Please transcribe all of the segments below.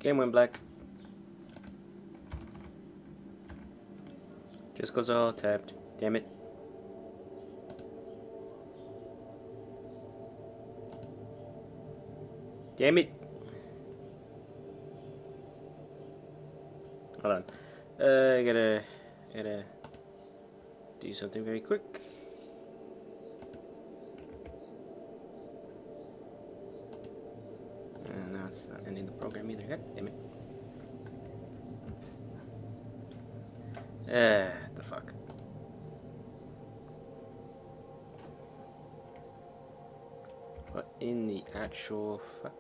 Game went black. Just goes all tapped. Damn it. Damn it. Hold on. I gotta do something very quick. No, it's not ending the program either. God damn it. The fuck. What in the actual fuck?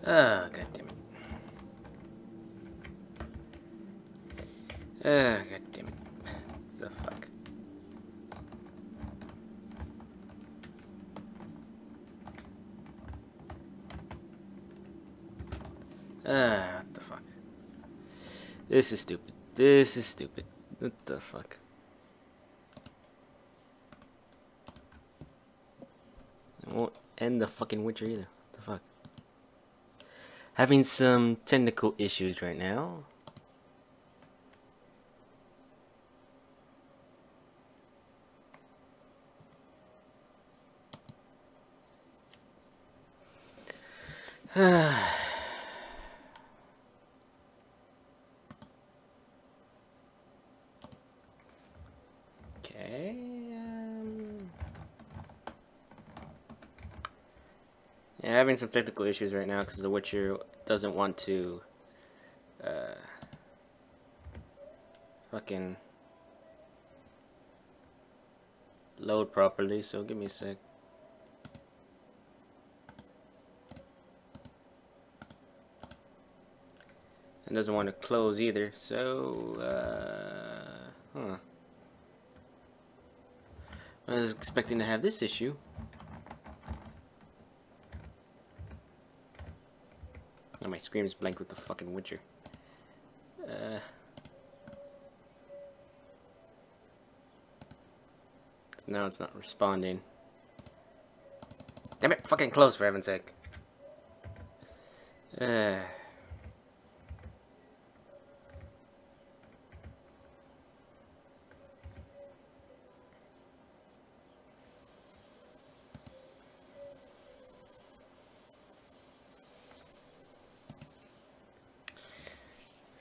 Ah, god damn it. Ah, god damn it. What the fuck? Ah, what the fuck? This is stupid. This is stupid. What the fuck? It won't end the fucking Witcher either. What the fuck? Having some technical issues right now. Okay. Yeah, having some technical issues right now because the Witcher doesn't want to fucking load properly, so give me a sec. And doesn't want to close either, so I was expecting to have this issue. Oh, my screen is blank with the fucking Witcher. Now it's not responding. Damn it, fucking close for heaven's sake.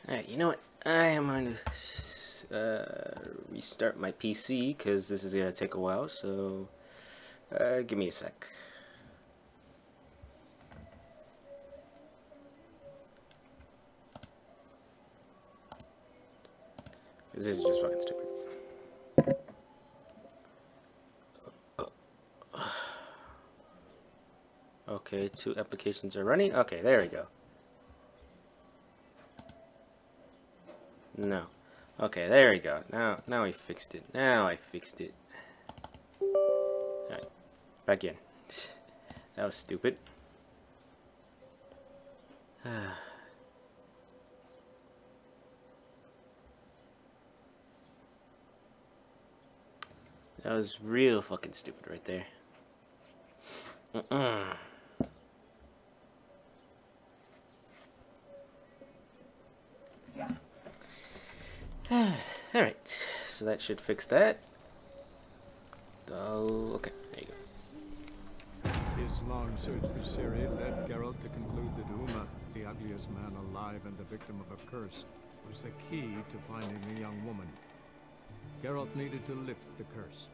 Alright, you know what? I am going to restart my PC because this is going to take a while, so give me a sec. This is just fucking stupid. Okay, 2 applications are running. Okay, there we go. No. Okay, there we go. Now I fixed it. Now I fixed it. Alright. Back in. That was stupid. That was real fucking stupid right there. Alright, so that should fix that. Oh, okay, there you go. His long search for Ciri led Geralt to conclude that Uma, the ugliest man alive and the victim of a curse, was the key to finding the young woman. Geralt needed to lift the curse,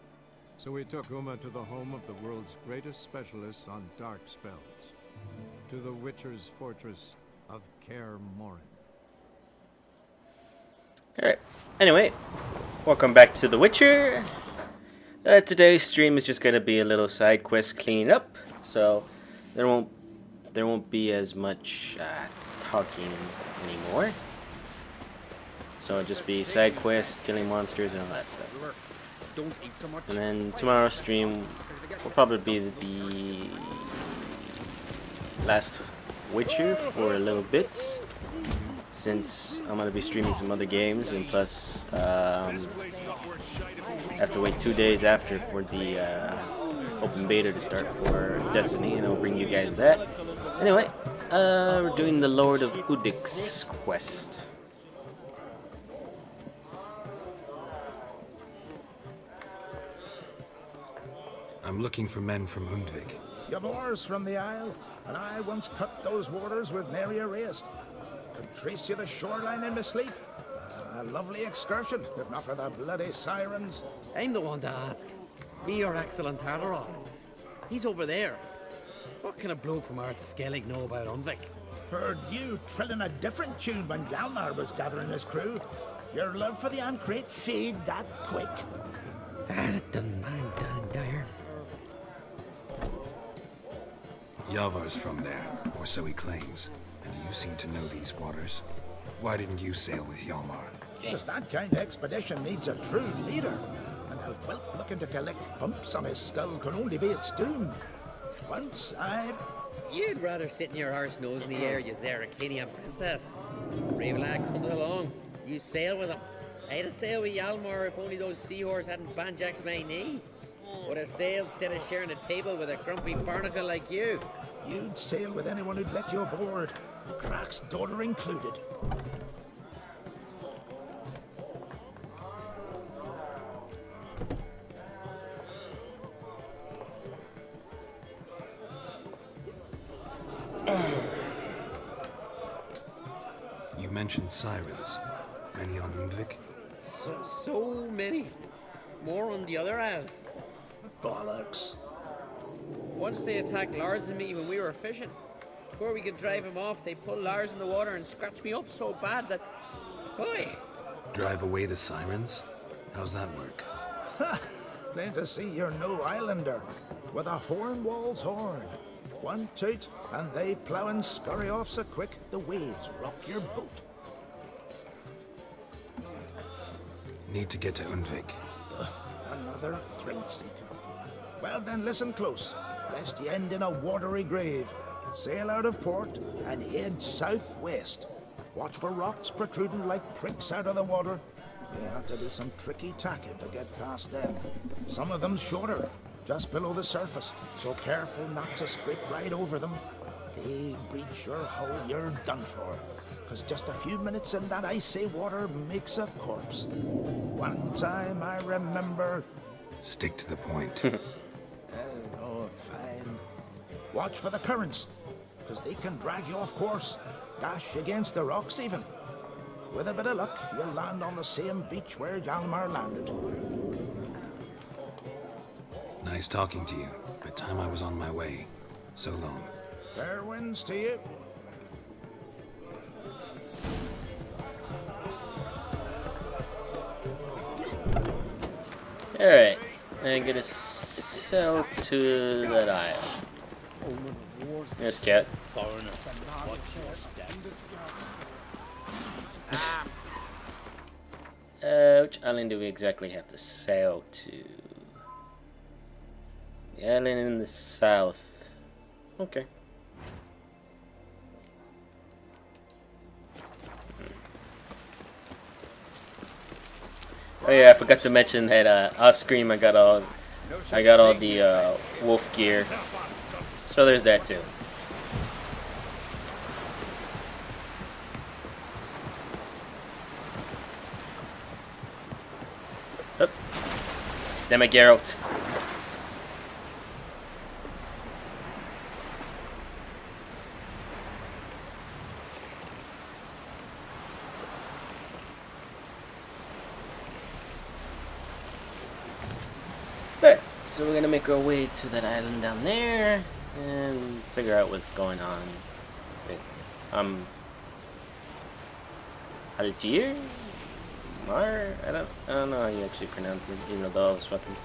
so he took Uma to the home of the world's greatest specialists on dark spells, to the Witcher's fortress of Kaer Morhen. Alright, anyway, welcome back to The Witcher. Today's stream is just going to be a little side quest cleanup, so there won't be as much talking anymore. So it'll just be side quests, killing monsters, and all that stuff. And then tomorrow's stream will probably be the last Witcher for a little bit, since I'm gonna be streaming some other games, and plus I have to wait 2 days after for the open beta to start for Destiny, and I'll bring you guys that. Anyway, we're doing the Lord of Udik's quest. I'm looking for men from Undvik. You've oars from the Isle, and I once cut those waters with nary a race. Could trace you the shoreline in my sleep. A lovely excursion, if not for the bloody sirens. I'm the one to ask. Be your excellent Tartarol. He's over there. What can a bloke from Ard Skellig know about Undvik? Heard you trilling a different tune when Hjalmar was gathering his crew. Your love for the Ancrate fade that quick. That doesn't mind down there. Yavar's from there, or so he claims. And you seem to know these waters. Why didn't you sail with Hjalmar? Because that kind of expedition needs a true leader. And a whelp looking to collect bumps on his skull can only be its doom. Once You'd rather sit in your horse nose in the air, you Zaracanian princess. Brave lad comes along. You sail with him. I'd have sailed with Hjalmar if only those seahorses hadn't banjaxed my knee. Would have sailed instead of sharing a table with a grumpy barnacle like you. You'd sail with anyone who'd let you aboard, Crack's daughter included. You mentioned sirens. Many on Undvik? So many. More on the other isles. Bollocks. Once they attacked Lars and me when we were fishing. Before we could drive him off, they pulled Lars in the water and scratched me up so bad that... Boy! Drive away the sirens? How's that work? Ha! Plain to see you're no islander. With a Hornwall's horn. One toot, and they plough and scurry off so quick the waves rock your boat. Need to get to Undvik. Another thrill seeker. Well then, listen close, lest you end in a watery grave. Sail out of port and head southwest. Watch for rocks protruding like pricks out of the water. You'll have to do some tricky tacking to get past them. Some of them shorter, just below the surface, so careful not to scrape right over them. They breach your hull, you're done for. Because just a few minutes in that icy water makes a corpse. One time I remember... Stick to the point. Oh, fine. Watch for the currents, because they can drag you off course, dash against the rocks even. With a bit of luck, you'll land on the same beach where Hjalmar landed. Nice talking to you, but time I was on my way. So long. Fair winds to you. Alright, I'm gonna sail to that isle. There's Cat. Which island do we exactly have to sail to? The island in the south. Okay. Oh yeah, I forgot to mention that off screen I got all the wolf gear. So there's that too. Oh. Damn it, Geralt. But, so we're gonna make our way to that island down there and figure out what's going on. Algier? Mar? I don't know how you actually pronounce it, even though I was fucking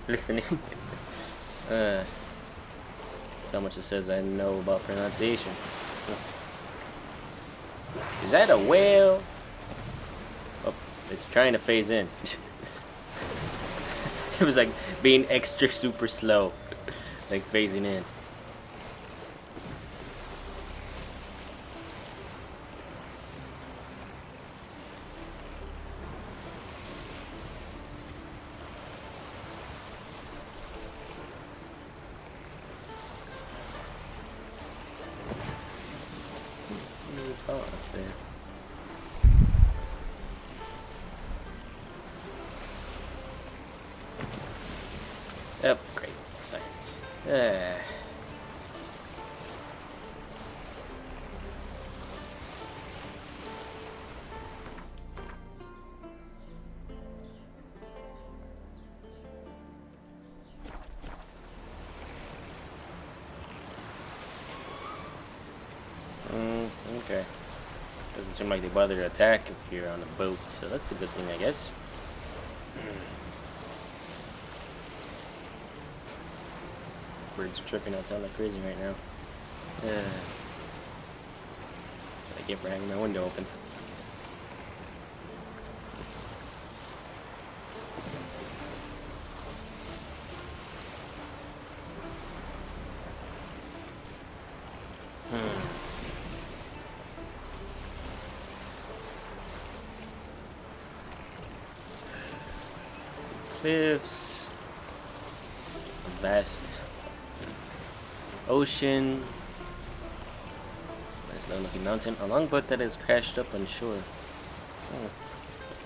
listening. So much it says I know about pronunciation. Is that a whale? Oh, it's trying to phase in. It was like being extra super slow. Like phasing in. Yep, great. Science. Okay. Doesn't seem like they bother to attack if you're on a boat, so that's a good thing, I guess. Birds are tripping outside like crazy right now. I get for having my window open. Cliffs, vast ocean, nice little looking mountain, a longboat that has crashed up on shore. Oh,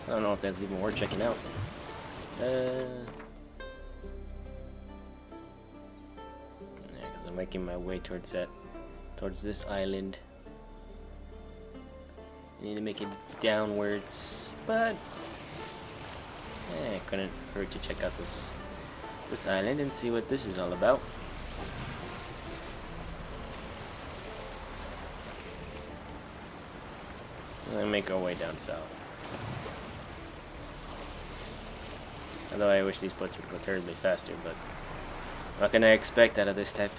I don't know if that's even worth checking out. Yeah, because I'm making my way towards this island. I need to make it downwards, but it couldn't hurt to check out this island and see what this is all about. And then make our way down south. Although I wish these boats would go terribly faster, but what can I expect out of this type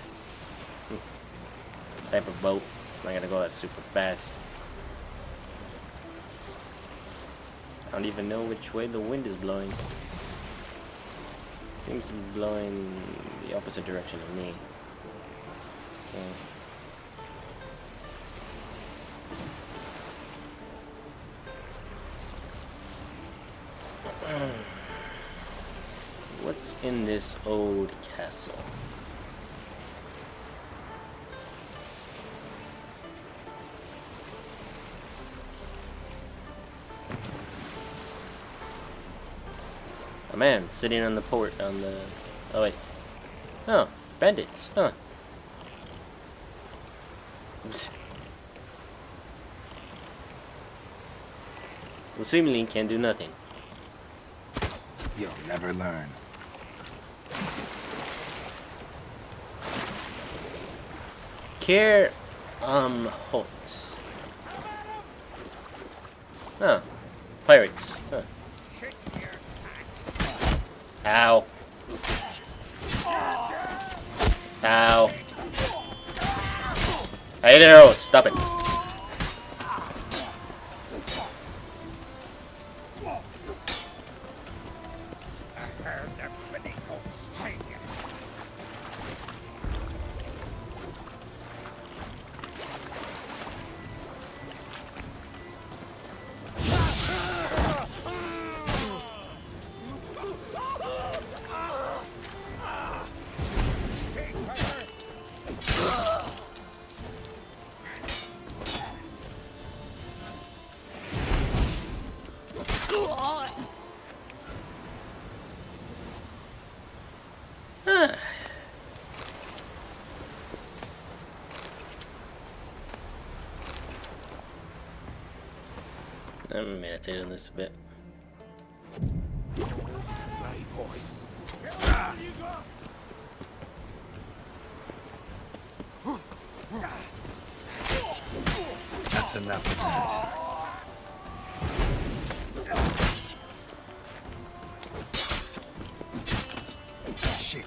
of boat? It's not gonna go that super fast. I don't even know which way the wind is blowing. It seems to be blowing the opposite direction of me. So what's in this old castle? A man sitting on the port on the... Oh wait. Oh, bandits. Huh. Well, seemingly can do nothing. You'll never learn. Care Holtz. Huh. Pirates. Huh. Ow. Ow. I hate arrows. Stop it. I'm gonna meditate on this a bit. That's enough of that. Shit.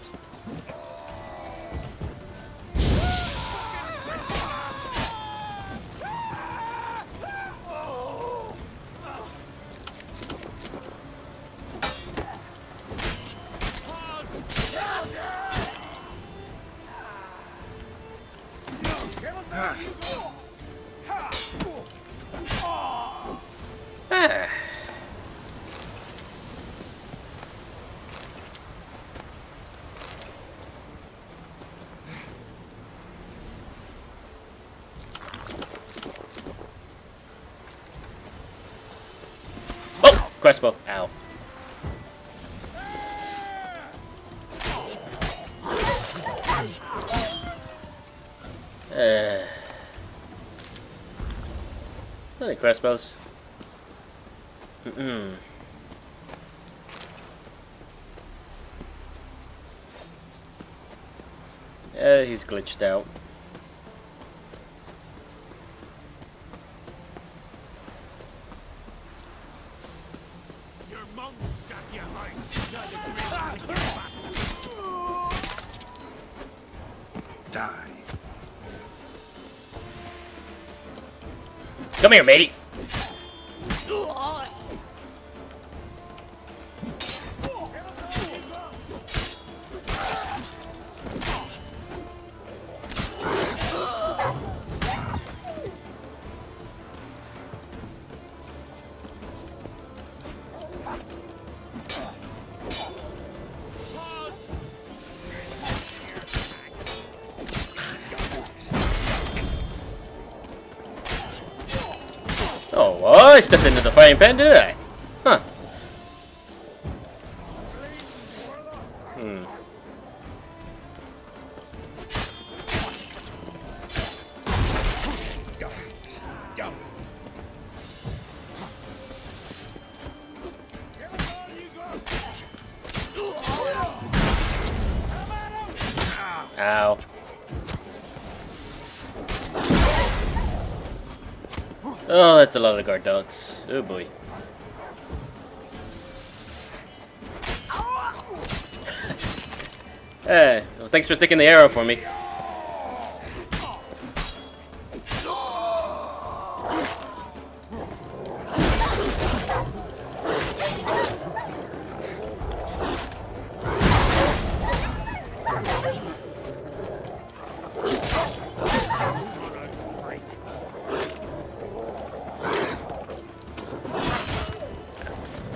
Crossbow. Ow. Any crossbows? Yeah, he's glitched out. Your monk got you right. Die. Come here, matey. Oh, well, I stepped into the frying pan, did I? Huh. Ow. Oh, that's a lot of guard dogs. Oh boy. Hey, well, thanks for taking the arrow for me.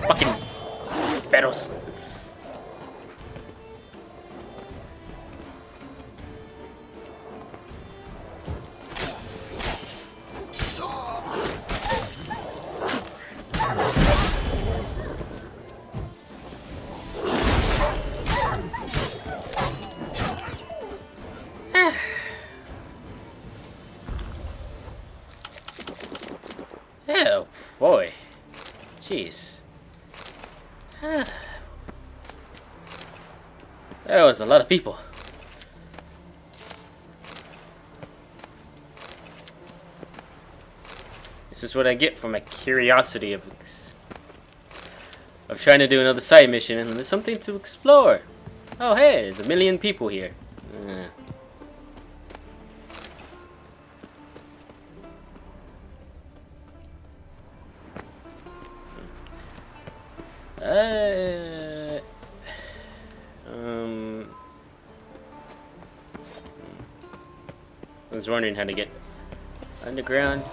Fucking battles. Oh boy. Jeez. That was a lot of people. This is what I get for my curiosity of trying to do another side mission, and there's something to explore. Oh hey, there's a million people here. I was wondering how to get underground.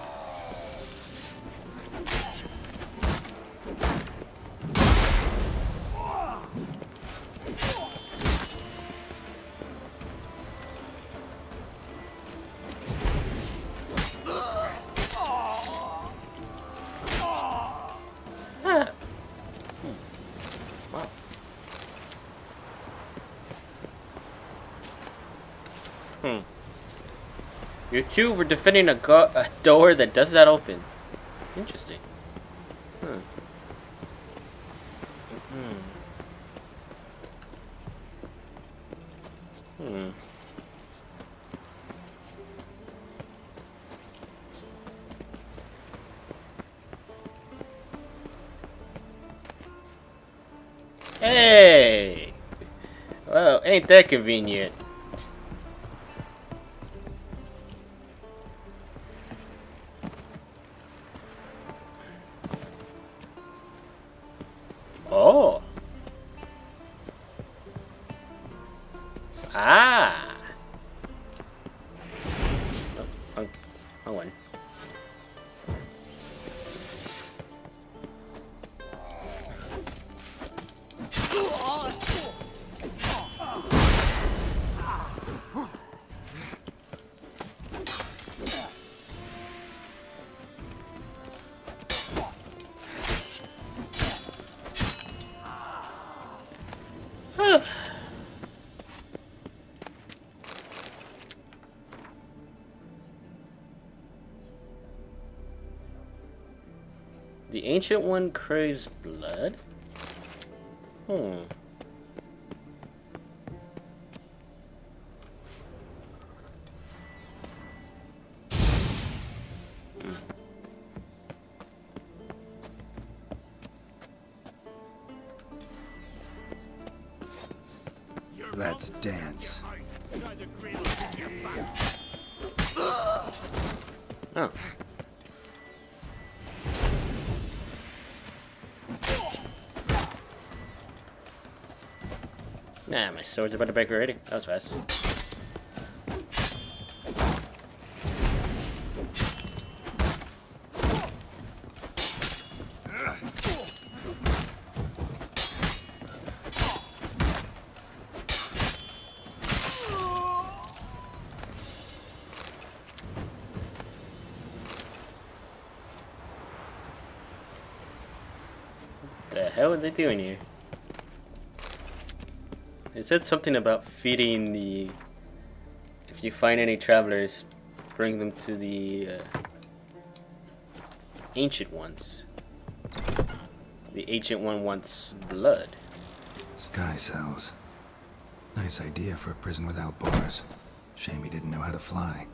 Wow. You two were defending a door that does not open. Interesting. Hey! Well, ain't that convenient? Oh. Ah. Oh, wrong one. The Ancient One craves blood? Hmm. Let's dance. Oh. Nah, my sword's about to break already. That was fast. The hell are they doing here? It said something about feeding the... If you find any travelers, bring them to the Ancient Ones. The Ancient One wants blood. Sky cells. Nice idea for a prison without bars. Shame he didn't know how to fly.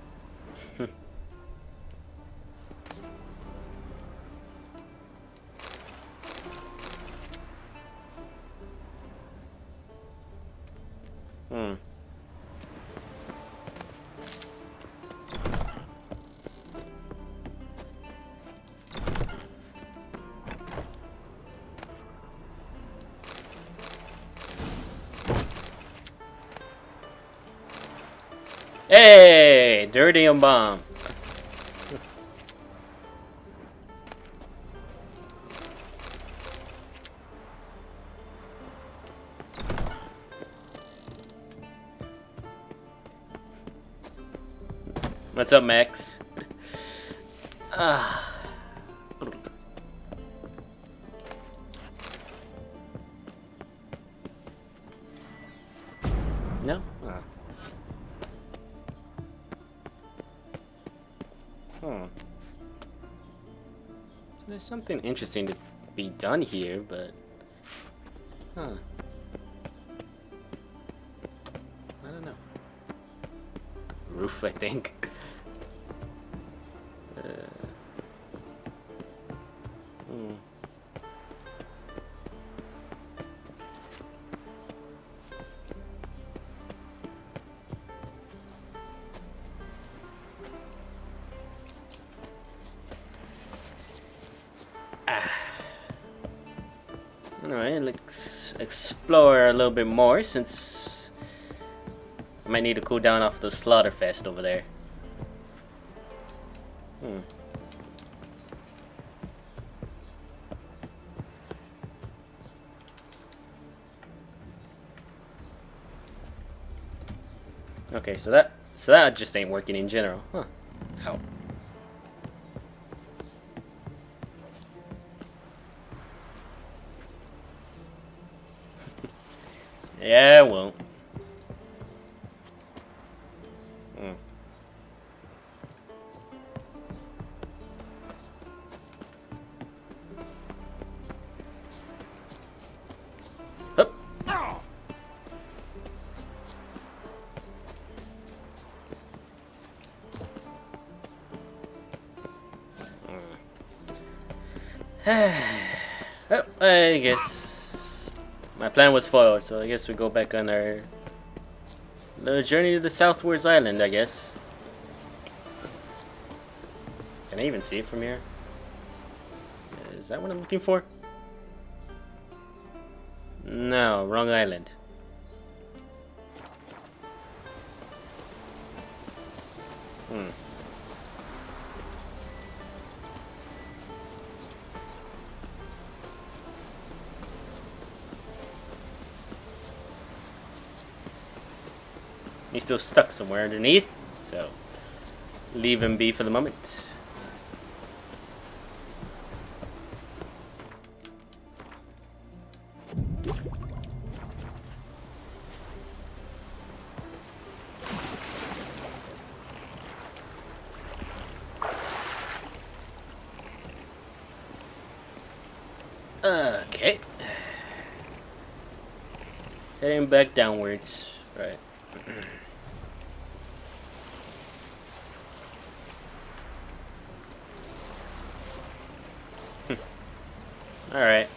Hey! Dirty and bomb. What's up, Max? Ah. No? Ah. So there's something interesting to be done here, but... Huh. I don't know. Roof, I think. Anyway, let's explore a little bit more, since I might need to cool down off the Slaughterfest over there. Okay, so that just ain't working in general. Huh. How? Yeah, it won't. Hup. Oh, I guess my plan was foiled, so I guess we go back on our little journey to the Southwards Island, I guess. Can I even see it from here? Is that what I'm looking for? No, wrong island. He's still stuck somewhere underneath, so leave him be for the moment. Heading back downwards. Right. Alright.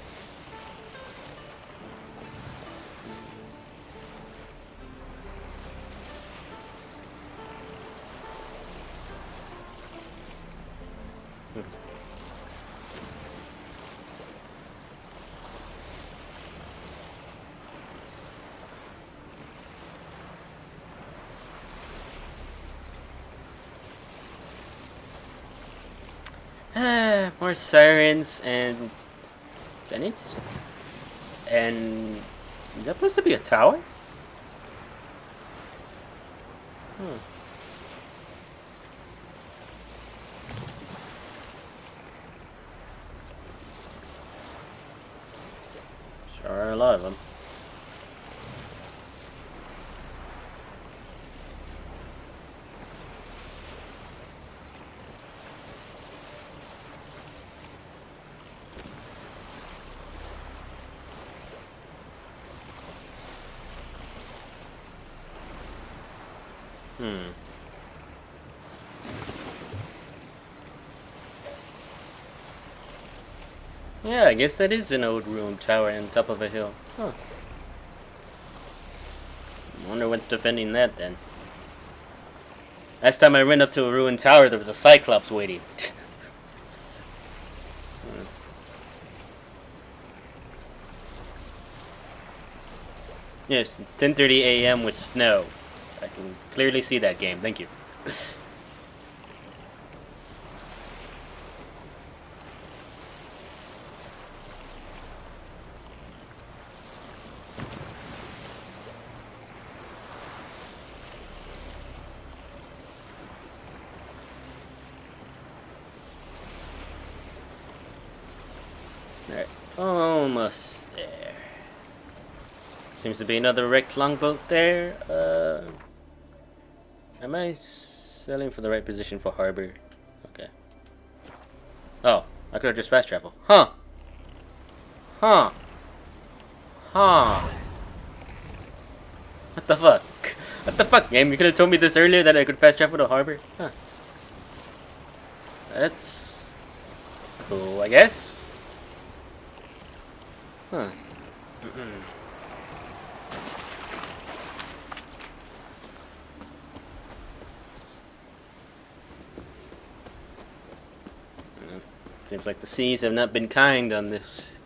More sirens and Venice. And is that supposed to be a tower? Sure are a lot of them. Yeah, I guess that is an old ruined tower on top of a hill. Huh. I wonder what's defending that then. Last time I went up to a ruined tower, there was a Cyclops waiting. Yes, it's 10:30 a.m. with snow. I can clearly see that game. Thank you. Alright, almost there. Seems to be another wrecked longboat there. Am I selling for the right position for harbor? Okay. Oh, I could have just fast traveled. Huh. Huh. Huh. What the fuck? What the fuck, game? You could have told me this earlier that I could fast travel to harbor? Huh. That's cool, I guess. Huh. Seems like the seas have not been kind on this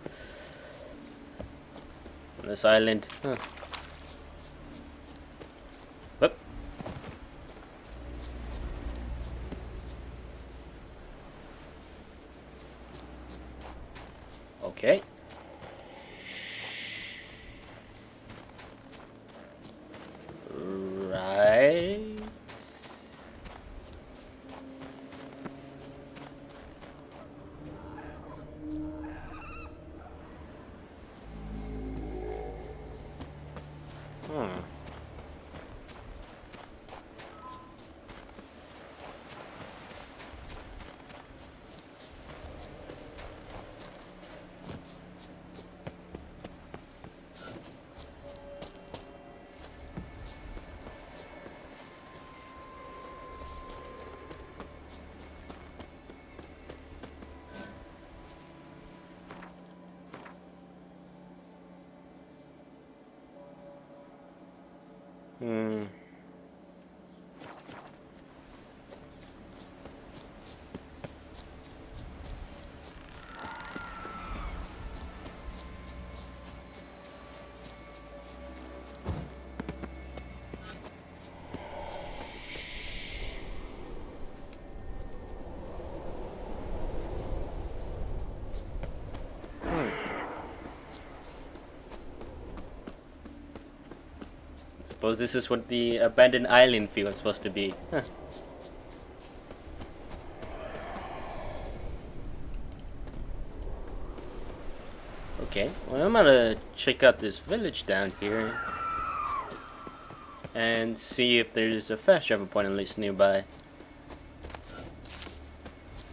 island. Huh. Whoop. Okay. Right. Hmm. Suppose this is what the abandoned island feel is supposed to be. Huh. Okay, well I'm gonna check out this village down here and see if there's a fast travel point at least nearby. So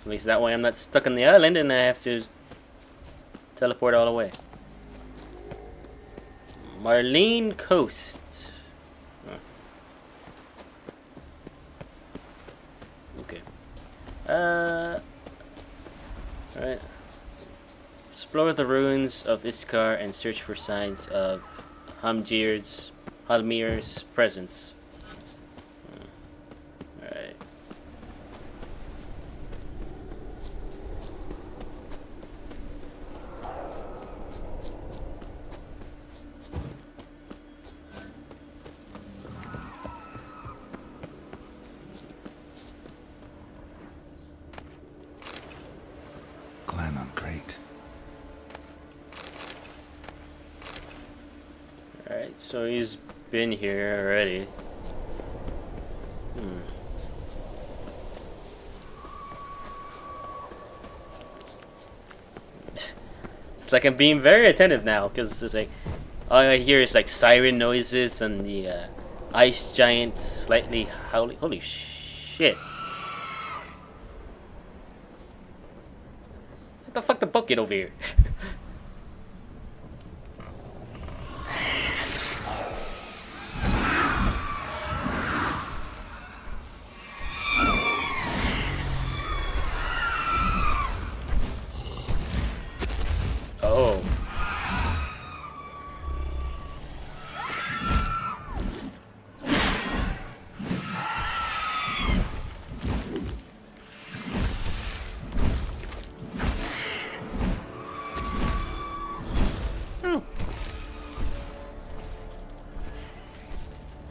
at least that way I'm not stuck on the island and I have to teleport all the way. Marlene Coast. Okay. Alright. Explore the ruins of Iskar and search for signs of Halmir's presence. Alright. Great. Alright, so he's been here already. It's like I'm being very attentive now, because it's like all I hear is like siren noises and the ice giant slightly howling. Holy shit. What the fuck the bucket over here? Oh.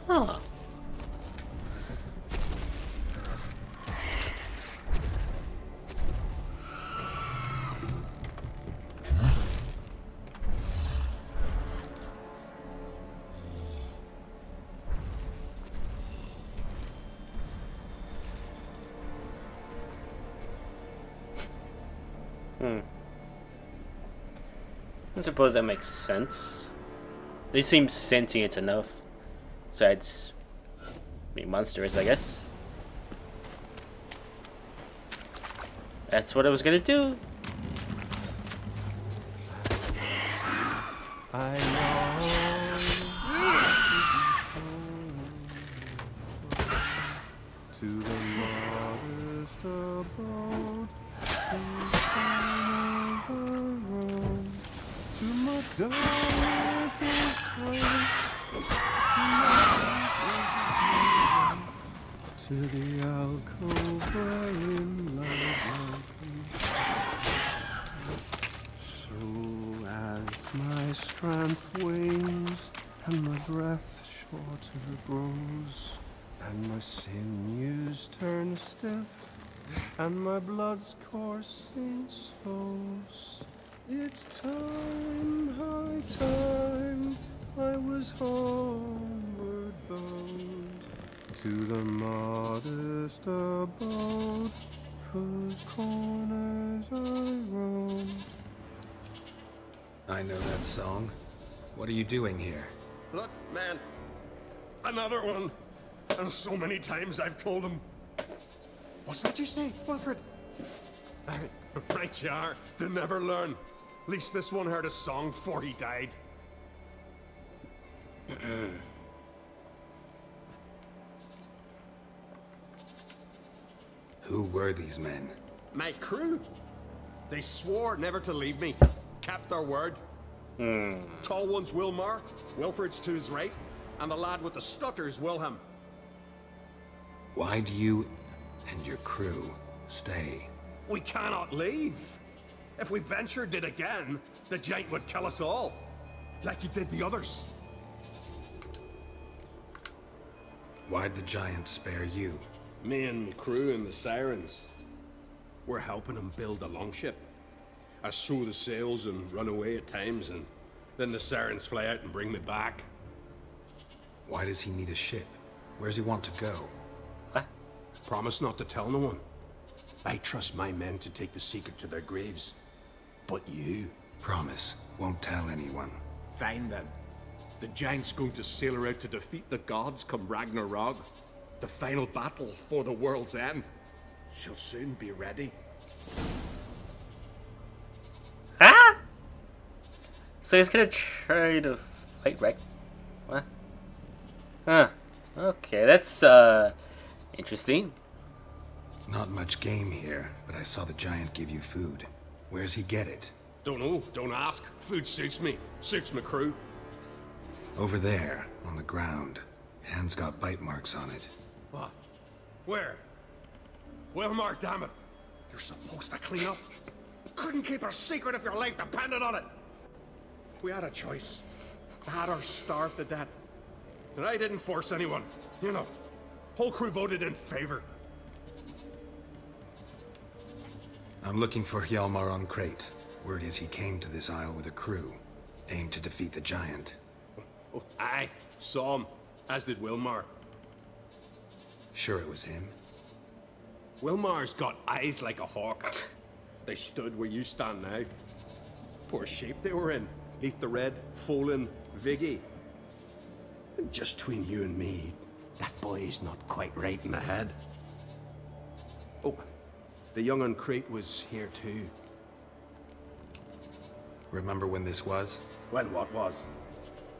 Huh. I suppose that makes sense. They seem sentient enough. Besides being monsters, I guess. That's what I was gonna do. I know to the modest abode, to my darkest to the alcove wherein lies so as my strength wanes and my breath shorter grows and my sinews turn stiff and my blood's coursing slows, it's time, high time, I was homeward bound to the modest abode whose corners I roamed. I know that song. What are you doing here? Look, man. Another one. And so many times I've told him. What's that you say, Wilfred? Right you are. They never learn. At least this one heard a song before he died. Who were these men? My crew. They swore never to leave me. Kept their word. Tall one's Wilmar, Wilfred's to his right, and the lad with the stutter's Wilhelm. Why do you and your crew stay? We cannot leave. If we ventured it again, the giant would kill us all. Like he did the others. Why'd the giant spare you? Me and my crew and the sirens. We're helping him build a longship. I sew the sails and run away at times, and then the sirens fly out and bring me back. Why does he need a ship? Where's he want to go? What? Promise not to tell no one. I trust my men to take the secret to their graves. But you... Promise, won't tell anyone. Fine then. The giant's going to sail her out to defeat the gods come Ragnarok. The final battle for the world's end. She'll soon be ready. Huh? So he's gonna try to fight right? What? Huh. Okay, that's interesting. Not much game here, but I saw the giant give you food. Where's he get it? Don't know, don't ask. Food suits me. Suits my crew. Over there, on the ground. Hand's got bite marks on it. What? Where? Well, Mark, damn it. You're supposed to clean up. Couldn't keep a secret if your life depended on it. We had a choice. Had her starved to death. And I didn't force anyone. You know, whole crew voted in favor. I'm looking for Hjalmar on Crate. Word is he came to this isle with a crew. Aimed to defeat the giant. Oh, aye. Saw him. As did Wilmar. Sure it was him? Wilmar's got eyes like a hawk. They stood where you stand now. Poor shape they were in. Neath the red, Folin, Viggy. And just between you and me, that boy's not quite right in the head. Oh, the young on Crate was here too. Remember when this was? When what was?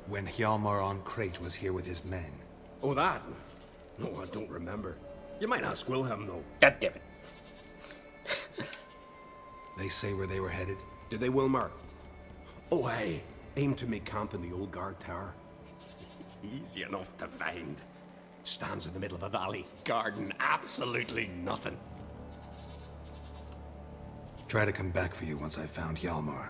When Hjalmar on Crate was here with his men. Oh, that? No, I don't remember. You might ask Wilhelm, though. God damn it. They say where they were headed? Did they, Wilmar? Oh, aye. Aim to make camp in the old guard tower. Easy enough to find. Stands in the middle of a valley. Garden, absolutely nothing. Try to come back for you once I've found Hjalmar.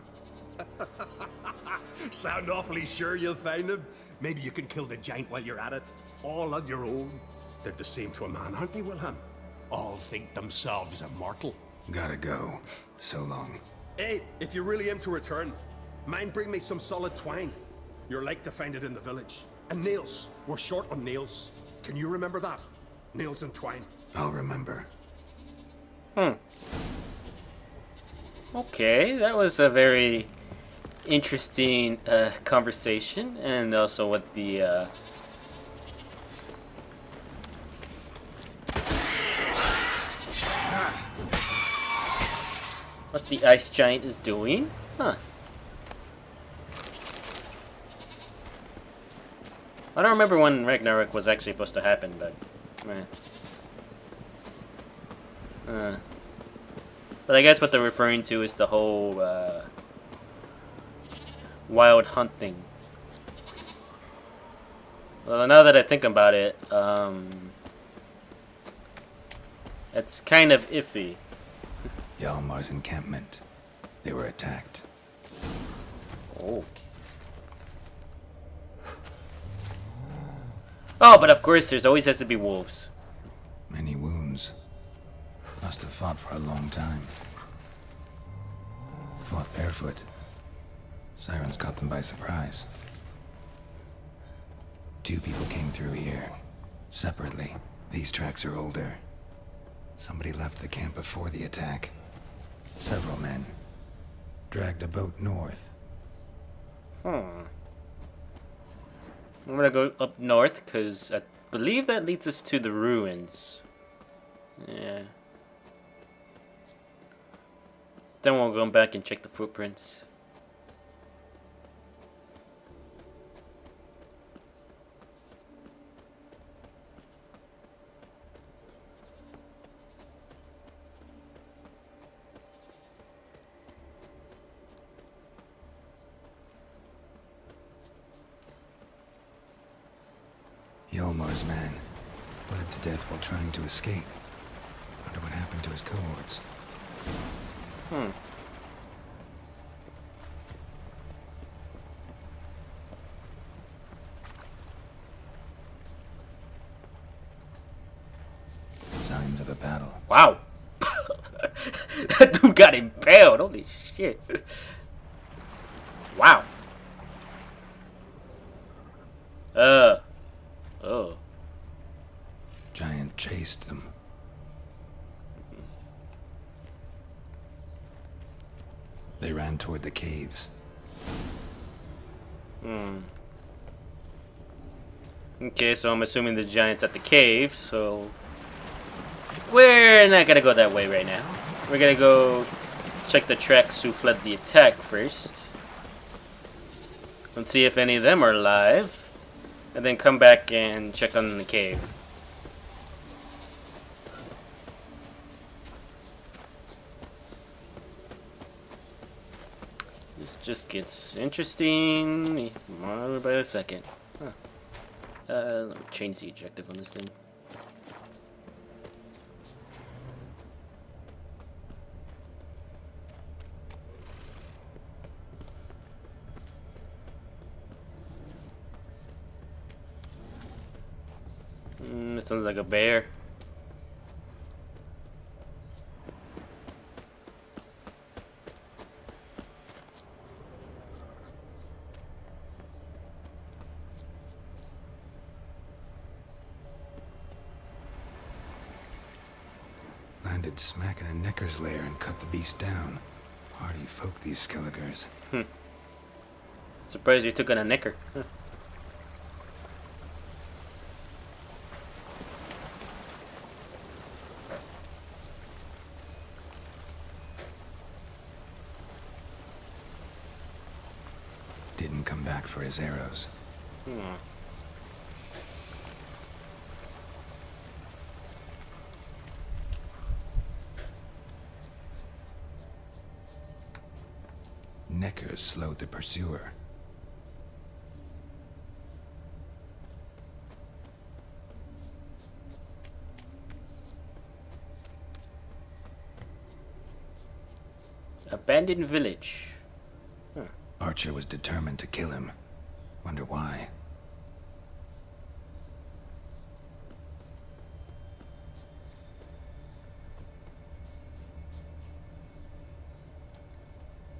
Sound awfully sure you'll find him. Maybe you can kill the giant while you're at it. All on your own. They're the same to a man, aren't they, Wilhelm? All think themselves immortal. Gotta go. So long. Hey, if you really aim to return, mind bring me some solid twine. You're like to find it in the village. And nails. We're short on nails. Can you remember that? Nails and twine. I'll remember. Okay, that was a very interesting conversation, and also what the ice giant is doing. Huh. I don't remember when Ragnarok was actually supposed to happen, but but I guess what they're referring to is the whole wild hunt thing. Well, now that I think about it, it's kind of iffy. Hjalmar's encampment. They were attacked. Oh. Oh, but of course, there's always has to be wolves. Many wounds. Must have fought for a long time. Fought barefoot. Sirens caught them by surprise. 2 people came through here. Separately. These tracks are older. Somebody left the camp before the attack. Several men. Dragged a boat north. I'm gonna go up north, because I believe that leads us to the ruins. Yeah. Then we'll go back and check the footprints. Hjalmar's man. Bled to death while trying to escape. Wonder what happened to his cohorts. Signs of a battle. Wow. That dude got impaled. Holy shit. Wow. Oh. Giant chased them. They ran toward the caves. Okay, so I'm assuming the giant's at the cave, so we're not gonna go that way right now. We're gonna go check the tracks who fled the attack first. and see if any of them are alive, and then come back and check on the cave. This just gets interesting by the second. Huh. Let me change the objective on this thing. It sounds like a bear. Landed smack in a necker's lair and cut the beast down. Hardy folk, these Skelligers. Surprised you took on a knicker. Huh. Didn't come back for his arrows. Neckers slowed the pursuer. Abandoned village. Huh. Archer was determined to kill him. Wonder why.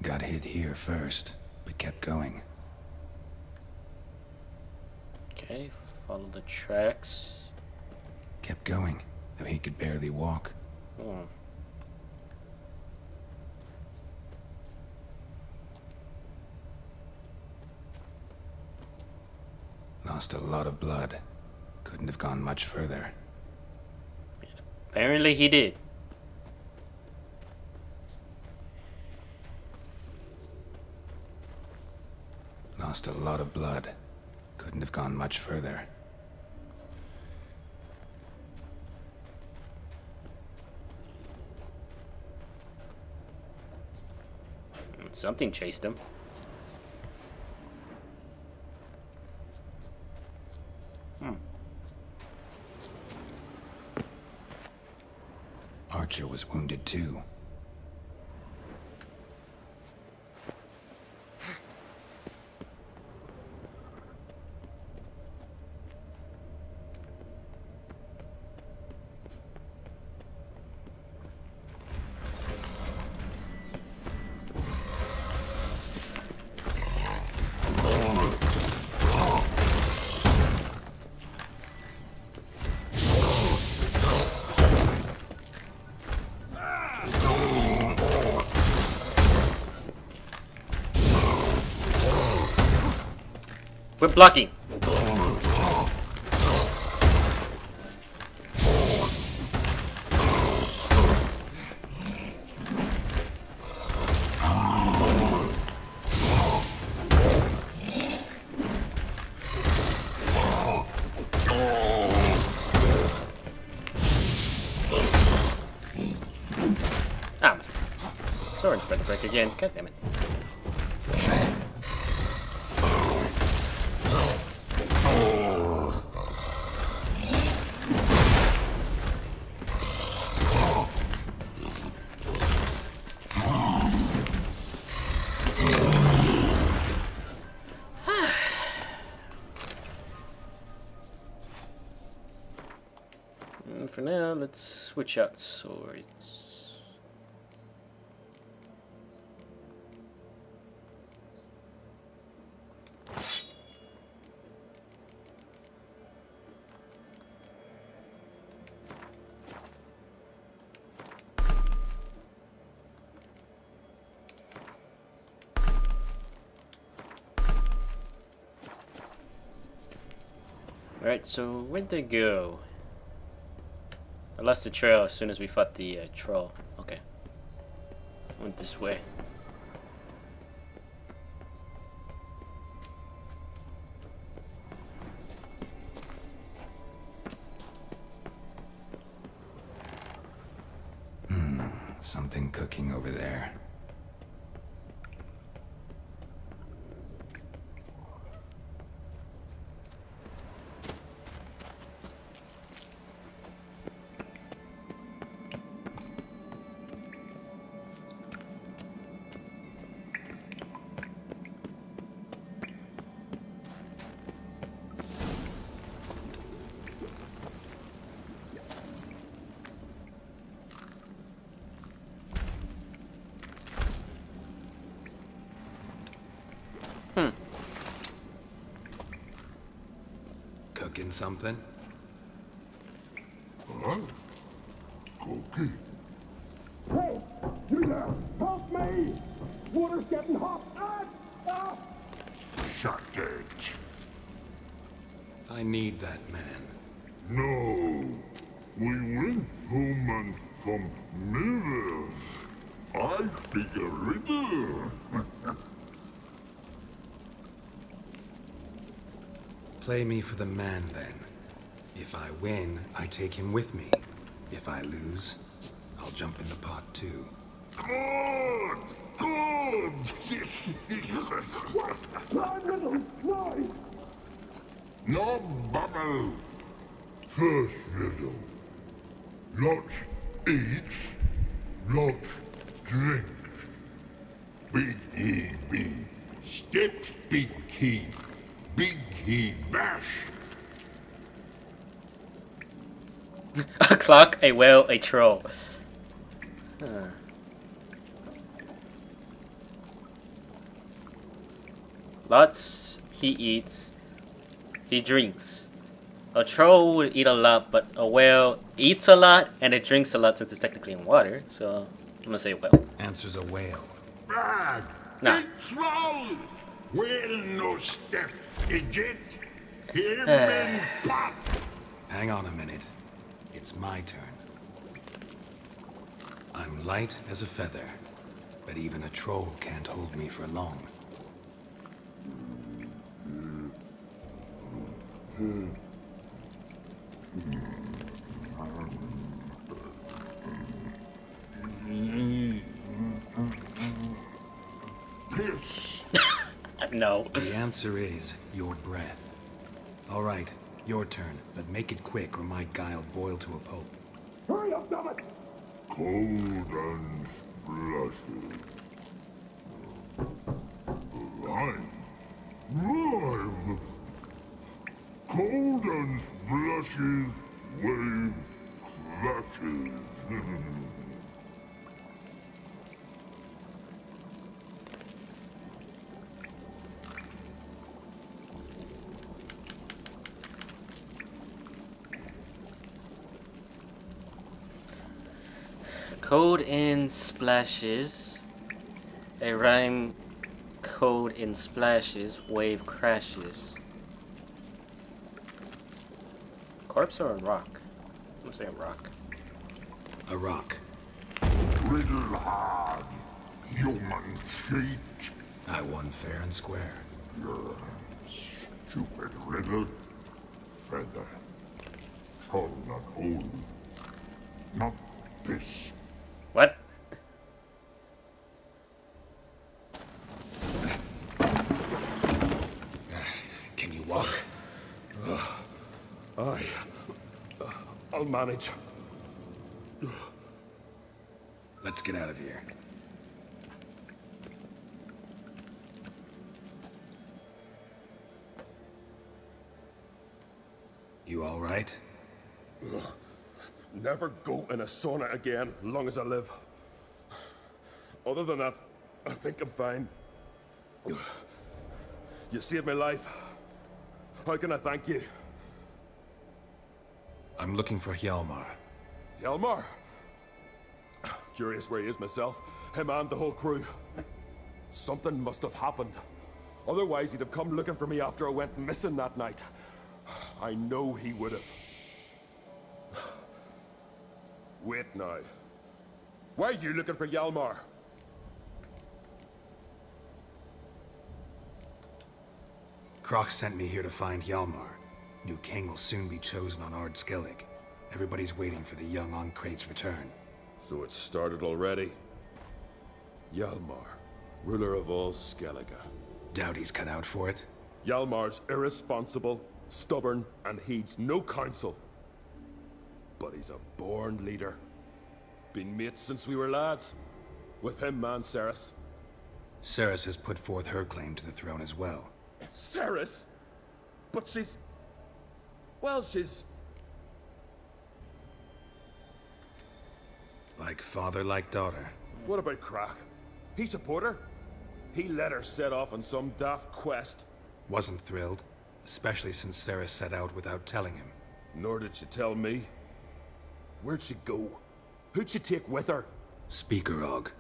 Got hit here first, but kept going. Okay, follow the tracks. Kept going, though he could barely walk. Oh. Lost a lot of blood. Couldn't have gone much further. Apparently he did. Lost a lot of blood. Couldn't have gone much further. Something chased him. Archer was wounded too. We're blocking. Ah, sword's about to break again. God damn it. For now, let's switch out swords. Alright, so where'd they go? I lost the trail as soon as we fought the troll. Okay. Went this way. Something cooking over there. Cooking something? Huh? Cookie? Hey, you there! Help me! Water's getting hot! Shut it. I need that man. No. We went home and from mirrors. I figure riddle. Play me for the man, then. If I win, I take him with me. If I lose, I'll jump in the pot, too. Good! Good! Nine riddles! Nine! No bubble! First riddle. Lots eats, lots drinks. Big he be. Steps big he. Big he bash. A clock, a whale, a troll. Huh. Lots he eats. He drinks. A troll would eat a lot, but a whale eats a lot and it drinks a lot since it's technically in water. So I'm gonna say whale. Answer's a whale. Bad. Nah. Big troll. Well, no step. Idiot. Him in pot. Hang on a minute. It's my turn. I'm light as a feather, but even a troll can't hold me for long. Piss. No. The answer is your breath. All right, your turn, but make it quick or my guy'll boil to a pulp. Hurry up, dammit! Cold and splashes. Rhyme. Rhyme. Cold and splashes, wave clashes. Code in splashes. A rhyme. Code in splashes. Wave crashes. Corpse or a rock? I'm gonna say a rock. A rock. Riddle hard, human cheat. I won fair and square. Stupid riddle. Feather. Troll not hole. Not piss. What? Can you walk? I'll manage. Let's get out of here. You all right? Never go in a sauna again, long as I live. Other than that, I think I'm fine. You saved my life. How can I thank you? I'm looking for Hjalmar. Hjalmar? Curious where he is myself. Him and the whole crew. Something must have happened. Otherwise, he'd have come looking for me after I went missing that night. I know he would have. Wait now. Why are you looking for Hjalmar? Kroch sent me here to find Hjalmar. New king will soon be chosen on Ard Skellig. Everybody's waiting for the young Ancrate's return. So it started already. Hjalmar, ruler of all Skellige. Doubt he's cut out for it. Hjalmar's irresponsible, stubborn, and heeds no counsel. But he's a born leader. Been mates since we were lads. With him, man, Ceres. Ceres has put forth her claim to the throne as well. Ceres? But she's... well, she's... Like father, like daughter. What about Crack? He support her? He let her set off on some daft quest. Wasn't thrilled, especially since Ceres set out without telling him. Nor did she tell me. Where'd she go? Who'd she take with her? Speaker Og,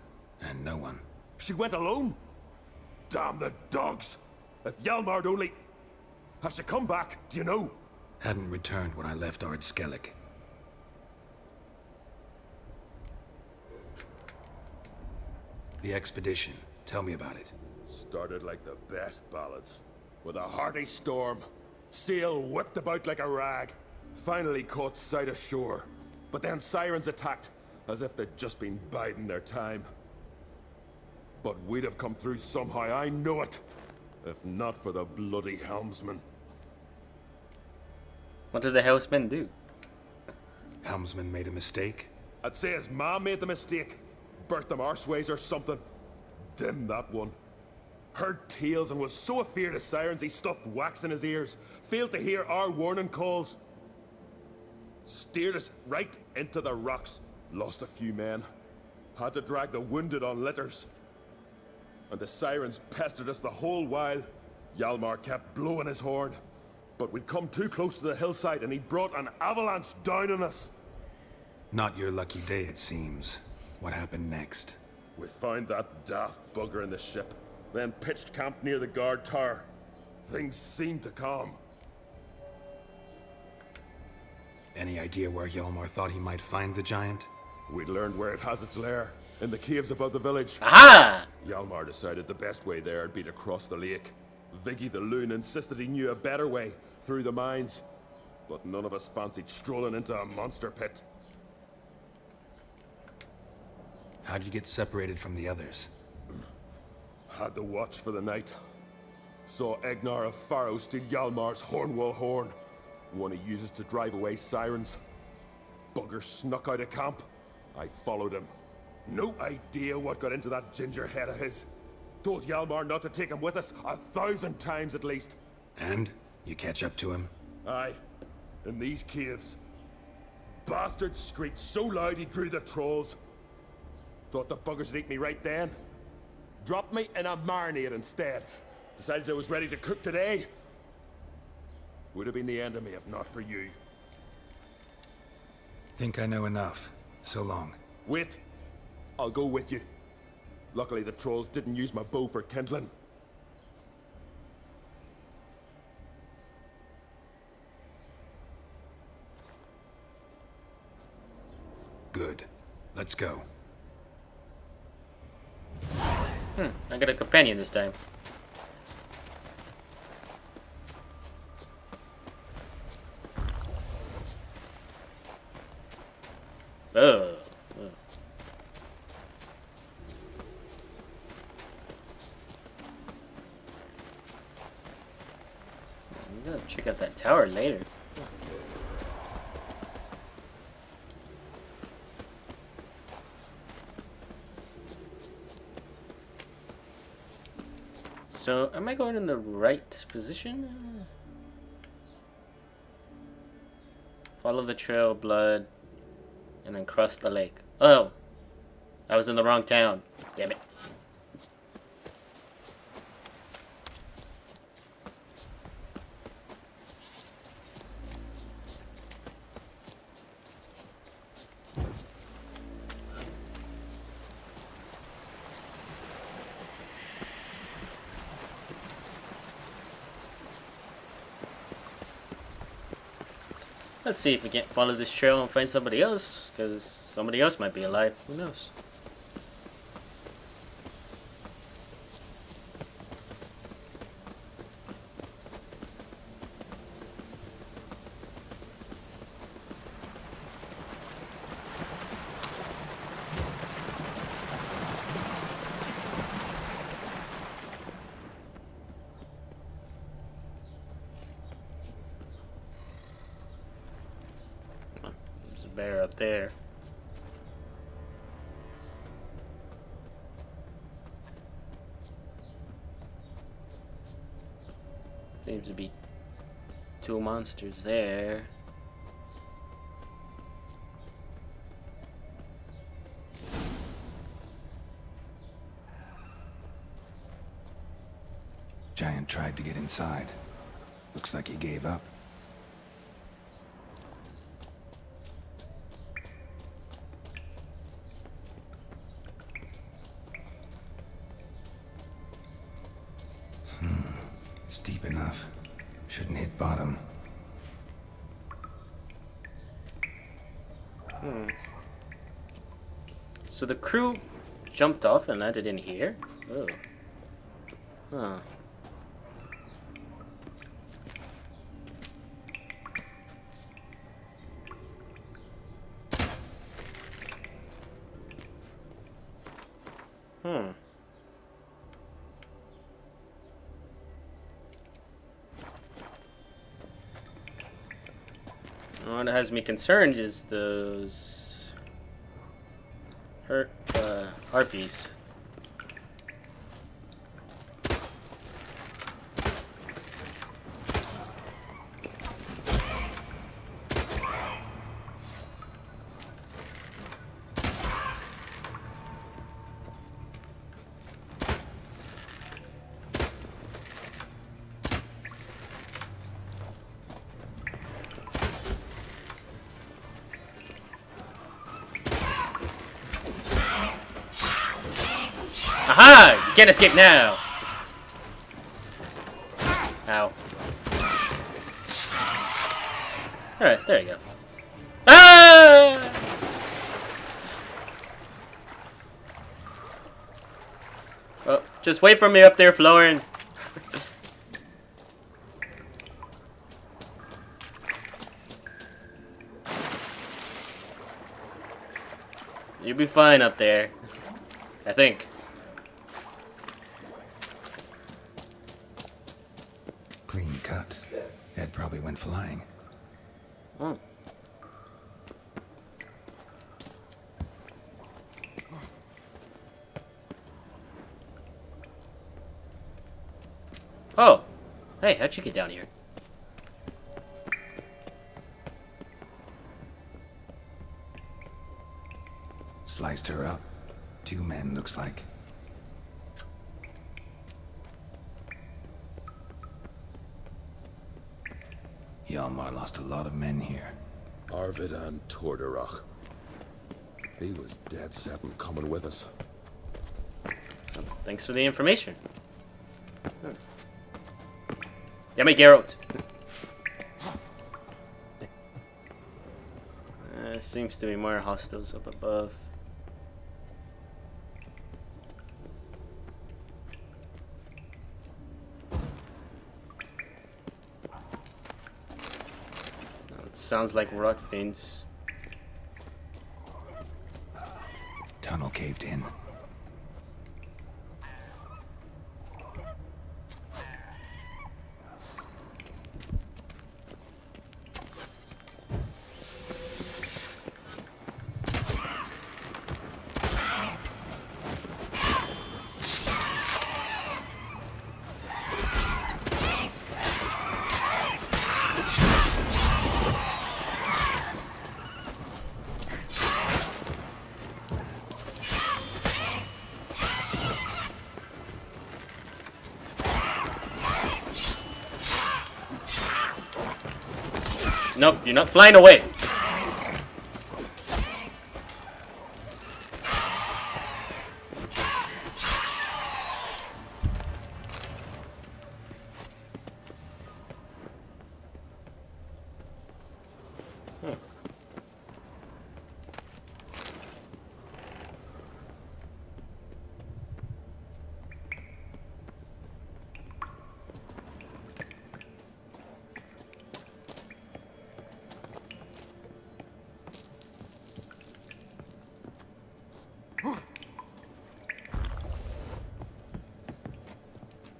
and no one. She went alone? Damn the dogs! If Hjalmar'd only... Has she come back? Do you know? Hadn't returned when I left Ard Skellig. The expedition. Tell me about it. Started like the best ballads. With a hearty storm. Sail whipped about like a rag. Finally caught sight of shore. But then sirens attacked, as if they'd just been biding their time. But we'd have come through somehow, I know it. If not for the bloody helmsman. What did the helmsman do? Helmsman made a mistake? I'd say his ma made the mistake. Burnt them arseways or something. Dim that one. Heard tales and was so afeard of sirens he stuffed wax in his ears. Failed to hear our warning calls. Steered us right into the rocks. Lost a few men. Had to drag the wounded on litters. And the sirens pestered us the whole while. Hjalmar kept blowing his horn. But we'd come too close to the hillside and he brought an avalanche down on us. Not your lucky day, it seems. What happened next? We found that daft bugger in the ship. Then pitched camp near the guard tower. Things seemed to calm. Any idea where Hjalmar thought he might find the giant? We'd learned where it has its lair. In the caves above the village. Aha! Hjalmar decided the best way there would be to cross the lake. Viggy the loon insisted he knew a better way, through the mines. But none of us fancied strolling into a monster pit. How'd you get separated from the others? Had to watch for the night. Saw Egnar of Faro steal Hjalmar's Hornwall horn, one he uses to drive away sirens. Bugger snuck out of camp. I followed him. No idea what got into that ginger head of his. Told Hjalmar not to take him with us 1,000 times at least. And? You catch up to him? Aye. In these caves. Bastard screeched so loud he drew the trolls. Thought the buggers would eat me right then. Dropped me in a marinade instead. Decided I was ready to cook today. Would have been the end of me if not for you. Think I know enough. So long. Wait. I'll go with you. Luckily the trolls didn't use my bow for kindling. Good. Let's go. I got a companion this time. Oh. I'm gonna check out that tower later. So, am I going in the right position? Follow the trail of blood and then cross the lake. Oh! I was in the wrong town. Damn it. Let's see if we can't follow this trail and find somebody else, because somebody else might be alive. Who knows? bear up there. Seems to be two monsters there. Giant tried to get inside. Looks like he gave up. It's deep enough. Shouldn't hit bottom. So the crew jumped off and landed in here? Oh. Huh. What has me concerned is those harpies. Aha! You can't escape now! Ow. Alright, there you go. Ah! Oh, just wait for me up there, Florin. You'll be fine up there. I think. Clean cut. Head probably went flying. Oh. Oh! Hey, how'd you get down here? Sliced her up. 2 men, looks like. Hjalmar lost a lot of men here. Arvid and Torderach. He was dead set on coming with us. Thanks for the information. Yeah, me Geralt. Seems to be more hostiles up above. It sounds like rot fiends. Tunnel caved in. Nope, you're not flying away.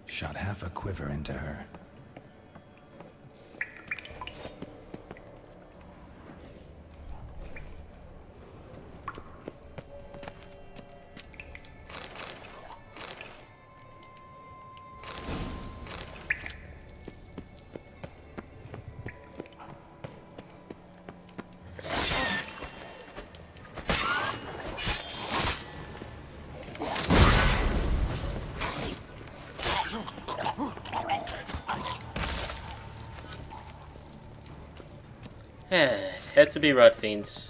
Shot half a quiver into her. Had to be rot fiends.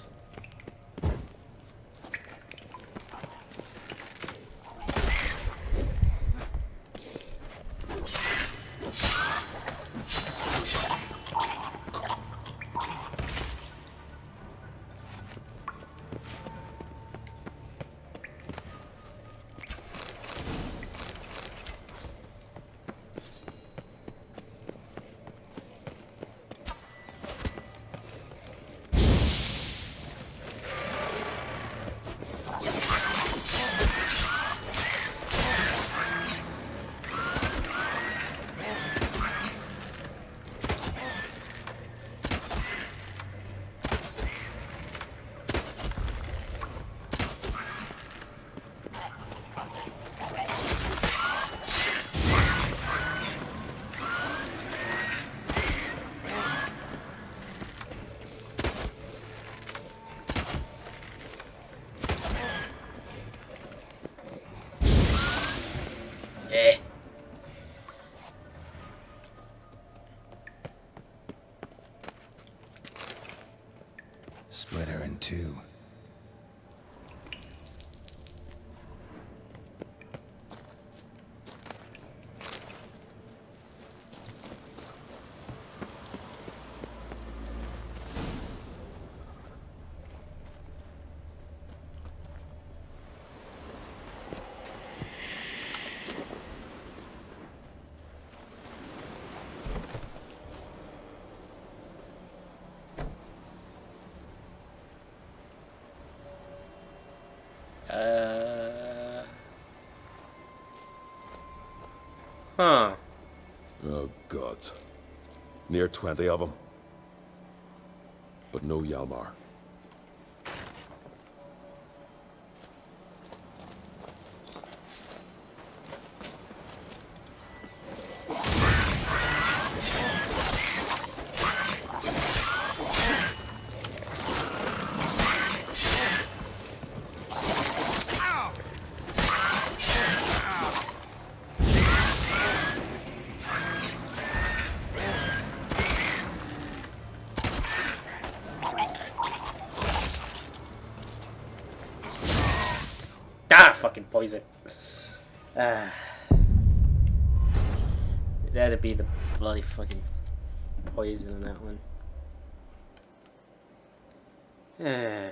Split her in two. Huh. Oh, gods. Near 20 of them. But no Yalmar. Ah, fucking poison. That'd be the bloody fucking poison in that one. Ah.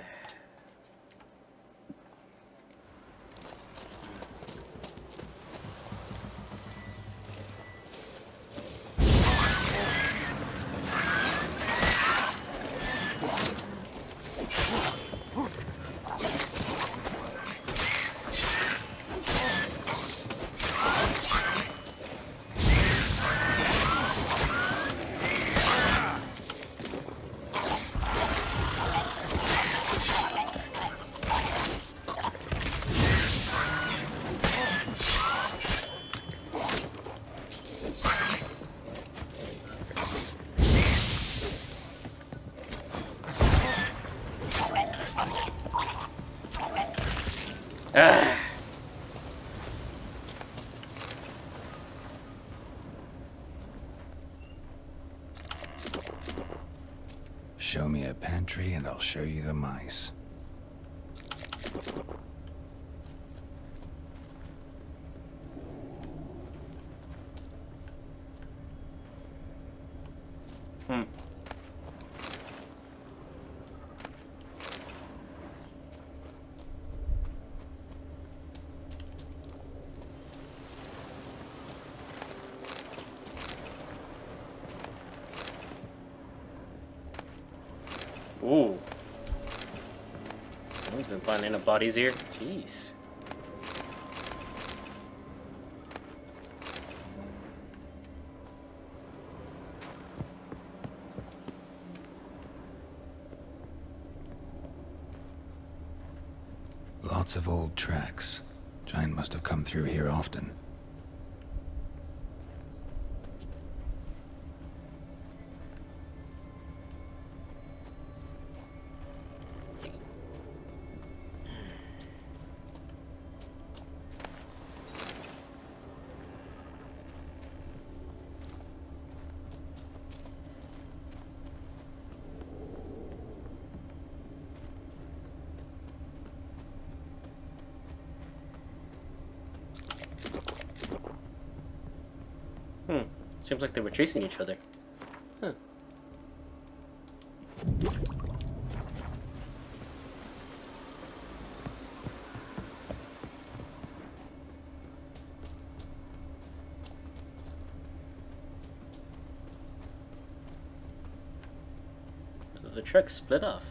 Show me a pantry and I'll show you the mice. Ooh. Someone's been finding the bodies here. Jeez. Lots of old tracks. Giant must have come through here often. Seems like they were chasing each other. Huh. The truck split off.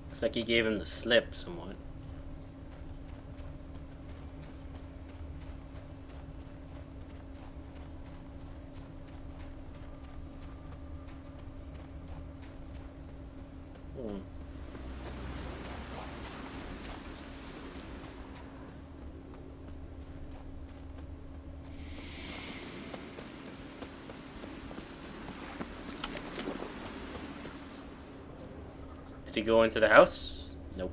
Looks like he gave him the slip somewhat. Did he go into the house? Nope.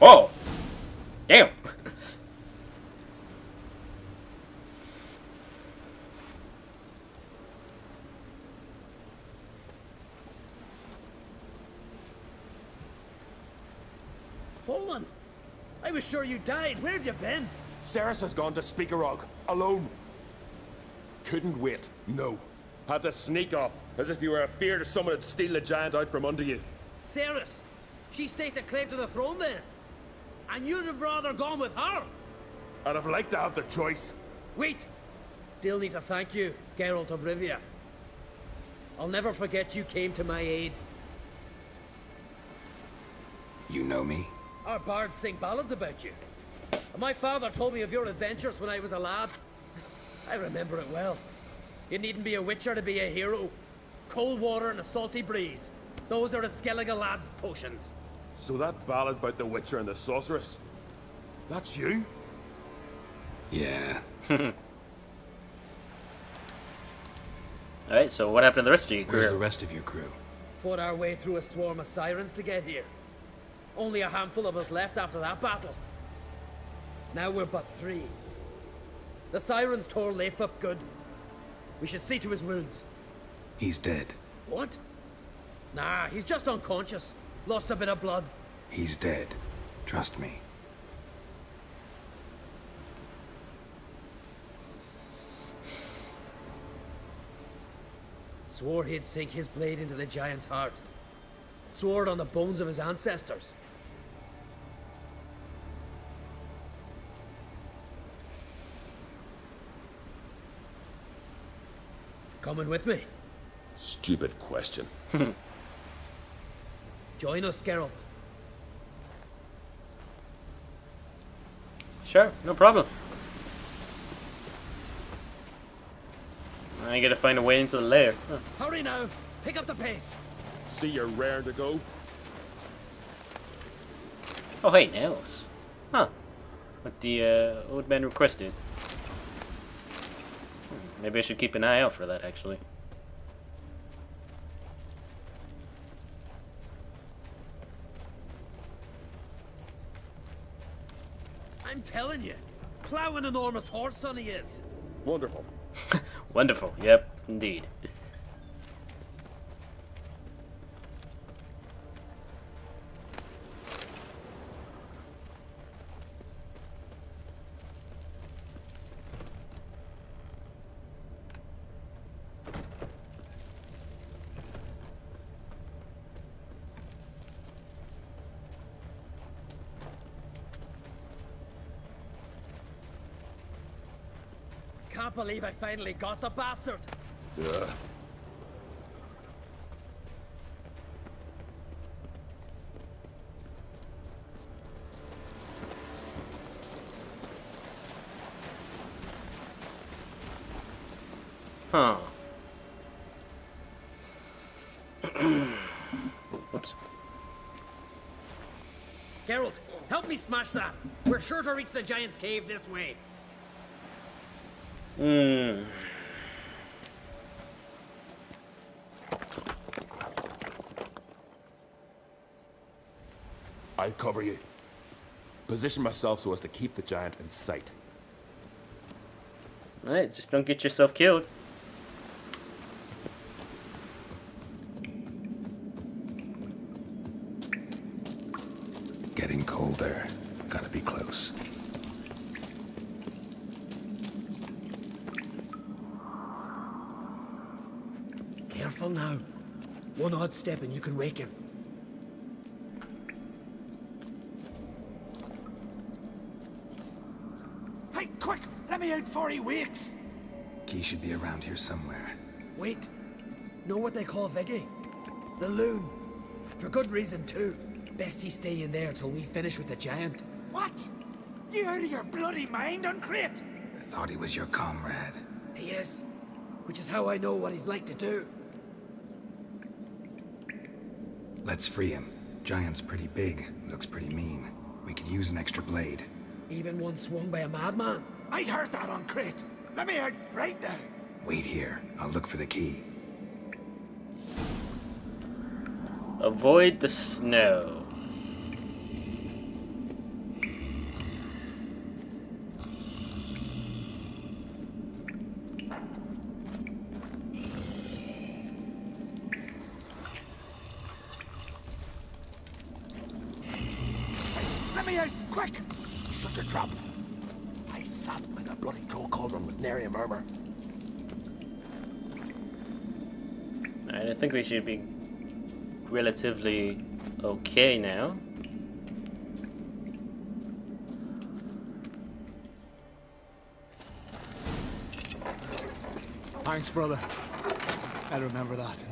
Oh! Damn! Fallen! I was sure you died. Where have you been? Ceres has gone to Speakerog, alone. Couldn't wait, no. Had to sneak off, as if you were afeard of someone would steal the giant out from under you. Ceres! She staked a claim to the throne then. And you'd have rather gone with her. I'd have liked to have the choice. Wait! Still need to thank you, Geralt of Rivia. I'll never forget you came to my aid. You know me? Our bards sing ballads about you. And my father told me of your adventures when I was a lad. I remember it well. You needn't be a witcher to be a hero. Cold water and a salty breeze. Those are a Skellige lad's potions. So that ballad about the Witcher and the Sorceress, that's you? Yeah. Alright, so what happened to the rest of your crew? Where's the rest of your crew? Fought our way through a swarm of sirens to get here. Only a handful of us left after that battle. Now we're but 3. The sirens tore Leif up good. We should see to his wounds. He's dead. What? Nah, he's just unconscious. Lost a bit of blood. He's dead. Trust me. Swore he'd sink his blade into the giant's heart. Swore it on the bones of his ancestors. Coming with me? Stupid question. Join us, Geralt. Sure, no problem. I gotta find a way into the lair. Huh. Hurry now! Pick up the pace! See you're raring to go. Oh, hey, nails. Huh. What the old man requested. Maybe I should keep an eye out for that, actually. I'm telling you, plow an enormous horse son he is. Wonderful. Wonderful, yep, indeed. Can't believe I finally got the bastard. Yeah. Huh. Oops. Geralt, help me smash that. We're sure to reach the giant's cave this way. I'll cover you. Position myself so as to keep the giant in sight. Alright, just don't get yourself killed. Getting colder. Gotta be close. Careful now. One odd step and you can wake him. Hey, quick! Let me out before he wakes! Key should be around here somewhere. Wait. Know what they call Viggy? The loon. For good reason, too. Best he stay in there till we finish with the giant. What? You out of your bloody mind, Uncrate? I thought he was your comrade. He is. Which is how I know what he's like to do. Let's free him. Giant's pretty big. Looks pretty mean. We could use an extra blade. Even one swung by a madman. I heard that, Uncrate. Let me out right now. Wait here. I'll look for the key. Avoid the snow. Let me out, quick! Shut your trap. I sat in a bloody troll cauldron with nary a murmur. Alright, I think we should be relatively okay now. Thanks, brother. I'll remember that.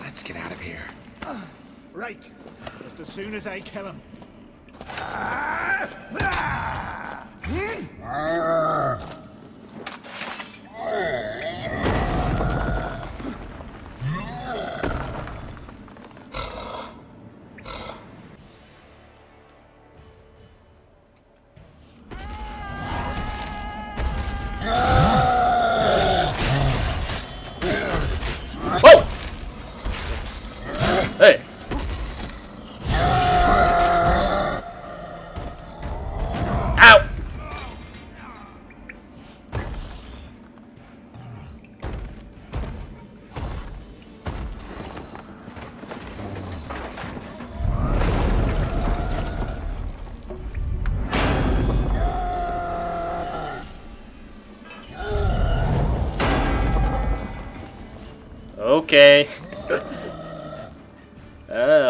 Let's get out of here. Right. Just as soon as I kill him. Whoa! Hey! Ow! Okay.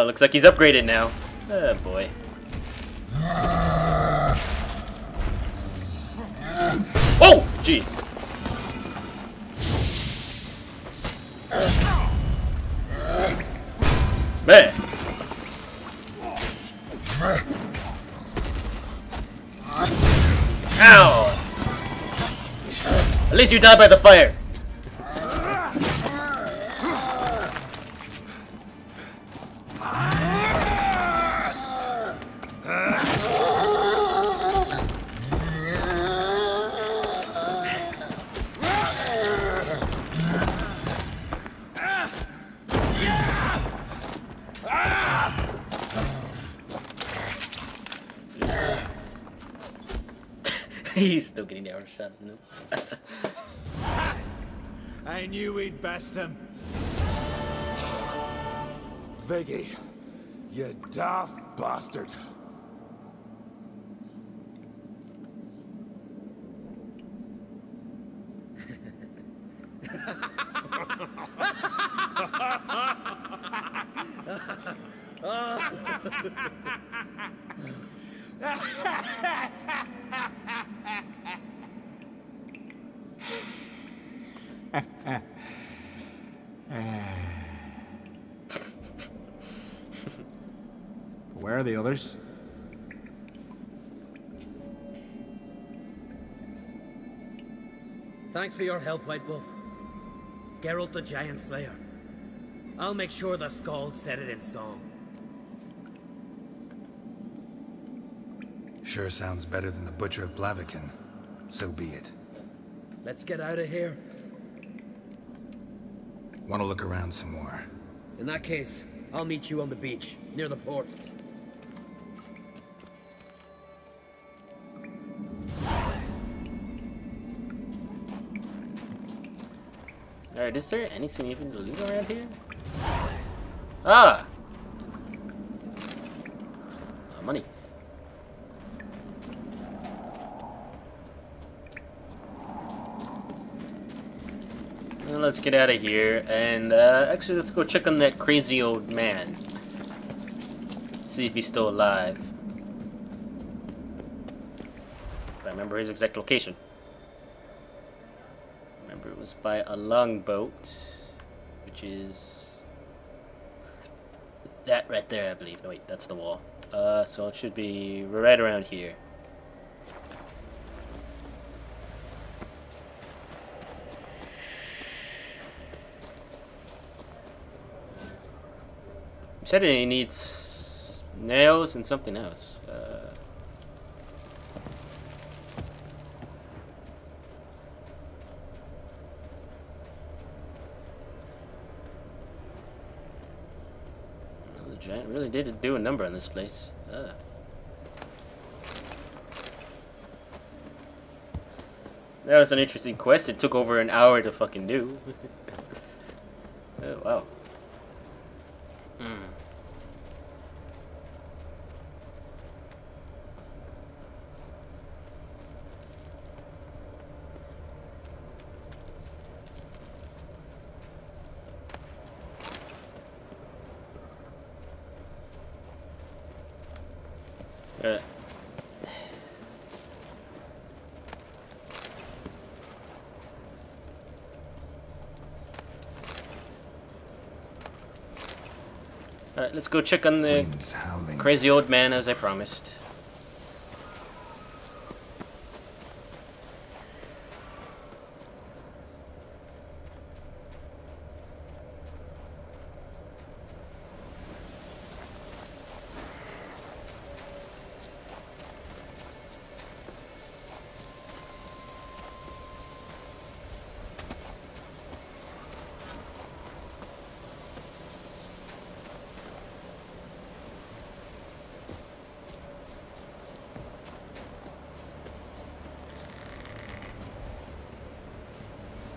Looks like he's upgraded now. Oh boy. Oh, jeez. Man. Ow. At least you died by the fire. He's still getting the arrow shot. No? I knew we'd best him. Viggy, you daft bastard. Where are the others? Thanks for your help, White Wolf. Geralt the Giant Slayer. I'll make sure the Skald said it in song. Sure sounds better than the Butcher of Blaviken. So be it. Let's get out of here. Want to look around some more? In that case, I'll meet you on the beach, near the port. Alright, is there anything even to loot around here? Ah! Money. Well, let's get out of here, and actually let's go check on that crazy old man. See if he's still alive. If I remember his exact location. Remember, it was by a longboat, which is that right there, I believe. No, wait, that's the wall. So it should be right around here. He said he needs nails and something else. The giant really did do a number on this place. That was an interesting quest. It took over an hour to fucking do. Oh, wow. Alright, let's go check on the crazy old man as I promised.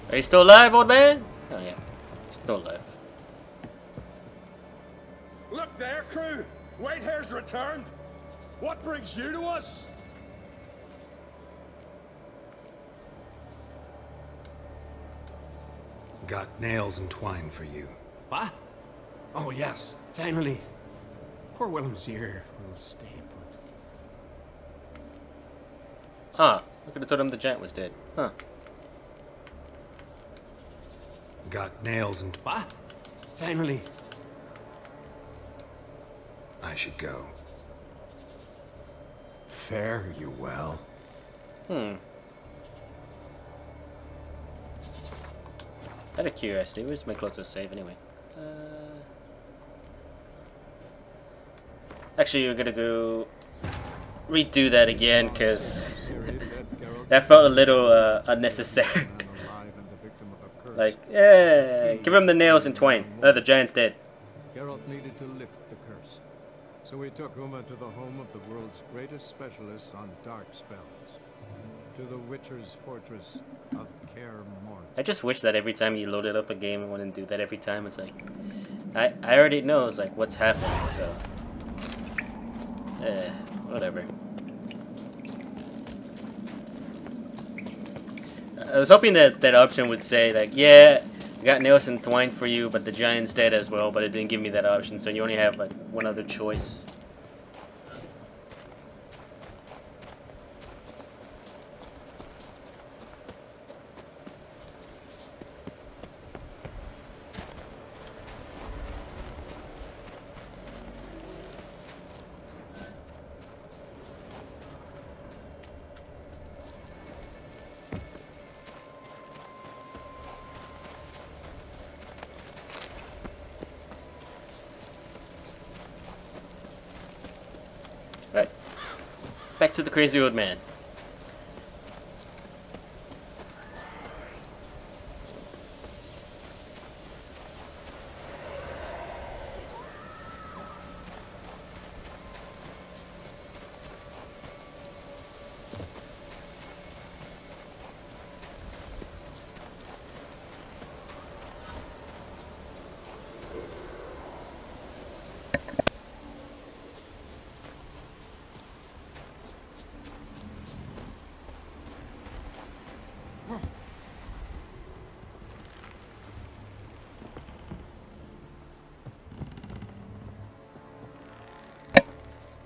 Are you still alive, old man? Oh yeah, he's still alive. Look there, crew! Whitehair's returned! What brings you to us? Got nails and twine for you. What? Oh yes, finally. Poor Willem's here will stay put. Ah, I could have told him the giant was dead. Huh. Got nails and... What? Finally. I should go. Fare you well. Out of curiosity, where's my closest save anyway? Actually, we're gonna go redo that again because that felt a little unnecessary. Like, yeah, give him the nails and twine. Oh, the giant's dead. Geralt needed to lift the curse, so he took Uma to the home of the world's greatest specialists on dark spells, to the Witcher's fortress of Kaer Morhen. I just wish that every time you loaded up a game, it wouldn't do that every time. It's like, I already know, it's like, what's happening, so... whatever. I was hoping that that option would say, like, yeah, I got nails and twine for you, but the giant's dead as well, but it didn't give me that option, so you only have, like, one other choice. back to the crazy old man.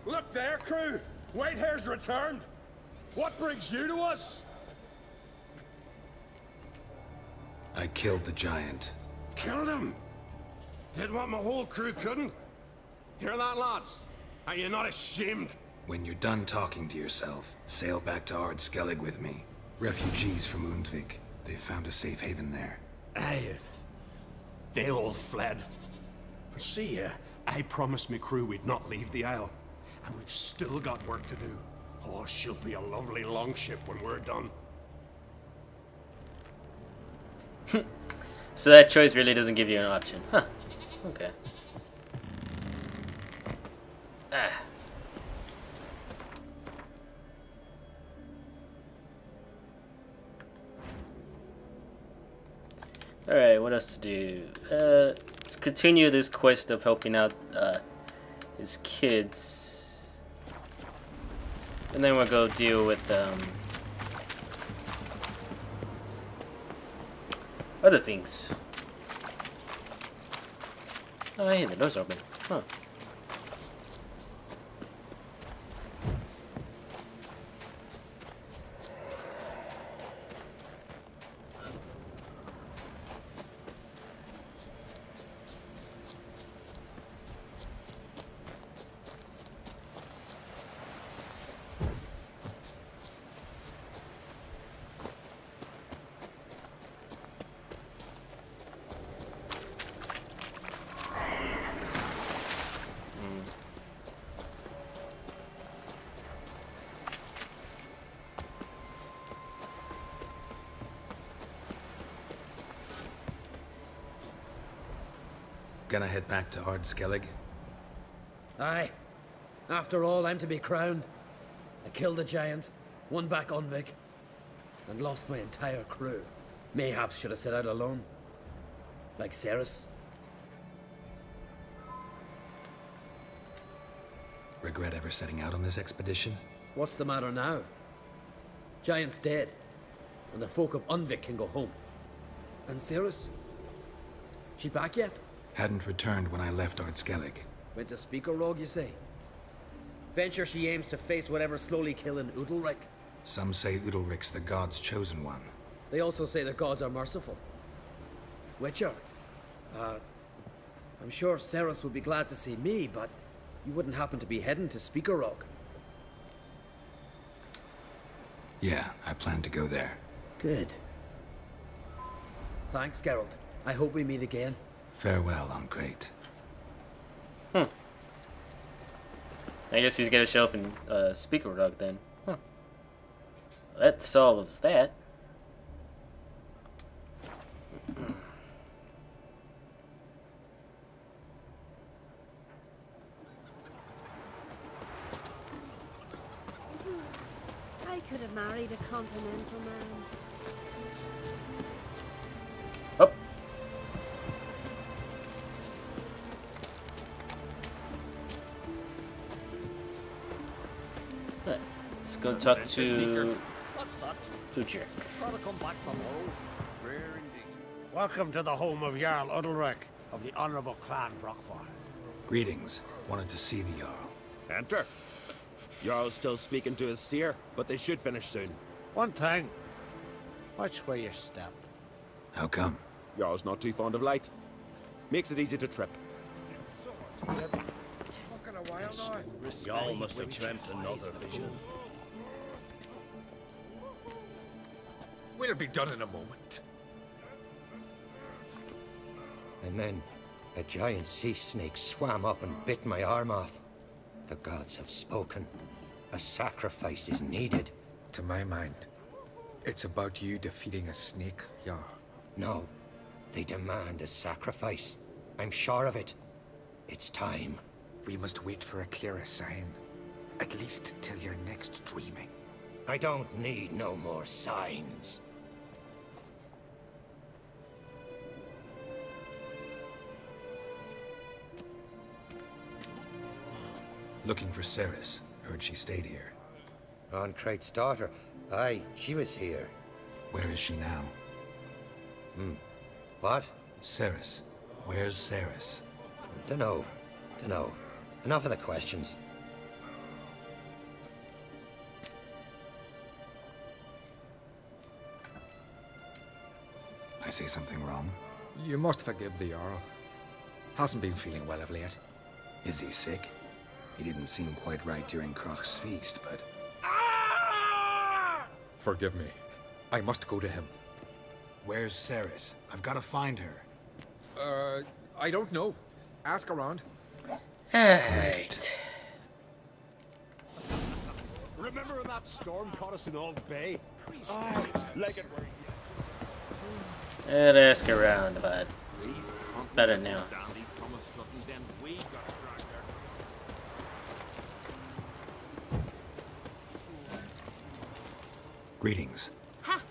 Look there, crew! Whitehair's returned! What brings you to us? I killed the giant. Killed him! Did what my whole crew couldn't? Hear that, lads? Are you not ashamed? When you're done talking to yourself, sail back to Ardskellig with me. Refugees from Undvik. They found a safe haven there. Aye. They all fled. But see here, I promised me crew we'd not leave the Isle. And we've still got work to do. Oh, she'll be a lovely longship when we're done. So that choice really doesn't give you an option. Huh. Okay. Ah. Alright, what else to do? Let's continue this quest of helping out his kids. And then we'll go deal with other things. Oh, hey, the door's open. Huh. Gonna head back to Ardskellig? Aye. After all, I'm to be crowned. I killed a giant, won back Undvik, and lost my entire crew. Mayhaps should have set out alone. Like Ceres. Regret ever setting out on this expedition? What's the matter now? Giant's dead, and the folk of Undvik can go home. And Ceres? She back yet? Hadn't returned when I left Ardskellig. Went to Speaker Rogue, you say? Venture she aims to face whatever's slowly killing Udalric. Some say Udalric's the god's chosen one. They also say the gods are merciful. Witcher, I'm sure Ceres would be glad to see me, but you wouldn't happen to be heading to Speaker Rogue. Yeah, I plan to go there. Good. Thanks, Geralt. I hope we meet again. Farewell, Uncrate. I guess he's gonna show up in Speaker Rock then. Huh. That solves that. I could have married a continental man. Oh. Right. Let's go talk to Future. Welcome to the home of Jarl Udalric of the Honourable Clan Brockfire. Greetings. Wanted to see the Jarl. Enter. Jarl's still speaking to his seer, but they should finish soon. One thing. Watch where you step. How come? Jarl's not too fond of light. Makes it easy to trip. Jarl must have dreamt another vision. We'll be done in a moment. And then a giant sea snake swam up and bit my arm off. The gods have spoken. a sacrifice is needed. To my mind, it's about you defeating a snake, Jarl. No, they demand a sacrifice. I'm sure of it. It's time. We must wait for a clearer sign. At least till your next dreaming. I don't need no more signs. Looking for Ceres. Heard she stayed here. On Crate's daughter. Aye, she was here. Where is she now? What? Ceres. Where's Ceres? Dunno. Enough of the questions. I say something wrong? You must forgive the Jarl. Hasn't been feeling well of late. Is he sick? He didn't seem quite right during Kroch's feast, but... Forgive me. I must go to him. Where's Ceres? I've got to find her. I don't know. Ask around. Alright. Remember when that storm caught us in Old Bay? Like it. I'd ask around, but better now. Greetings. Ha!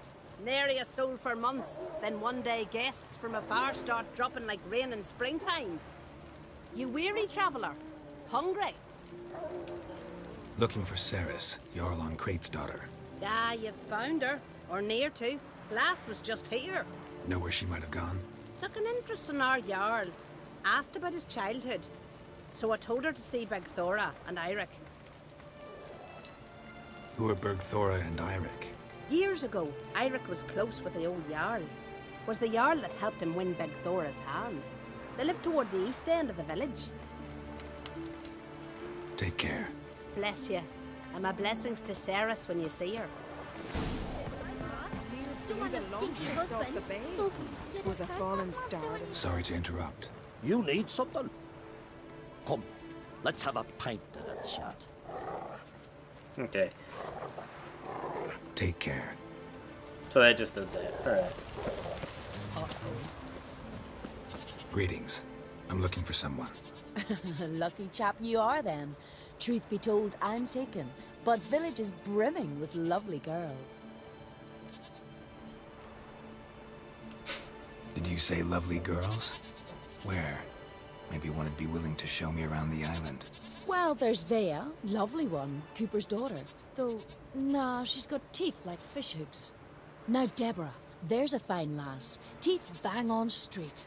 Nary a soul for months. Then one day guests from afar start dropping like rain in springtime. You weary traveller? Hungry? Looking for Ceres, Jarl on Crate's daughter. Ah, you've found her. Or near to. Lass was just here. Know where she might have gone? Took an interest in our Jarl. Asked about his childhood. So I told her to see Bergthora and Eirik. Who are Bergthora and Eirik? Years ago, Eirik was close with the old Jarl. Was the Jarl that helped him win Bergthora's hand. They lived toward the east end of the village. Take care. Bless you. And my blessings to Ceres when you see her. It was a fallen star. Sorry to interrupt. You need something? Come, let's have a pint and a chat. Okay. Take care. So that just does that. Alright. Greetings. I'm looking for someone. Lucky chap you are then. Truth be told, I'm taken, but village is brimming with lovely girls. Did you say lovely girls? Where? Maybe one would be willing to show me around the island. Well, there's Vea, lovely one, Cooper's daughter. Though, nah, she's got teeth like fishhooks. Now Deborah, there's a fine lass. Teeth bang on straight.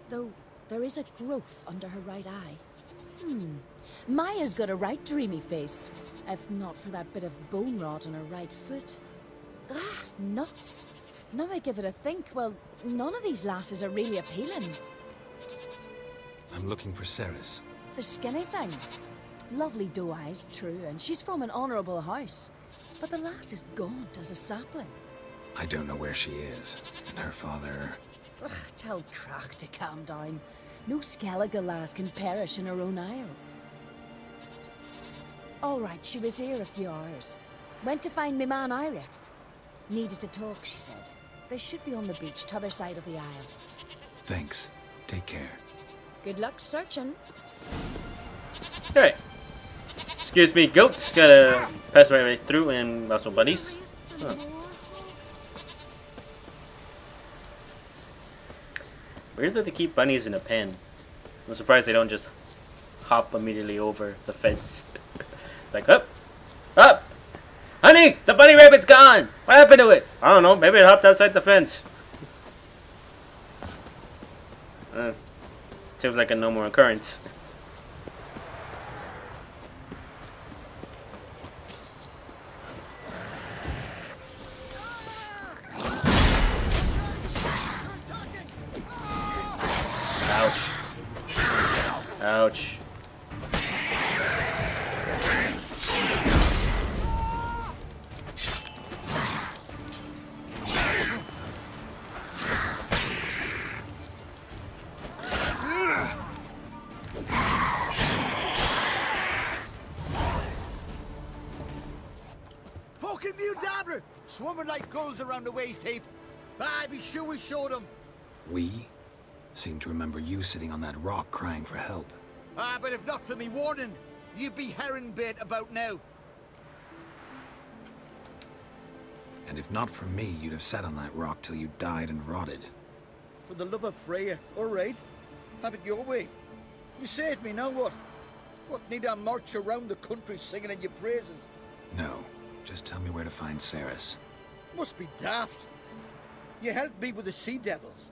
Though, there is a growth under her right eye. Maya's got a right dreamy face. If not for that bit of bone rot on her right foot. Ah, nuts. Now I give it a think, well, none of these lasses are really appealing. I'm looking for Ceres. The skinny thing. Lovely doe eyes, true, and she's from an honourable house. But the lass is gaunt as a sapling. I don't know where she is, and her father... Ugh, tell Crach to calm down. No Skellige lass can perish in her own isles. All right, she was here a few hours. Went to find me man Eirik. Needed to talk, she said. They should be on the beach, t'other side of the isle. Thanks. Take care. Good luck searching. Alright. Excuse me, goats. Gotta pass right through and muscle buddies. Huh. Weird that they keep bunnies in a pen. I'm surprised they don't just hop immediately over the fence. It's like, up! Up! Honey! The bunny rabbit's gone! What happened to it? I don't know. Maybe it hopped outside the fence. Seems like a no more occurrence. Ouch. Ouch. Fucking mute dabber! Swimming like gulls around the waist heap. Ah, be sure we showed them. We? Seem to remember you sitting on that rock crying for help. Ah, but if not for me warning, you'd be herring bait about now. And if not for me, you'd have sat on that rock till you died and rotted. For the love of Freya, all right. Have it your way. You saved me, now what? What, need I march around the country singing in your praises? No, just tell me where to find Ceres. Must be daft. You helped me with the Sea Devils,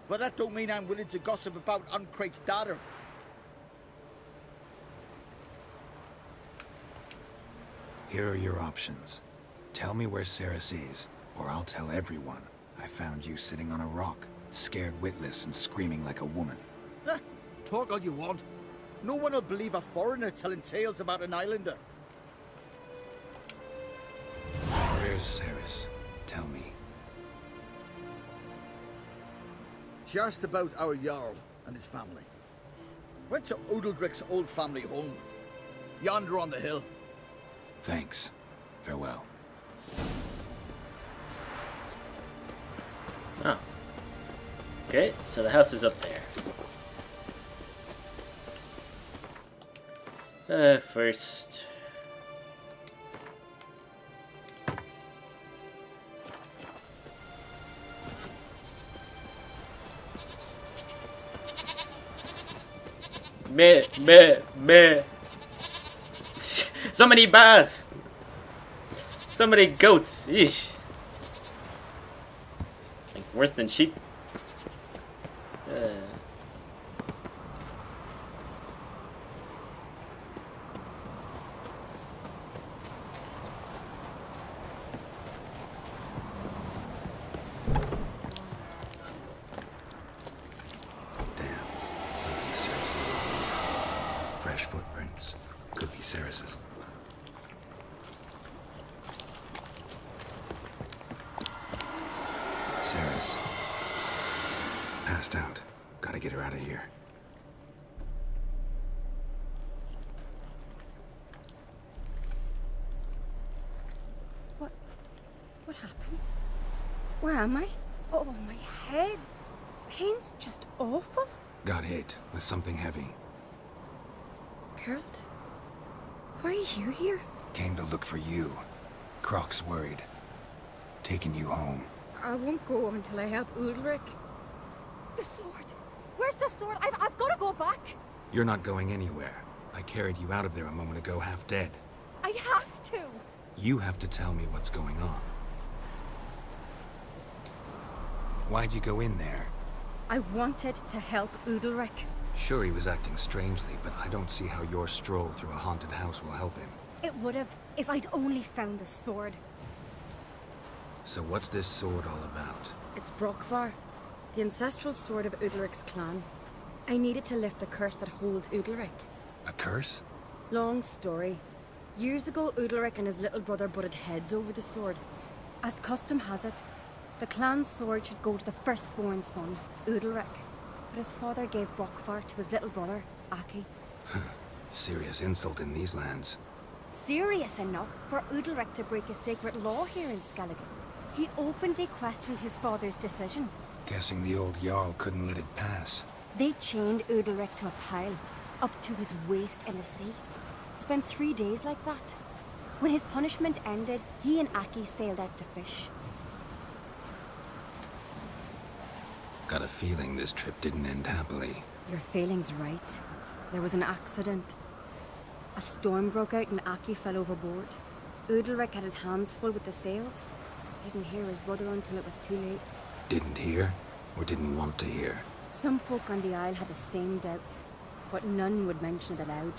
but that don't mean I'm willing to gossip about Uncrate's daughter. Here are your options. Tell me where Ceres is, or I'll tell everyone I found you sitting on a rock, scared witless and screaming like a woman. Talk all you want. No one will believe a foreigner telling tales about an islander. Where's Ceres? Tell me. She asked about our Jarl and his family. Went to Udaldric's old family home. Yonder on the hill. Thanks. Farewell. Oh. Okay, so the house is up there. First... Meh. So many bars! So many goats! Yeesh. Like, worse than sheep. Something seriously wrong here. Fresh footprints. Could be Ceres's. Ceres. Passed out. Gotta get her out of here. What happened? Where am I? Oh, my head. Pain's just awful. Got hit with something heavy. Geralt? Why are you here? Came to look for you. Croc's worried. Taking you home. I won't go until I help Udalric. The sword! Where's the sword? I've got to go back! You're not going anywhere. I carried you out of there a moment ago, half dead. I have to! You have to tell me what's going on. Why'd you go in there? I wanted to help Udalric. Sure, he was acting strangely, but I don't see how your stroll through a haunted house will help him. It would have, if I'd only found the sword. So what's this sword all about? It's Brokvar, the ancestral sword of Udalric's clan. I needed to lift the curse that holds Udalric. A curse? Long story. Years ago, Udalric and his little brother butted heads over the sword. As custom has it, the clan's sword should go to the firstborn son, Udalric. But his father gave Brokvar to his little brother, Aki. Serious insult in these lands. Serious enough for Udalric to break a sacred law here in Skellige. He openly questioned his father's decision. Guessing the old Jarl couldn't let it pass. They chained Udalric to a pile, up to his waist in the sea. Spent 3 days like that. When his punishment ended, he and Aki sailed out to fish. Got a feeling this trip didn't end happily. Your feeling's right. There was an accident. A storm broke out and Aki fell overboard. Udalric had his hands full with the sails. Didn't hear his brother until it was too late. Didn't hear? Or didn't want to hear? Some folk on the Isle had the same doubt, but none would mention it aloud.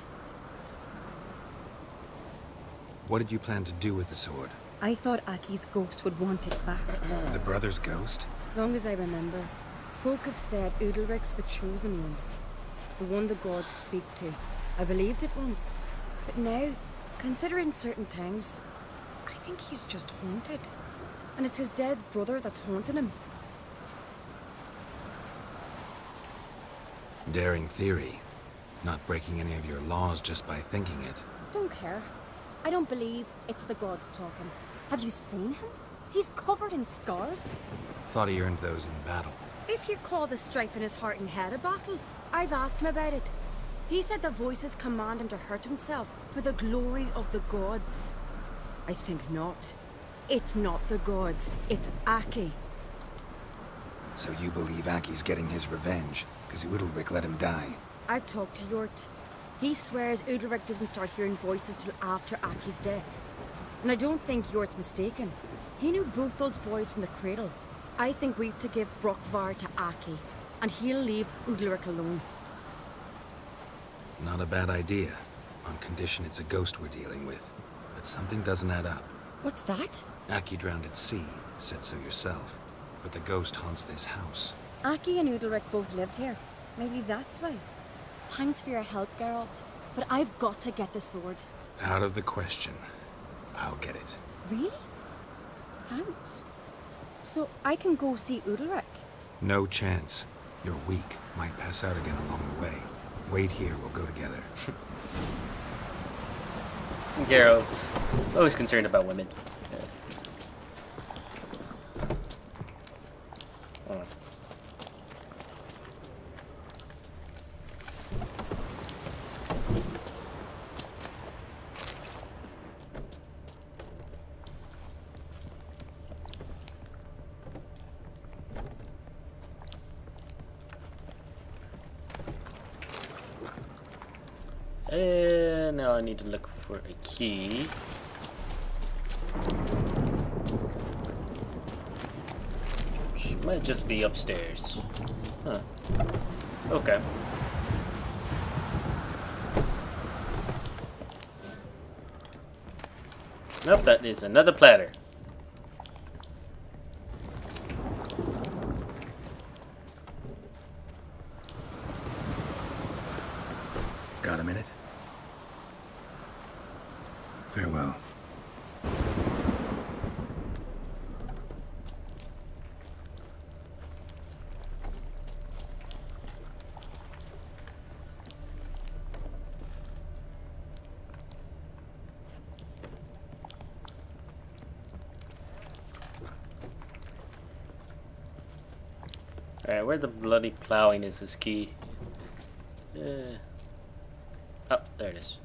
What did you plan to do with the sword? I thought Aki's ghost would want it back. The brother's ghost? Long as I remember, folk have said Udalric's the chosen one. The one the gods speak to. I believed it once. But now, considering certain things, I think he's just haunted. And it's his dead brother that's haunting him. Daring theory. Not breaking any of your laws just by thinking it. Don't care. I don't believe it's the gods talking. Have you seen him? He's covered in scars. Thought he earned those in battle. If you call the strife in his heart and head a battle, I've asked him about it. He said the voices command him to hurt himself for the glory of the gods. I think not. It's not the gods, it's Aki. So you believe Aki's getting his revenge, because Udalric let him die? I've talked to Yort. He swears Udalric didn't start hearing voices till after Aki's death. And I don't think Yort's mistaken. He knew both those boys from the cradle. I think we've to give Brokvar to Aki, and he'll leave Udalric alone. Not a bad idea, on condition it's a ghost we're dealing with. But something doesn't add up. What's that? Aki drowned at sea, said so yourself. But the ghost haunts this house. Aki and Udalric both lived here. Maybe that's why. Thanks for your help, Geralt. But I've got to get the sword. Out of the question. I'll get it. Really? Thanks. So I can go see Udalric? No chance. You're weak. Might pass out again along the way. Wait here, we'll go together. Geralt, always concerned about women. Yeah. Hold on. Now I need to look for a key. She might just be upstairs. Huh. Okay. Nope, that is another platter. Got a minute? Farewell. Alright, where the bloody plowing is this key? Oh, there it is.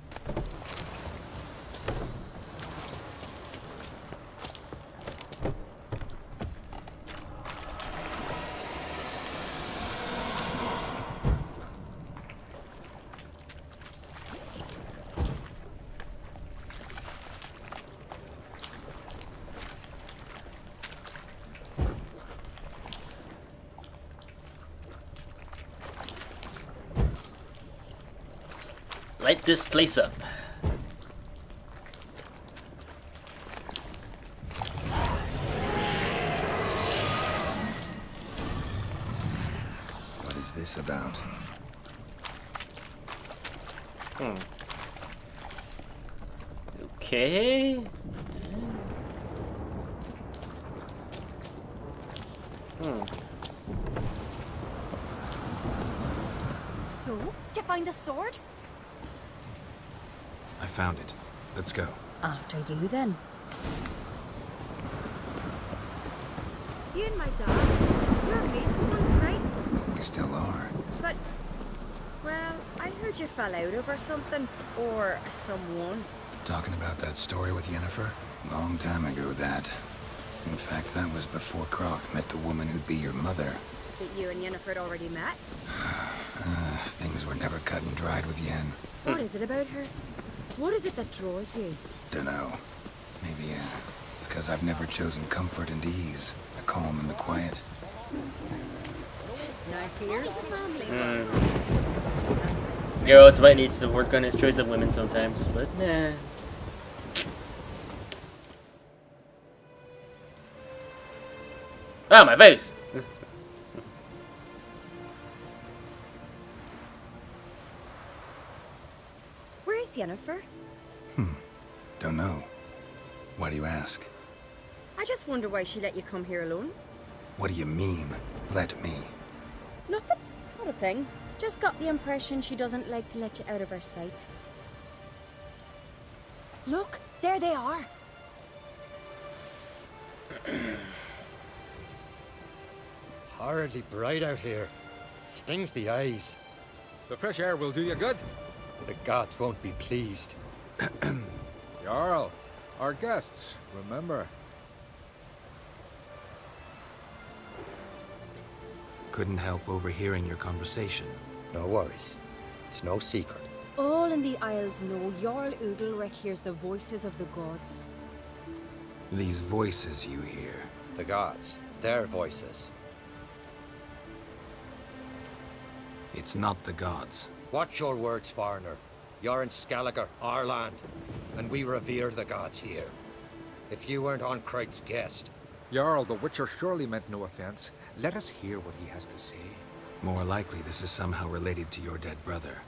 Light this place up. What is this about? Okay. So, did you find the sword? I found it. Let's go. After you, then. You and my dad, you're mates once, right? We still are. But, well, I heard you fell out over something. Or someone. Talking about that story with Yennefer? Long time ago, that. In fact, that was before Croc met the woman who'd be your mother. That you and Yennefer had already met? Things were never cut and dried with Yen. What is it about her? What is it that draws you? Dunno. Maybe, it's because I've never chosen comfort and ease. The calm and the quiet. Now here's family. Geralt might needs to work on his choice of women sometimes, but nah. Ah, my face! Where's Yennefer? Don't know. Why do you ask? I just wonder why she let you come here alone. What do you mean, let me? Nothing. Not a thing. Just got the impression she doesn't like to let you out of her sight. Look, there they are. Horridly bright out here. Stings the eyes. The fresh air will do you good. The gods won't be pleased. Jarl, our guests, remember. Couldn't help overhearing your conversation. No worries. It's no secret. All in the Isles know Jarl Udalric hears the voices of the gods. These voices you hear. The gods. Their voices. It's not the gods. Watch your words, foreigner. You're in Skelliger, our land, and we revere the gods here. If you weren't on Craig's guest... Jarl, the Witcher surely meant no offense. Let us hear what he has to say. More likely this is somehow related to your dead brother.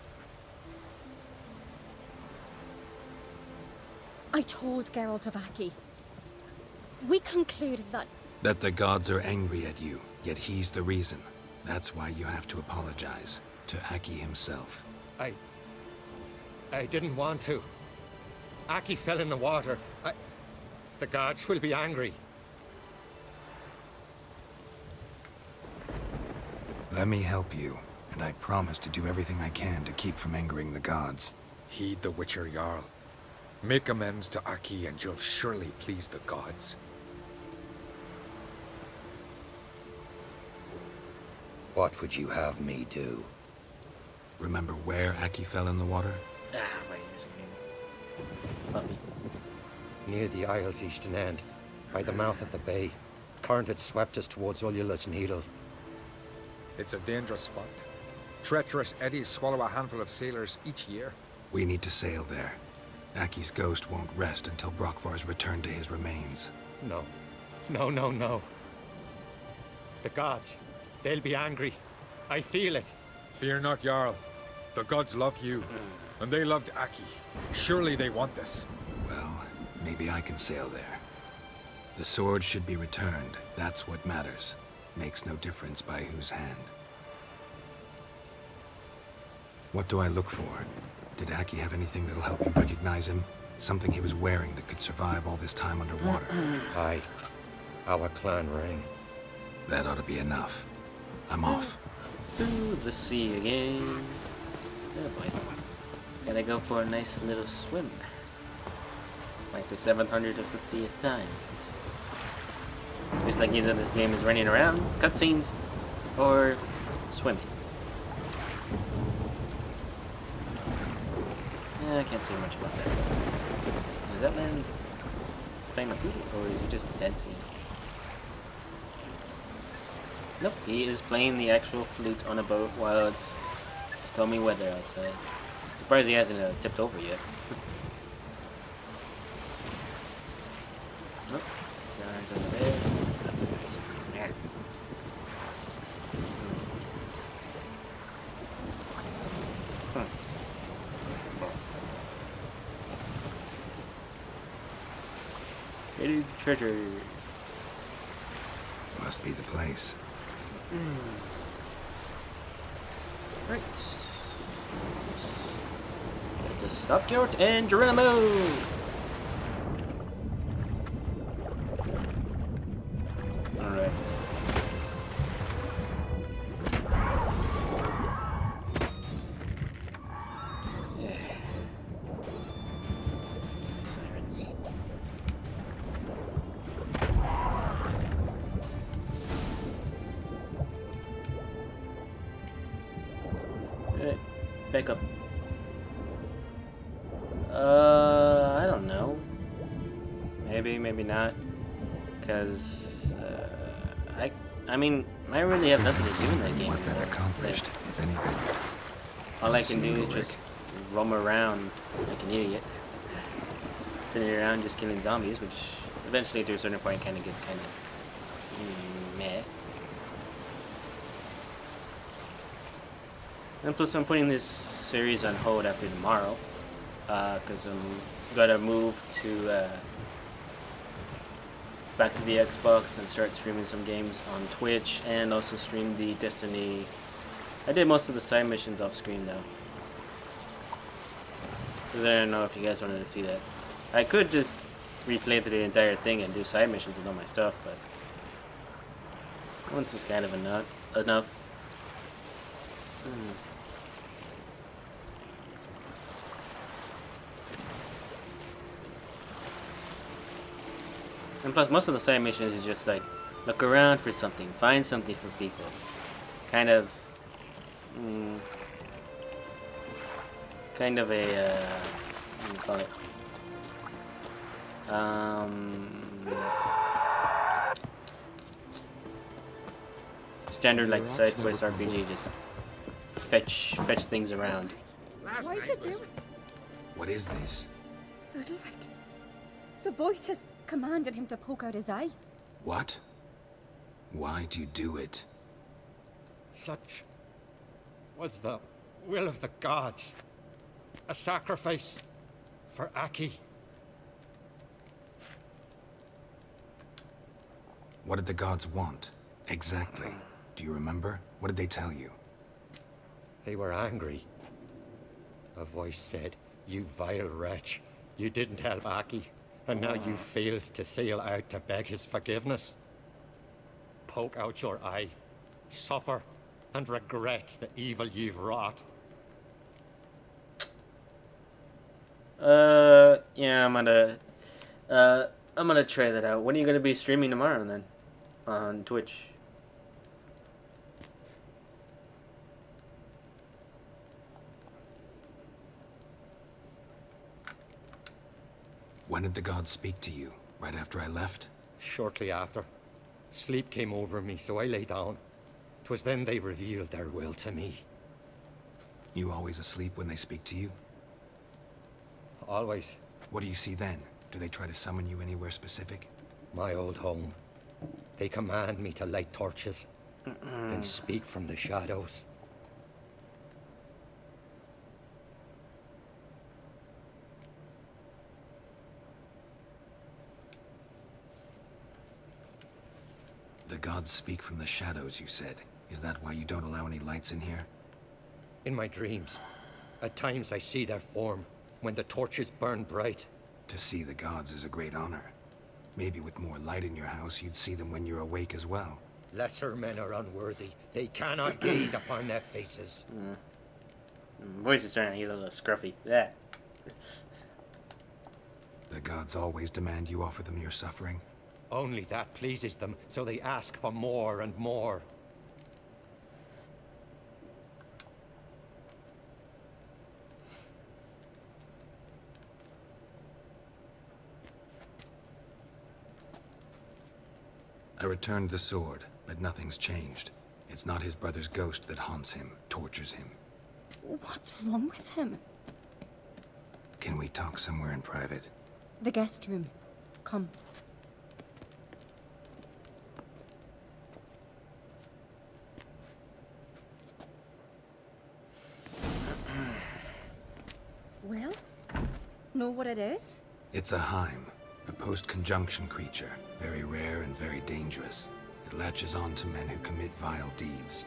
I told Geralt of Aki. We concluded that... That the gods are angry at you, yet he's the reason. That's why you have to apologize. To Aki himself. I didn't want to. Aki fell in the water. The gods will be angry. Let me help you, and I promise to do everything I can to keep from angering the gods. Heed the Witcher, Jarl. Make amends to Aki and you'll surely please the gods. What would you have me do? Remember where Aki fell in the water? My ears again. Puppy. Near the Isle's eastern end, by the mouth of the bay. Current had swept us towards Ullula's Needle. It's a dangerous spot. Treacherous eddies swallow a handful of sailors each year. We need to sail there. Aki's ghost won't rest until Brokvar's returned to his remains. No. No. The gods. They'll be angry. I feel it. Fear not, Jarl. The gods love you, and they loved Aki. Surely they want this. Well, maybe I can sail there. The sword should be returned. That's what matters. Makes no difference by whose hand. What do I look for? Did Aki have anything that'll help me recognize him? Something he was wearing that could survive all this time underwater? Aye. Our clan ring. That ought to be enough. I'm off. To the sea again. Oh boy. Gotta go for a nice little swim. Like the 750th time. Just like either this game is running around, cutscenes, or swimming. Yeah, I can't say much about that. Is that man playing the flute, or is he just dancing? Nope, he is playing the actual flute on a boat while it's stormy weather outside. Surprised he hasn't tipped over yet. Nope, guys over there. Yeah. Hidden treasure. Must be the place. Right. Just stop Geralt and Geronimo! Alright. Yeah. Sirens. Alright, back up. I don't know. Maybe, maybe not. Because, I mean, I really have nothing to do in that game. What that accomplished, if anything. All I can do is just roam around like an idiot. Sitting around just killing zombies, which eventually to a certain point kind of gets kind of meh. And plus I'm putting this series on hold after tomorrow. Because I'm gonna move to back to the Xbox and start streaming some games on Twitch and also stream the Destiny. I did most of the side missions off screen though. Because I don't know if you guys wanted to see that. I could just replay through the entire thing and do side missions and all my stuff, but once is kind of enough. And plus, most of the side missions is just like look around for something, find something for people, kind of a what do you call it? Standard like side quest RPG, just fetch things around. Why'd you do it? What is this? Udalric. The voice has commanded him to poke out his eye. What? Why'd you do it? Such was the will of the gods. A sacrifice for Aki. What did the gods want? Exactly. Do you remember? What did they tell you? They were angry. A voice said, "You vile wretch. You didn't help Aki, and now you failed to sail out to beg his forgiveness. Poke out your eye, suffer, and regret the evil you've wrought." Yeah, I'm gonna try that out. When are you gonna be streaming tomorrow then? On Twitch? When did the gods speak to you? Right after I left? Shortly after. Sleep came over me, so I lay down. 'Twas then they revealed their will to me. You always asleep when they speak to you? Always. What do you see then? Do they try to summon you anywhere specific? My old home. They command me to light torches, then speak from the shadows. The gods speak from the shadows, you said. Is that why you don't allow any lights in here? In my dreams, at times I see their form, when the torches burn bright. To see the gods is a great honor. Maybe with more light in your house, you'd see them when you're awake as well. Lesser men are unworthy. They cannot gaze upon their faces. Voice is starting to get a little scruffy. Yeah. The gods always demand you offer them your suffering? Only that pleases them, so they ask for more and more. I returned the sword, but nothing's changed. It's not his brother's ghost that haunts him, tortures him. What's wrong with him? Can we talk somewhere in private? The guest room. Come. Well, know what it is? It's a Heim, a post-conjunction creature, very rare and very dangerous. It latches on to men who commit vile deeds.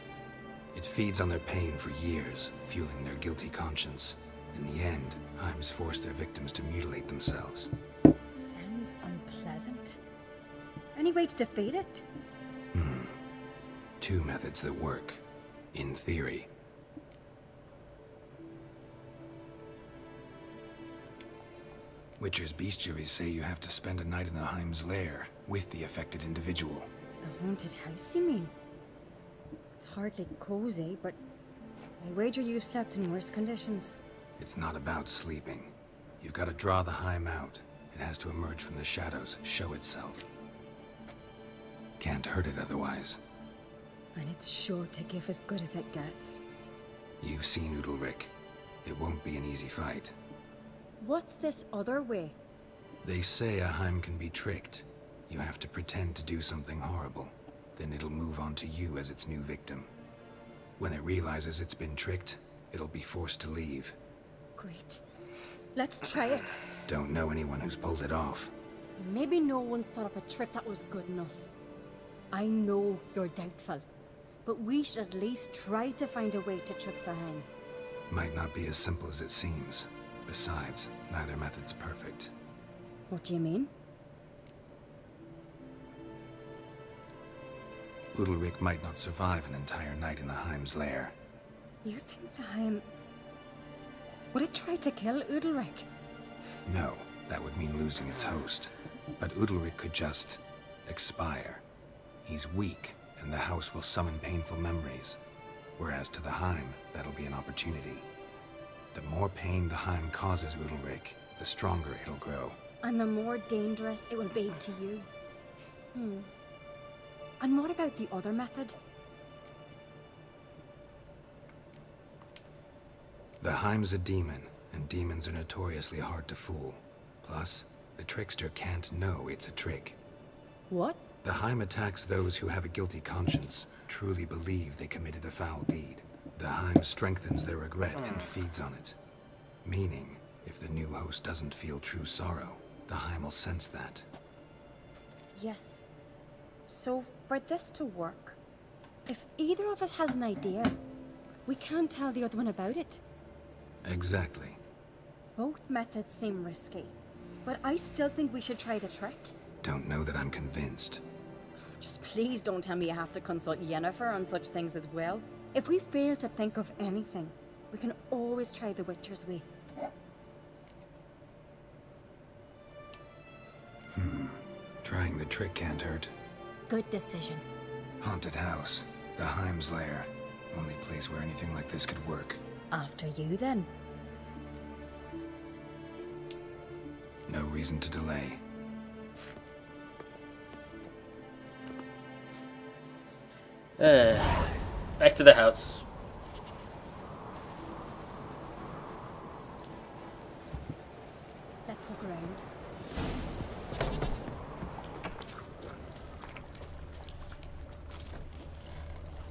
It feeds on their pain for years, fueling their guilty conscience. In the end, Heims force their victims to mutilate themselves. Sounds unpleasant. Any way to defeat it? Two methods that work, in theory. Witcher's bestiaries say you have to spend a night in the Heim's lair with the affected individual. The haunted house, you mean? It's hardly cozy, but I wager you've slept in worse conditions. It's not about sleeping. You've got to draw the Heim out. It has to emerge from the shadows, show itself. Can't hurt it otherwise. And it's sure to give as good as it gets. You've seen Udalric. It won't be an easy fight. What's this other way? They say a Heim can be tricked. You have to pretend to do something horrible. Then it'll move on to you as its new victim. When it realizes it's been tricked, it'll be forced to leave. Great. Let's try it. Don't know anyone who's pulled it off. Maybe no one's thought up a trick that was good enough. I know you're doubtful, but we should at least try to find a way to trick the Heim. Might not be as simple as it seems. Besides, neither method's perfect. What do you mean? Udalric might not survive an entire night in the Heim's lair. You think the Heim would it try to kill Udalric? No, that would mean losing its host. But Udalric could just expire. He's weak, and the house will summon painful memories. Whereas to the Heim, that'll be an opportunity. The more pain the Heim causes Udalric, the stronger it'll grow. And the more dangerous it will be to you. And what about the other method? The Heim's a demon, and demons are notoriously hard to fool. Plus, the trickster can't know it's a trick. What? The Heim attacks those who have a guilty conscience, truly believe they committed a foul deed. The Heim strengthens their regret and feeds on it. Meaning, if the new host doesn't feel true sorrow, the Heim will sense that. Yes. So, for this to work, if either of us has an idea, we can't tell the other one about it. Exactly. Both methods seem risky, but I still think we should try the trick. Don't know that I'm convinced. Just please don't tell me you have to consult Yennefer on such things as well. If we fail to think of anything, we can always try the Witcher's way. Trying the trick can't hurt. Good decision. Haunted house. The Heim's lair. Only place where anything like this could work. After you, then. No reason to delay. Back to the house. Let's look around.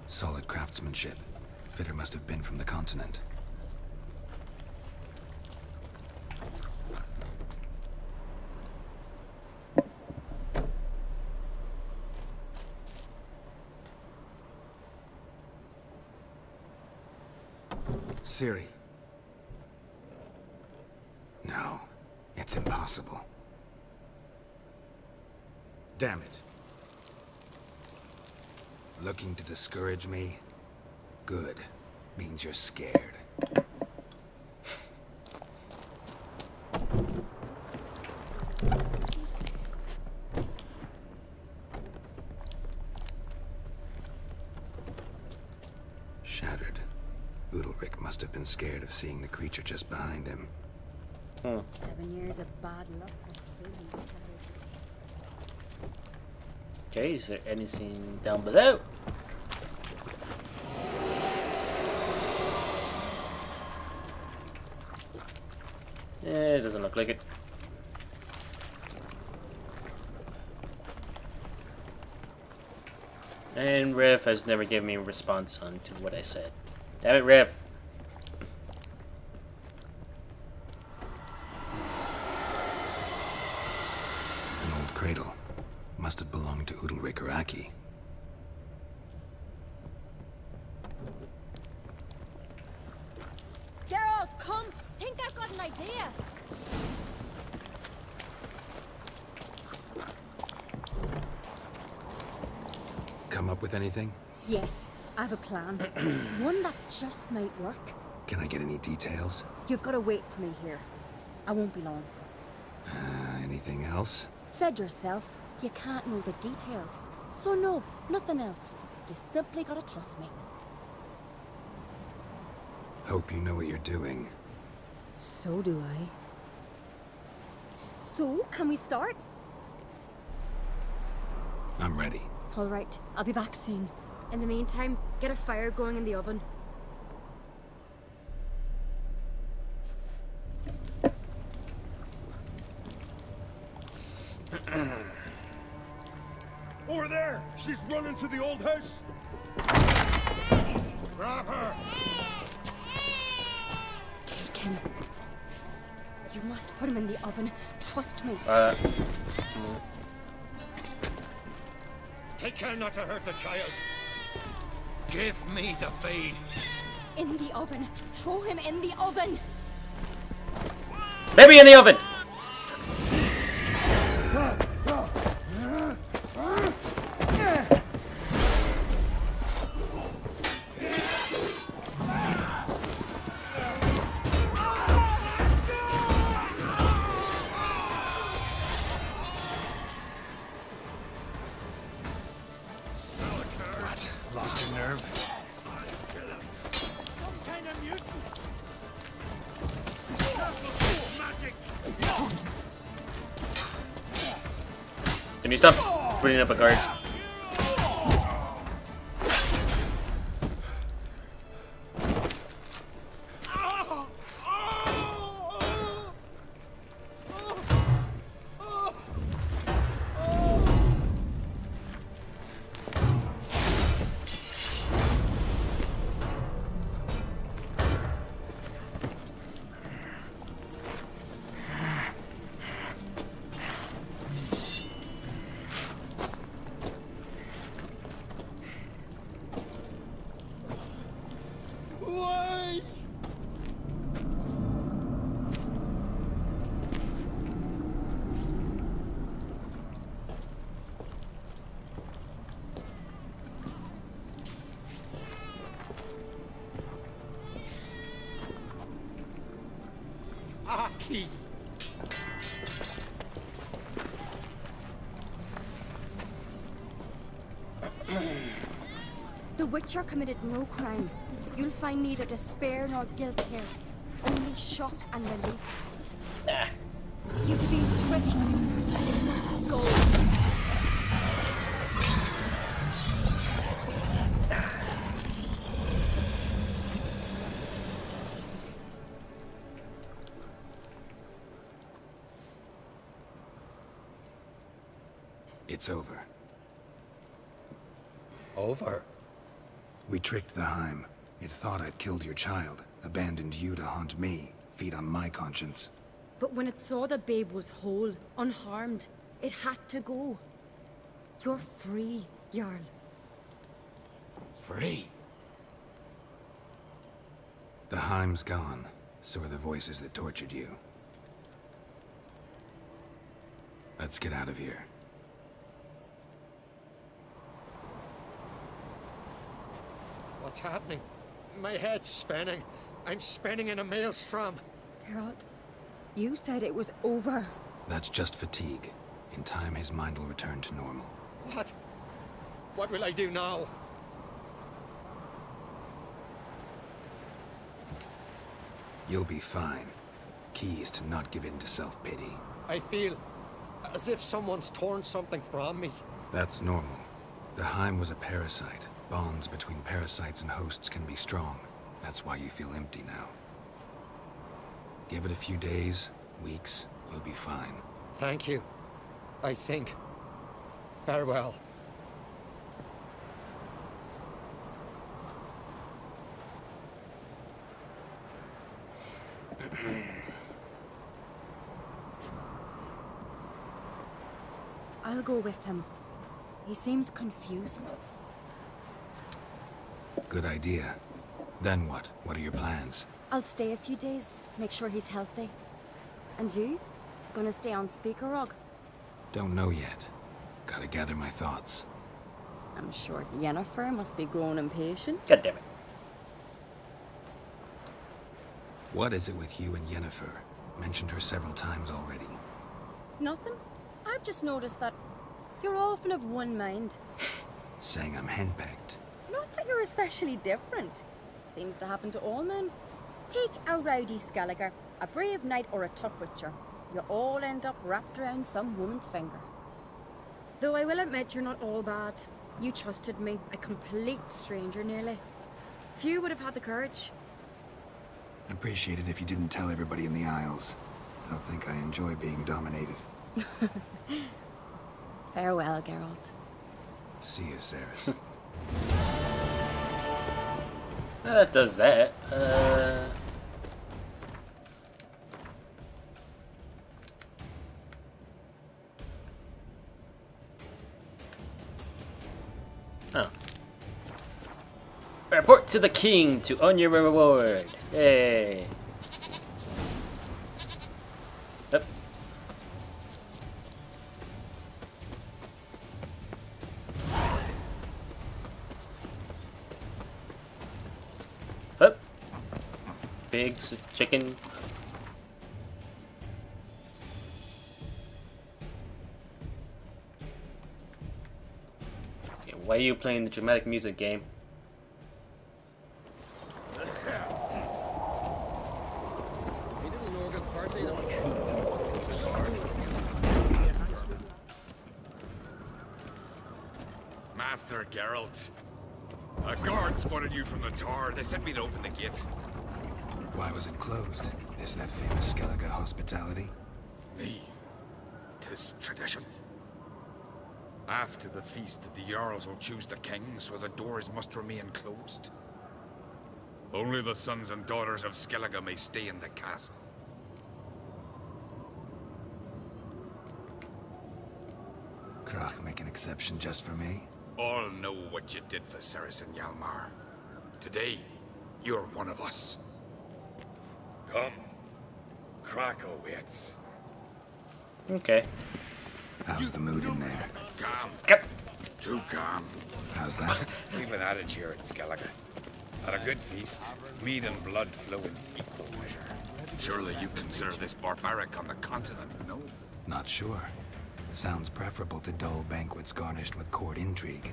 Solid craftsmanship. Fitter must have been from the continent. Ciri. No, it's impossible. Damn it. Looking to discourage me? Good. Means you're scared. Shattered. Udalric must have been scared of seeing the creature just behind him. 7 years of bad luck. Okay, is there anything down below? It doesn't look like it. And Rev has never given me a response on to what I said. Damn it, Rev. An old cradle. Must have belonged to Udalric or Aki. Geralt, come! Think I've got an idea! Come up with anything? Yes, I have a plan. One that just might work. Can I get any details? You've got to wait for me here. I won't be long. Anything else? Said yourself, you can't know the details. So no, nothing else. You simply gotta trust me. Hope you know what you're doing. So do I. So, can we start? I'm ready. All right, I'll be back soon. In the meantime, get a fire going in the oven. Over there! She's running to the old house! Grab her! Take him. You must put him in the oven. Trust me. Take care not to hurt the child. Give me the feed. In the oven. Throw him in the oven. Baby in the oven! Can you stop putting up a guard? Aki! The Witcher committed no crime. You'll find neither despair nor guilt here. Only shock and relief. You've been tricked. You must go. It's over. Over? We tricked the Heim. It thought I'd killed your child, abandoned you to haunt me, feed on my conscience. But when it saw the babe was whole, unharmed, it had to go. You're free, Jarl. Free? The Heim's gone. So are the voices that tortured you. Let's get out of here. What's happening? My head's spinning. I'm spinning in a maelstrom. Geralt, you said it was over. That's just fatigue. In time, his mind will return to normal. What? What will I do now? You'll be fine. Key is to not give in to self-pity. I feel as if someone's torn something from me. That's normal. The Heim was a parasite. Bonds between parasites and hosts can be strong. That's why you feel empty now. Give it a few days, weeks, you'll be fine. Thank you. I think. Farewell. I'll go with him. He seems confused. Good idea. Then what? What are your plans? I'll stay a few days, make sure he's healthy. And you? Gonna stay on Speaker Rog? Don't know yet. Gotta gather my thoughts. I'm sure Yennefer must be growing impatient. God damn it. What is it with you and Yennefer? Mentioned her several times already. Nothing. I've just noticed that you're often of one mind. Saying I'm henpecked. Not that you're especially different. Seems to happen to all men. Take a rowdy Skelliger, a brave knight or a tough witcher. You all end up wrapped around some woman's finger. Though I will admit you're not all bad. You trusted me, a complete stranger nearly. Few would have had the courage. I'd appreciate it if you didn't tell everybody in the Isles. They'll think I enjoy being dominated. Farewell, Geralt. See you, Ceres. That does that. Oh. Report to the king to earn your reward. Yay. Yep. Up. Pigs, chicken. Okay, why are you playing the dramatic music game? Master Geralt. A guard spotted you from the tower. They sent me to open the gate. Why was it closed? Is that famous Skellige hospitality? Me. 'Tis tradition. After the feast, the Jarls will choose the king, so the doors must remain closed. Only the sons and daughters of Skellige may stay in the castle. Krach make an exception just for me? All know what you did for Ceres and Hjalmar. Today, you're one of us. Come. Krakow waits. Okay. How's the mood in there? Calm. Too calm. How's that? We've an adage here at Skellige. At a good feast, mead and blood flow in equal measure. Surely you consider this barbaric on the continent, no? Not sure. Sounds preferable to dull banquets garnished with court intrigue.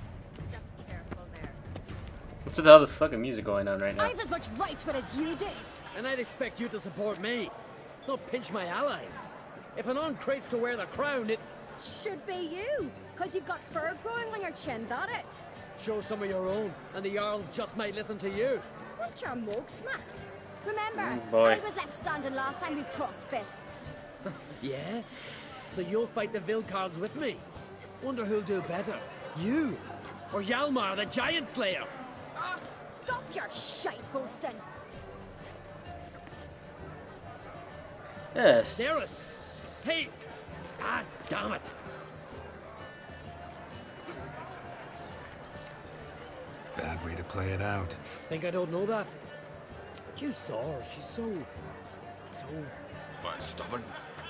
What's with all the fucking music going on right now? I've as much right to it as you do. And I'd expect you to support me, not pinch my allies. If an craves to wear the crown, it should be you, because you've got fur growing on your chin, that it? Show some of your own, and the Jarls just might listen to you. Want your mug smacked? Remember, boy. I was left standing last time you crossed fists. Yeah? So you'll fight the Vilcards with me? Wonder who'll do better, you or Hjalmar the Giant Slayer? Oh, stop your shite boasting. Yes. Ceres! Hey! Ah, damn it! Bad way to play it out. Think I don't know that? But you saw her, she's so... Well, stubborn,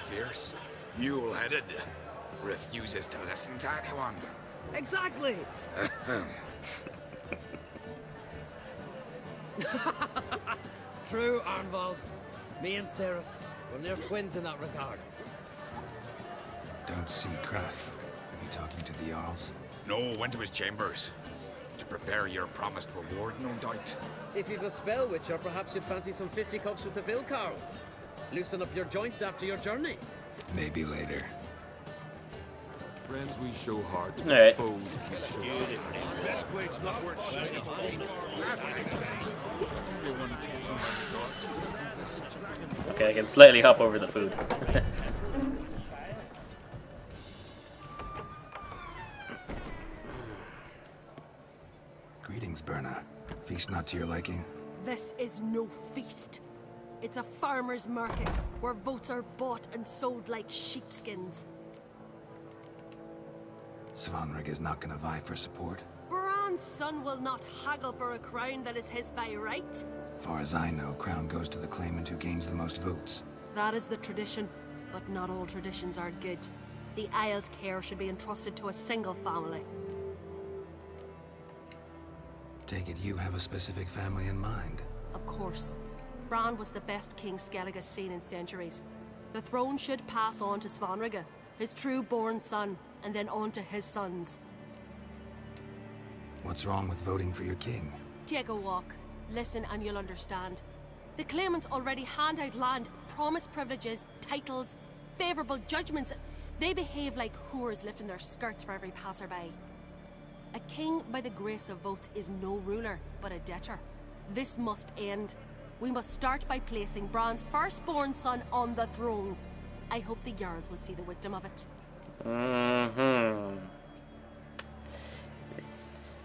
fierce, mule-headed, refuses to listen to anyone. Exactly! True, Arnvald. Me and Ceres, we're near twins in that regard. Don't see Krach. You talking to the Jarls? No, went to his chambers. To prepare your promised reward, no doubt. If you've a spell, Witcher, perhaps you'd fancy some fisticuffs with the Vilcards. Loosen up your joints after your journey. Maybe later. Friends we show heart. All right. Foes we show. Best blade's not worth shit. Okay, I can slightly hop over the food. Greetings, Berna. Feast not to your liking? This is no feast. It's a farmer's market where votes are bought and sold like sheepskins. Svanrig is not gonna vie for support? Bran's son will not haggle for a crown that is his by right. Far as I know, crown goes to the claimant who gains the most votes. That is the tradition, but not all traditions are good. The Isle's care should be entrusted to a single family. Take it you have a specific family in mind? Of course. Bran was the best king Skellige's seen in centuries. The throne should pass on to Svanrige, his true-born son, and then on to his sons. What's wrong with voting for your king? Take a walk. Listen and you'll understand. The claimants already hand out land, promise privileges, titles, favourable judgments. They behave like whores lifting their skirts for every passerby. A king by the grace of votes is no ruler, but a debtor. This must end. We must start by placing Bran's firstborn son on the throne. I hope the Jarls will see the wisdom of it.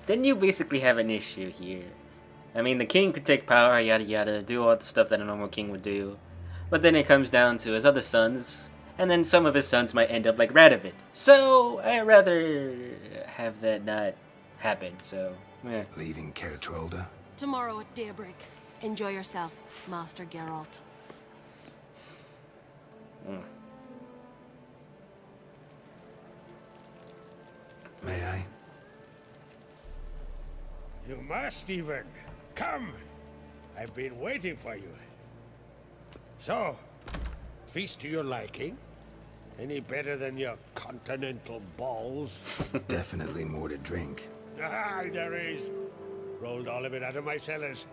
Then you basically have an issue here. I mean, the king could take power, yada yada, do all the stuff that a normal king would do. But then it comes down to his other sons, and then some of his sons might end up like Radovid. So, I'd rather have that not happen, so, yeah. Leaving Kaer Trolde? Tomorrow at daybreak. Enjoy yourself, Master Geralt. May I? You must, even. Come! I've been waiting for you. So, feast to your liking? Any better than your continental balls? Definitely more to drink. Ah, there is. Rolled all of it out of my cellars.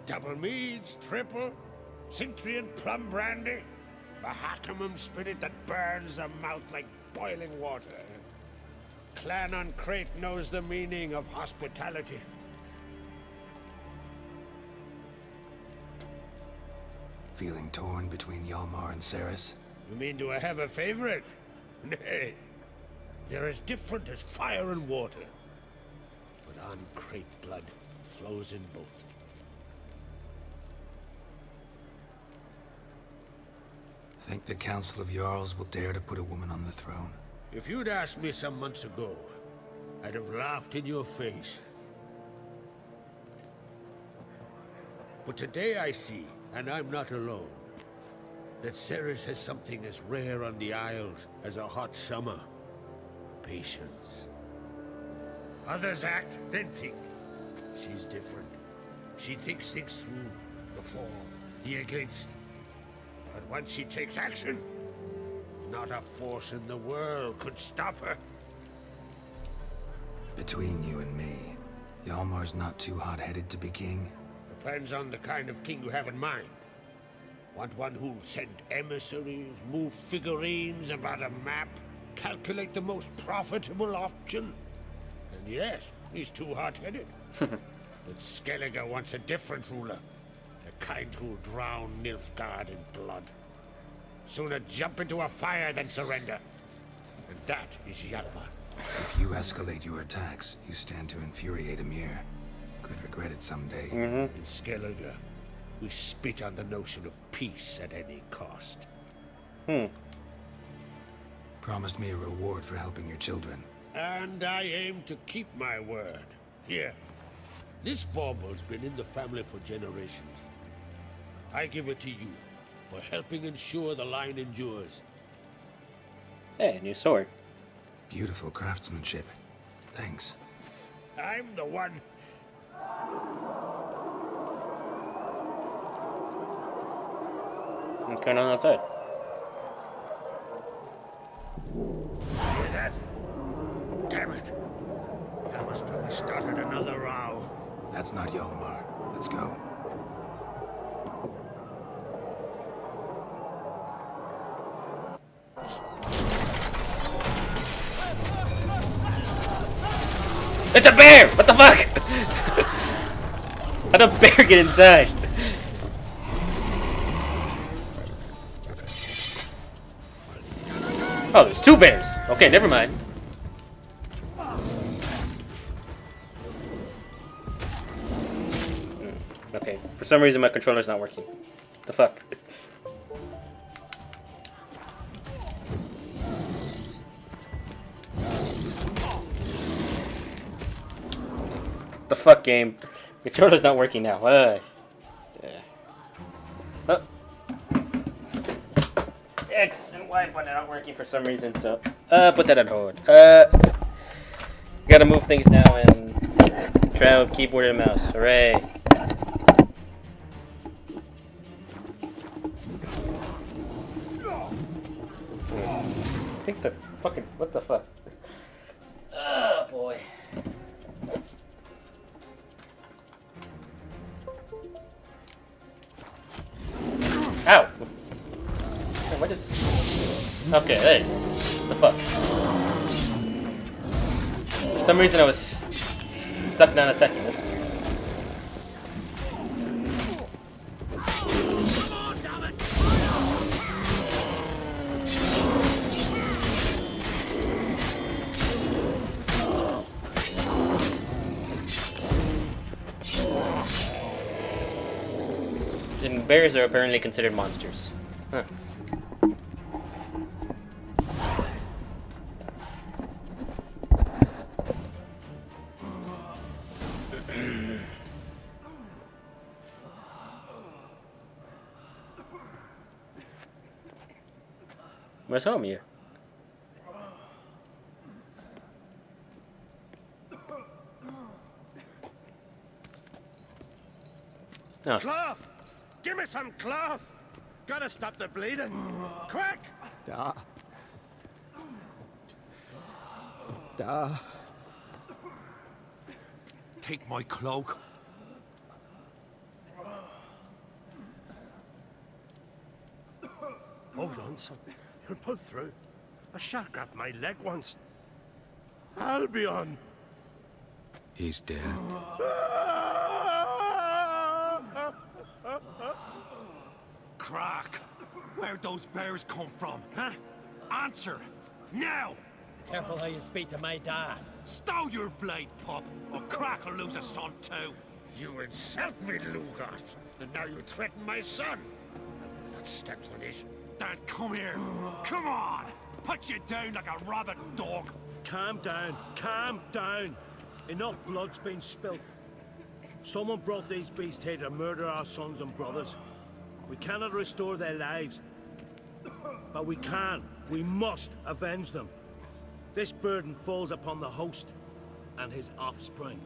Double meads, triple, Cintrian plum brandy, a Mahakimum spirit that burns the mouth like boiling water. clan on Crete knows the meaning of hospitality. Feeling torn between Hjalmar and Ceres? You mean, do I have a favorite? Nay. They're as different as fire and water. But on Crete blood flows in both. Think the Council of Jarls will dare to put a woman on the throne? If you'd asked me some months ago, I'd have laughed in your face. But today I see, and I'm not alone, that Ceres has something as rare on the Isles as a hot summer. Patience. Others act, then think. She's different. She thinks things through, the for, the against. But once she takes action, not a force in the world could stop her. Between you and me, Hjalmar's not too hot-headed to be king? Depends on the kind of king you have in mind. Want one who'll send emissaries, move figurines about a map, calculate the most profitable option? And yes, he's too hot-headed. But Skellige wants a different ruler. The kind who'll drown Nilfgaard in blood. Sooner jump into a fire than surrender. And that is Hjalmar. If you escalate your attacks, you stand to infuriate Emir. Could regret it someday. In Skellige, we spit on the notion of peace at any cost. Promised me a reward for helping your children. And I aim to keep my word. Here, this bauble's been in the family for generations. I give it to you for helping ensure the line endures. Hey, new sword. Beautiful craftsmanship. Thanks. I'm the one. What's going on outside? Hear that? Damn it. That must have started another row. That's not Hjalmar. Let's go. It's a bear! What the fuck? How'd a bear get inside? Oh, there's two bears. Okay, never mind. Okay, for some reason my controller's not working. What the fuck? The fuck, game? Controller's not working now. Yeah. Oh. X and Y button are not working for some reason, so put that on hold. Gotta move things now and try out keyboard and mouse. Hooray! I think the fucking what the fuck? Oh boy. Ow! Hey, what is... Okay, hey. What the fuck? For some reason I was stuck down attacking. That's weird. And bears are apparently considered monsters. Huh. Where's home here? Oh. Cloth! Give me some cloth! Gotta stop the bleeding! Quick! Take my cloak. Hold on, son. You'll pull through. A shark grabbed my leg once. Albion! He's dead. Crack! Where'd those bears come from, huh? Answer! Now! Careful how you speak to my dad. Stow your blade, pup, or Crack will lose a son too. You insult me, Lugas, and now you threaten my son. I will not stand for this. Dan, come here. Come on! Put you down like a rabid dog. Calm down. Calm down. Enough blood's been spilt. Someone brought these beasts here to murder our sons and brothers. We cannot restore their lives. But we can. We must avenge them. This burden falls upon the host and his offspring.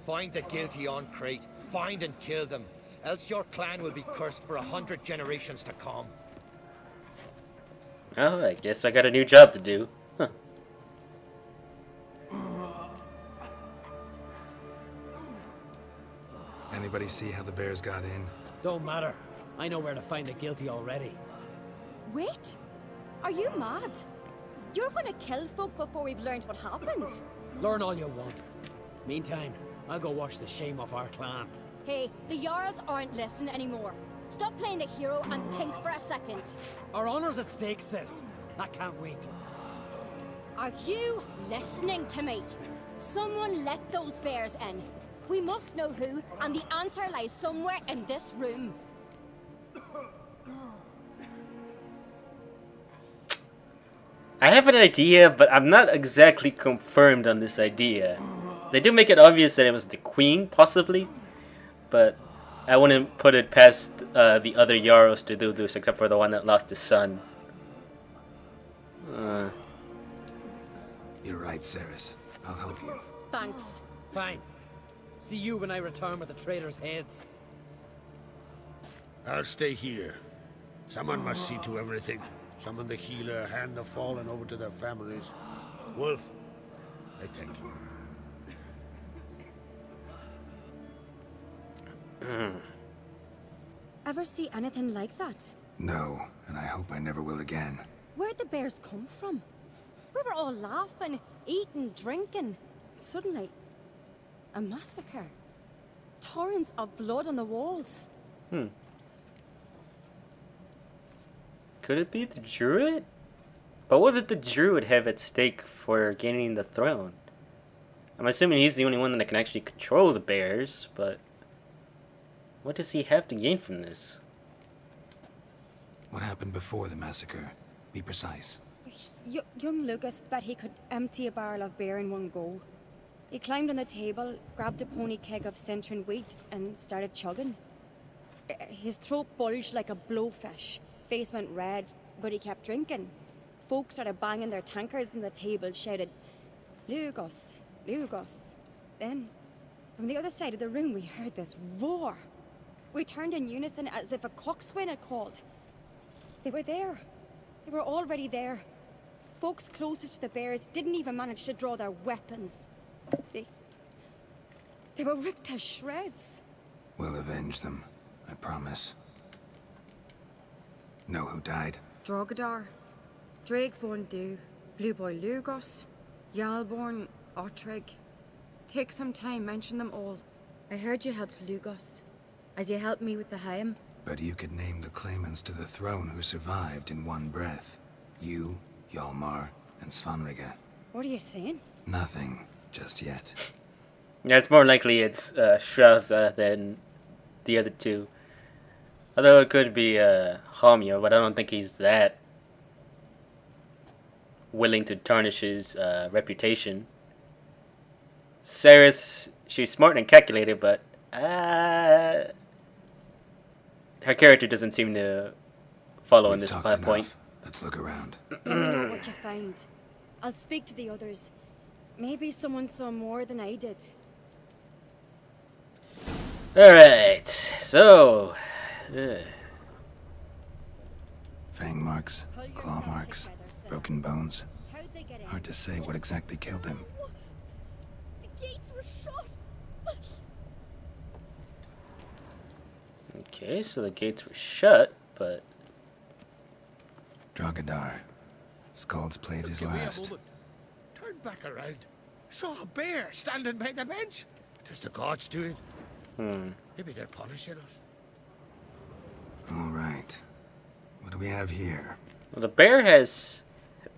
Find the guilty on Crete. Find and kill them. Else your clan will be cursed for 100 generations to come. Well, I guess I got a new job to do. Huh. Anybody see how the bears got in? Don't matter. I know where to find the guilty already. Wait! Are you mad? You're gonna kill folk before we've learned what happened? Learn all you want. Meantime, I'll go wash the shame off our clan. Hey, the Jarls aren't listening anymore. Stop playing the hero and think for a second. Our honor's at stake, sis. I can't wait. Are you listening to me? Someone let those bears in. We must know who, and the answer lies somewhere in this room. I have an idea, but I'm not exactly confirmed on this idea. They do make it obvious that it was the queen, possibly, but I wouldn't put it past the other Jarls to do this, except for the one that lost his son. You're right, Ceres. I'll help you. Thanks. Fine. See you when I return with the traitors' heads. I'll stay here. Someone must see to everything. Summon the healer, hand the fallen over to their families. Wolf, I thank you. Ever see anything like that? No, and I hope I never will again. Where'd the bears come from? We were all laughing, eating, drinking. Suddenly, a massacre. Torrents of blood on the walls. Could it be the Druid? But what did the Druid have at stake for gaining the throne? I'm assuming he's the only one that can actually control the bears, but what does he have to gain from this? What happened before the massacre? Be precise. Young Lucas bet he could empty a barrel of beer in one go. He climbed on the table, grabbed a pony keg of Centron wheat, and started chugging. His throat bulged like a blowfish. Face went red, but he kept drinking. Folks started banging their tankards on the table, shouted, "Lugos, Lugos." Then, from the other side of the room, we heard this roar. We turned in unison as if a coxswain had called. They were there. They were already there. Folks closest to the bears didn't even manage to draw their weapons. They were ripped to shreds. We'll avenge them, I promise. Know who died? Drogadar, Drakeborn Du, Blue Boy Lugos, Jarlborn, Ottrig. Take some time, mention them all. I heard you helped Lugos, as you helped me with the Haim. But you could name the claimants to the throne who survived in one breath. You, Hjalmar, and Svanrige. What are you saying? Nothing, just yet. Yeah, it's more likely it's Shravza than the other two. Although it could be Hamir, but I don't think he's that willing to tarnish his reputation. Ceres, she's smart and calculated, but her character doesn't seem to follow in this point. Let's look around. Let me know what you find. I'll speak to the others. Maybe someone saw more than I did. Alright, so... Fang marks, claw marks, broken bones. Hard to say what exactly killed him. The gates were shut. Okay, so the gates were shut, but... Drogadar. Skald's played his Give me a last. moment. Turn back around. Saw a bear standing by the bench. Tis the gods doing. Maybe they're punishing us. All right. What do we have here? Well, the bear has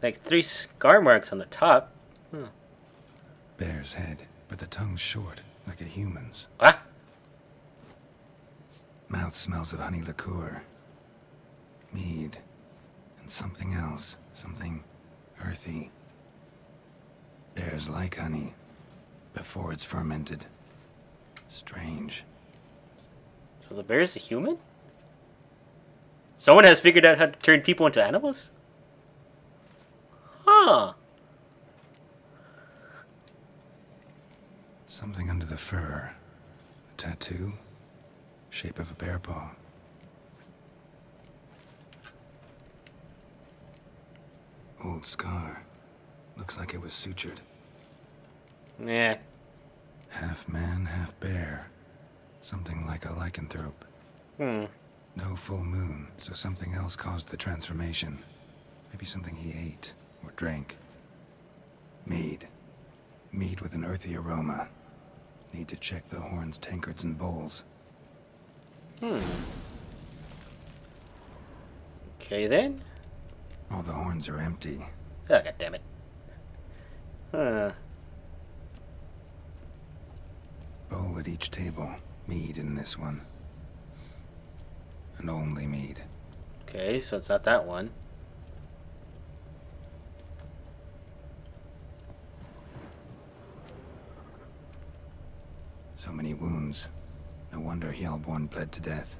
like 3 scar marks on the top. Bear's head, but the tongue's short, like a human's. Ah! Mouth smells of honey liqueur. Mead. And something else. Something earthy. Bears like honey. Before it's fermented. Strange. So the bear's a human? Someone has figured out how to turn people into animals? Huh. Something under the fur. A tattoo. Shape of a bear paw. Old scar. Looks like it was sutured. Yeah. Half man, half bear. Something like a lycanthrope. No full moon, so something else caused the transformation. Maybe something he ate or drank. Mead. Mead with an earthy aroma. Need to check the horns, tankards, and bowls. Okay then. All the horns are empty. Oh, God damn it. Huh. Bowl at each table. Mead in this one. And only mead. Okay, so it's not that one. So many wounds. No wonder Hjalborn bled to death.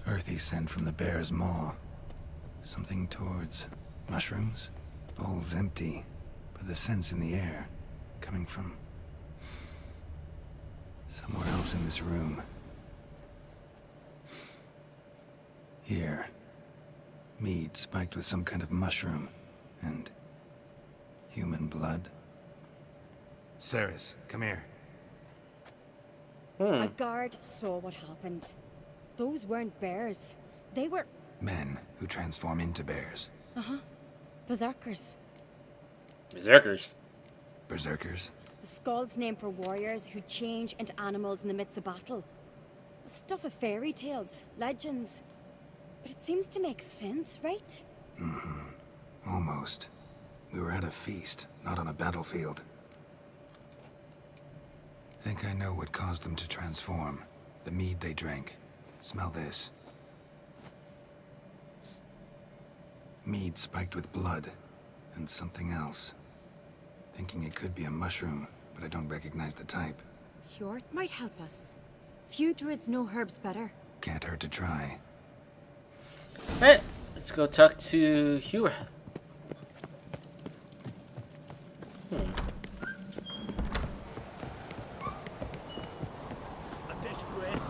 Earthy scent from the bear's maw. Something towards mushrooms. Bowl's empty, but the scent's in the air. Coming from somewhere else in this room. Here. Mead spiked with some kind of mushroom. And human blood. Ceres, come here. A guard saw what happened. Those weren't bears. They were... Men who transform into bears. berserkers. Berserkers? Berserkers? The Skald's name for warriors who change into animals in the midst of battle. Stuff of fairy tales, legends. But it seems to make sense, right? Almost. We were at a feast, not on a battlefield. Think I know what caused them to transform. The mead they drank. Smell this. Mead spiked with blood. And something else. Thinking it could be a mushroom, but I don't recognize the type. Hjort might help us. Few druids know herbs better. Can't hurt to try. Alright, let's go talk to Hugh. A disgrace.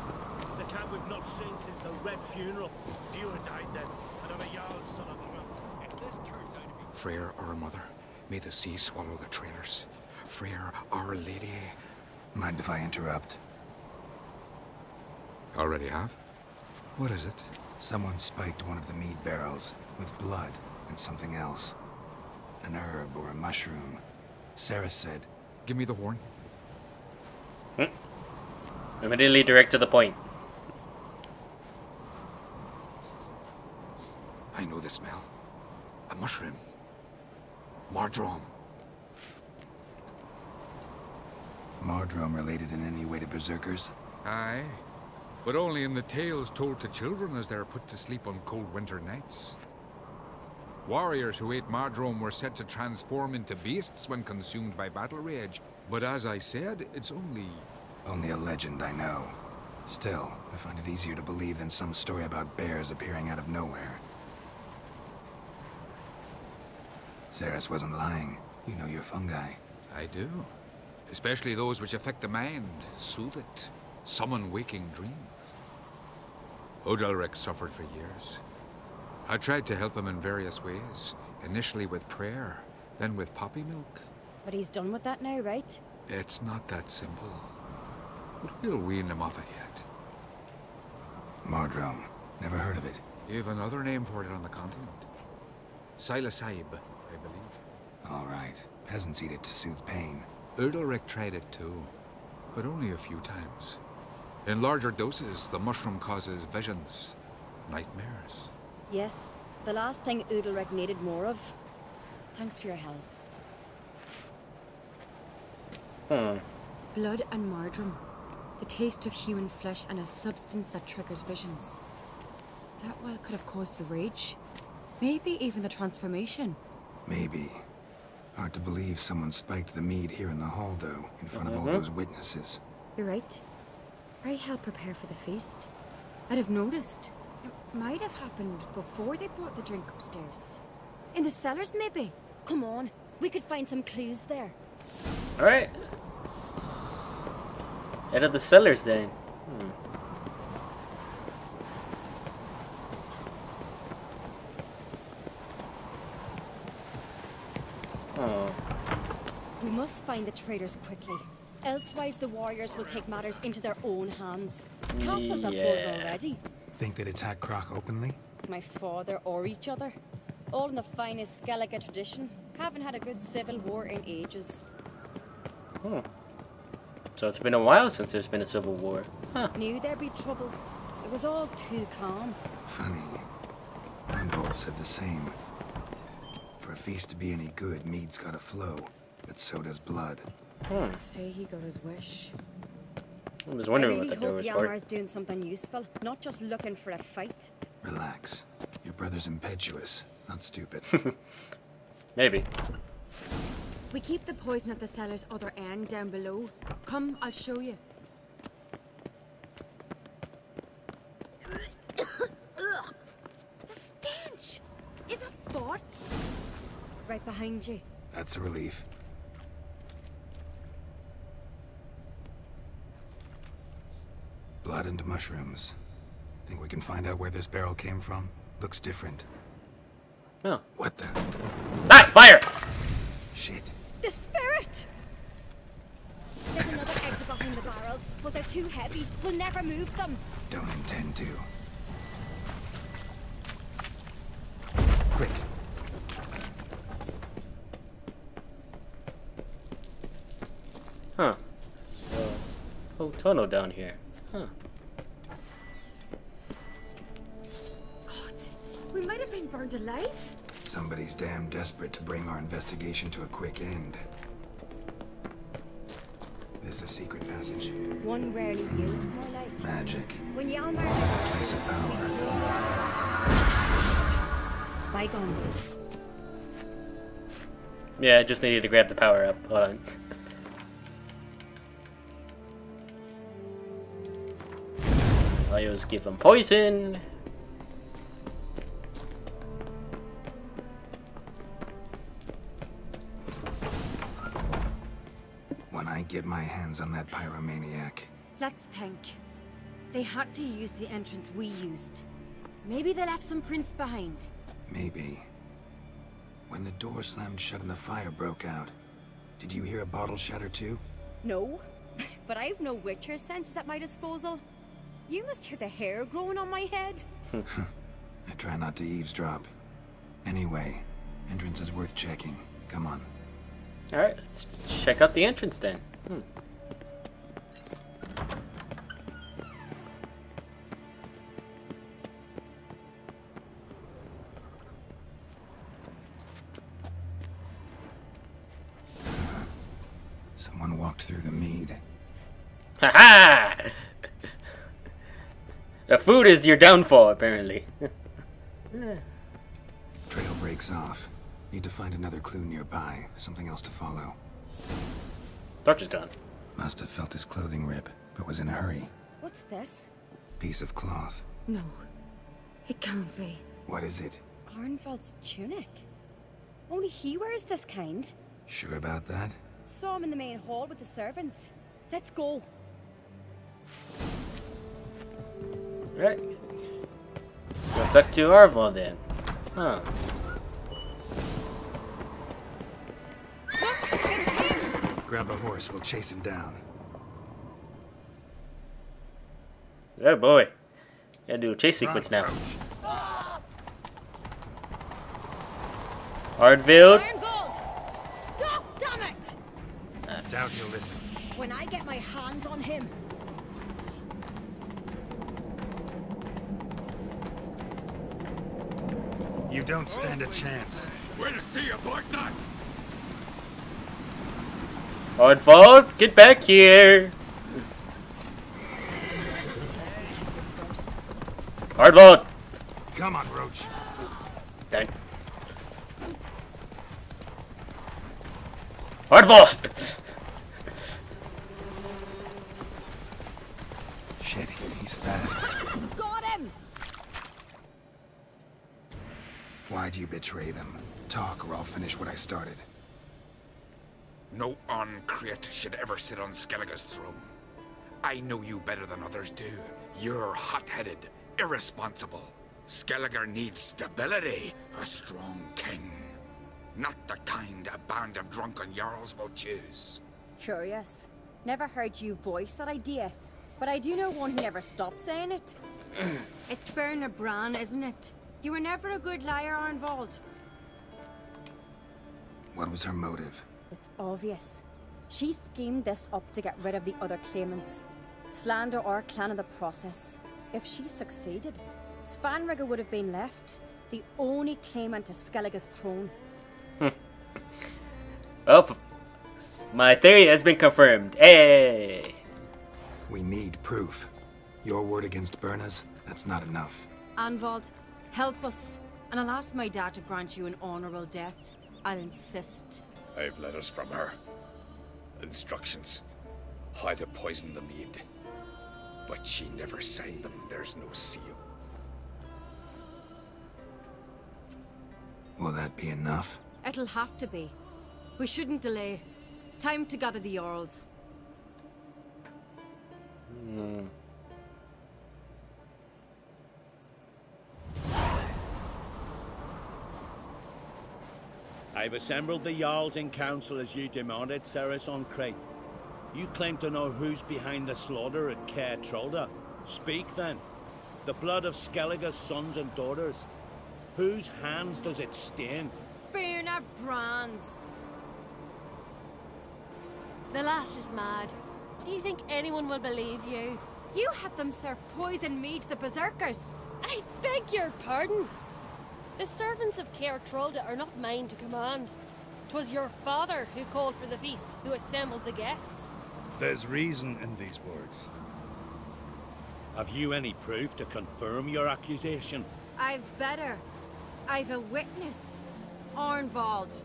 The cat we've not seen since the Red Funeral. You had died then, and I'm a Jarl's son of a... If this turns out to be... Freyr, our mother, may the sea swallow the traitors. Freyr, our lady. Mind if I interrupt? Already have? What is it? Someone spiked one of the mead barrels with blood and something else. An herb or a mushroom. Sarah said... Give me the horn. Immediately direct to the point. I know the smell. A mushroom. Mardrome. Mardrome related in any way to berserkers? Aye. But only in the tales told to children as they're put to sleep on cold winter nights. Warriors who ate Mardrome were said to transform into beasts when consumed by battle rage. But as I said, it's only... Only a legend, I know. Still, I find it easier to believe than some story about bears appearing out of nowhere. Ceres wasn't lying. You know your fungi. I do. Especially those which affect the mind, soothe it, summon waking dreams. Odalric suffered for years. I tried to help him in various ways. Initially with prayer, then with poppy milk. But he's done with that now, right? It's not that simple. But we'll wean them off it yet. Mardrome. Never heard of it. You've another name for it on the continent. Silasib, I believe. All right. Peasants eat it to soothe pain. Udalric tried it too, but only a few times. In larger doses, the mushroom causes visions, nightmares. Yes, the last thing Udalric needed more of. Thanks for your help. Blood and Mardrome. The taste of human flesh and a substance that triggers visions. That well could have caused the rage. Maybe even the transformation. Maybe. Hard to believe someone spiked the mead here in the hall, though, in front of all those witnesses. You're right. I helped prepare for the feast. I'd have noticed. It might have happened before they brought the drink upstairs. In the cellars, maybe. Come on, we could find some clues there. Alright. Head of the cellars, then. Oh. We must find the traitors quickly. Elsewise, the warriors will take matters into their own hands. Castle's a buzz already. Think they'd attack Croc openly? My father or each other. All in the finest Skellige tradition. Haven't had a good civil war in ages. So it's been a while since there's been a civil war. Huh. Knew there'd be trouble. It was all too calm. Funny. Arnvold said the same. For a feast to be any good, mead's gotta flow. But so does blood. I'd say he got his wish. I was wondering I what really the door hope was for. Yalmar's doing something useful, not just looking for a fight. Relax. Your brother's impetuous, not stupid. Maybe. We keep the poison at the cellar's other end down below. Come, I'll show you. The stench! Is that fart? Right behind you. That's a relief. Blood and mushrooms. Think we can find out where this barrel came from? Looks different. Oh. What the? Ah! Fire! Shit. The spirit! There's another exit behind the barrels, but they're too heavy. We'll never move them. Don't intend to. Quick. Huh. So, whole tunnel down here. Huh. God, we might have been burned alive. Somebody's damn desperate to bring our investigation to a quick end. There's a secret passage. One rarely used, more like. Magic. When Yalmar... Place of power. Bygone days. Yeah, I just needed to grab the power up. Hold on. I always give them poison. When I get my hands on that pyromaniac. Let's think. They had to use the entrance we used. Maybe they left some prints behind. Maybe. When the door slammed shut and the fire broke out, did you hear a bottle shatter too? No, but I've no Witcher senses at my disposal. You must hear the hair growing on my head. I try not to eavesdrop. Anyway, entrance is worth checking. Come on. Alright, let's check out the entrance then. Someone walked through the mead. Haha! The food is your downfall, apparently. Trail breaks off. Need to find another clue nearby. Something else to follow. Torch is gone. Must have felt his clothing rip, but was in a hurry. What's this? Piece of cloth. No, it can't be. What is it? Arnvald's tunic. Only he wears this kind. Sure about that? Saw him in the main hall with the servants. Let's go. Right. Go talk to Arval then. Huh. Grab a horse, we'll chase him down. Oh boy. Gotta do a chase sequence now. Hardville. Ironvolt! Stop, damn it! Doubt he'll listen. When I get my hands on him. You don't stand a chance. We'll see about that. Hardville, get back here. Hardville. Come on, Roach. Dang. Hardville. Shit, he's fast. Got him! Why'd you betray them? Talk or I'll finish what I started. No uncreate should ever sit on Skellige's throne. I know you better than others do. You're hot-headed, irresponsible. Skellige needs stability, a strong king. Not the kind a band of drunken jarls will choose. Curious. Never heard you voice that idea, but I do know one who never stops saying it. It's Berna Bran, isn't it? You were never a good liar, Arnvold. What was her motive? It's obvious. She schemed this up to get rid of the other claimants. Slander our clan in the process. If she succeeded, Svanrigger would have been left, the only claimant to Skellige's throne. Oh, my theory has been confirmed. Hey! We need proof. Your word against Berna's, that's not enough. Arnvold, help us, and I'll ask my dad to grant you an honorable death. I'll insist. I've letters from her. Instructions. How to poison the mead. But she never signed them. There's no seal. Will that be enough? It'll have to be. We shouldn't delay. Time to gather the Jarls. I've assembled the Jarls in council as you demanded, Ceres on Crate. You claim to know who's behind the slaughter at Caer Trolda. Speak then. The blood of Skellige's sons and daughters. Whose hands does it stain? Berna Bran's. The lass is mad. Do you think anyone will believe you? You had them serve poison mead to the berserkers. I beg your pardon. The servants of Caer Trolda are not mine to command. 'Twas your father who called for the feast, who assembled the guests. There's reason in these words. Have you any proof to confirm your accusation? I've better. I've a witness. Arnvold.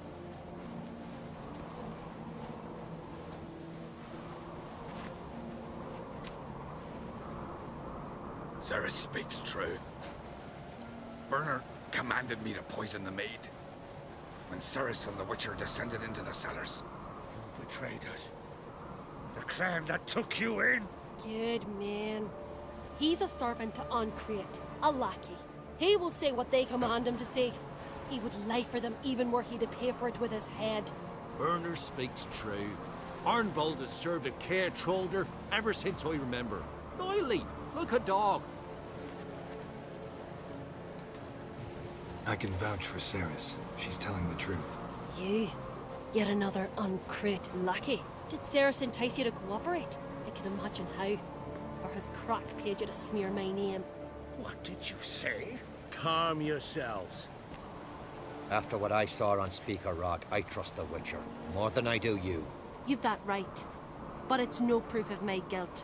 Ceres speaks true. Berner commanded me to poison the maid. When Ceres and the Witcher descended into the cellars. You betrayed us. The clan that took you in. Good man. He's a servant to Ancreate, a lackey. He will say what they command him to say. He would lie for them even were he to pay for it with his head. Berner speaks true. Arnvold has served at Caer Trolder ever since I remember. Noily, look a dog. I can vouch for Ceres. She's telling the truth. You? Yet another Ancreate lackey? Did Ceres entice you to cooperate? I can imagine how. Or has Crack paid you to smear my name? What did you say? Calm yourselves. After what I saw on Speaker Rock, I trust the Witcher. More than I do you. You've that right. But it's no proof of my guilt.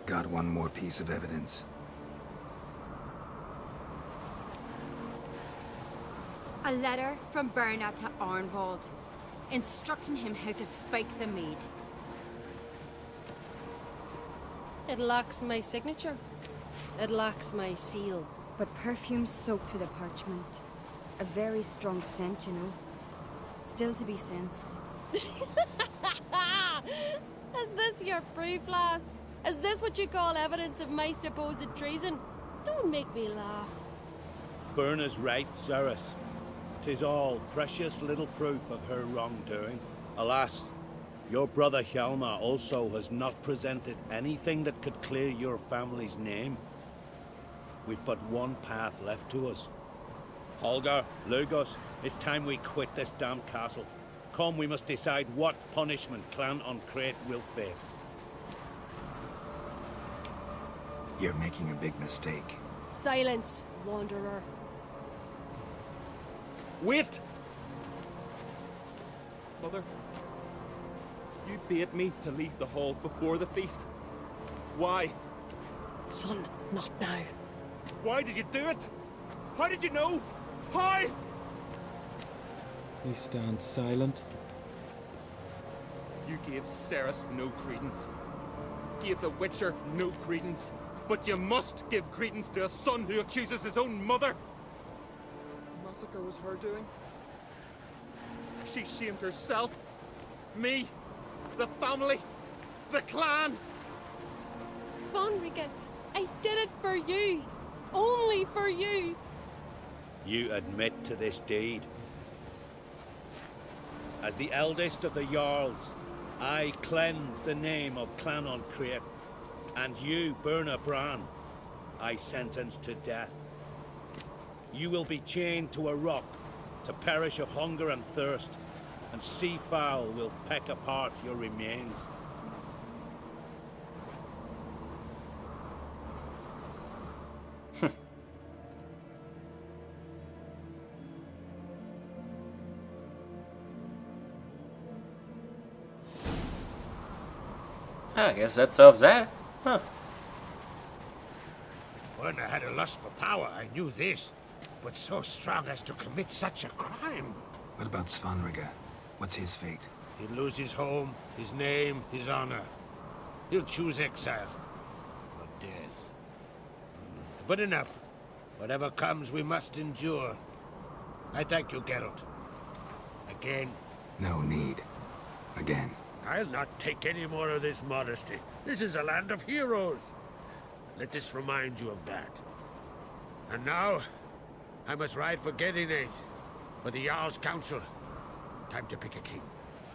Got one more piece of evidence. A letter from Berna to Arnvold, instructing him how to spike the mead. It lacks my signature. It lacks my seal. But perfume soaked through the parchment. A very strong scent, you know. Still to be sensed. Is this your proof, lass? Is this what you call evidence of my supposed treason? Don't make me laugh. Berna's right, Ceres. 'Tis all precious little proof of her wrongdoing. Alas, Your brother Hjalmar also has not presented anything that could clear your family's name. We've but one path left to us. Holger, Lugos, it's time we quit this damn castle. Come, we must decide what punishment Clan on Crate will face. You're making a big mistake. Silence, wanderer. Wait! Mother, you bade me to leave the hall before the feast. Why? Son, not now. Why did you do it? How did you know? How? He stands silent. You gave Cerys no credence. Gave the Witcher no credence. But you must give credence to a son who accuses his own mother. The massacre was her doing. She shamed herself. Me. The family. The clan. Svanrika, I did it for you. Only for you. You admit to this deed. As the eldest of the Jarls, I cleanse the name of Clan on Crate, and you, Berna Bran, I sentence to death. You will be chained to a rock to perish of hunger and thirst, and sea fowl will peck apart your remains. I guess that solves that. Huh. When I had a lust for power, I knew this. But so strong as to commit such a crime. What about Svanrika? What's his fate? He'll lose his home, his name, his honor. He'll choose exile. Or death. But enough. Whatever comes, we must endure. I thank you, Geralt. Again. No need. Again. I'll not take any more of this modesty. This is a land of heroes. Let this remind you of that. And now, I must ride for Gedinath, for the Jarl's Council. Time to pick a king.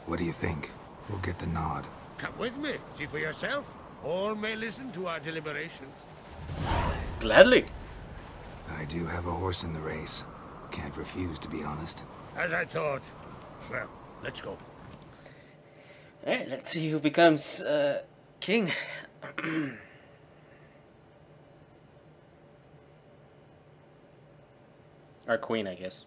What do you think? Who'll get the nod? Come with me, see for yourself. All may listen to our deliberations. Gladly. I do have a horse in the race. Can't refuse, to be honest. As I thought. Well, let's go. Alright, let's see who becomes king. Or queen, I guess.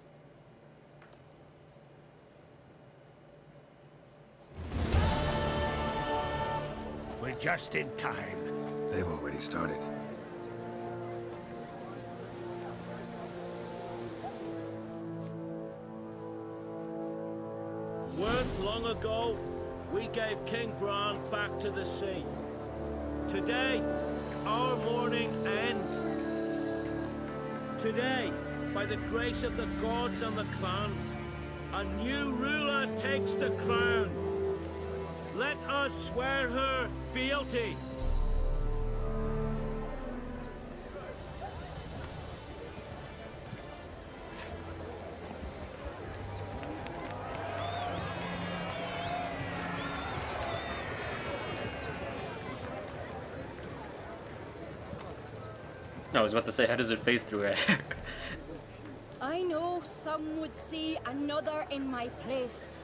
We're just in time. They've already started. Weren't long ago, we gave King Bran back to the sea. Today, our mourning ends. Today, by the grace of the gods and the clans, a new ruler takes the crown. Let us swear her fealty. No, I was about to say, how does it phase through her hair? I know some would see another in my place.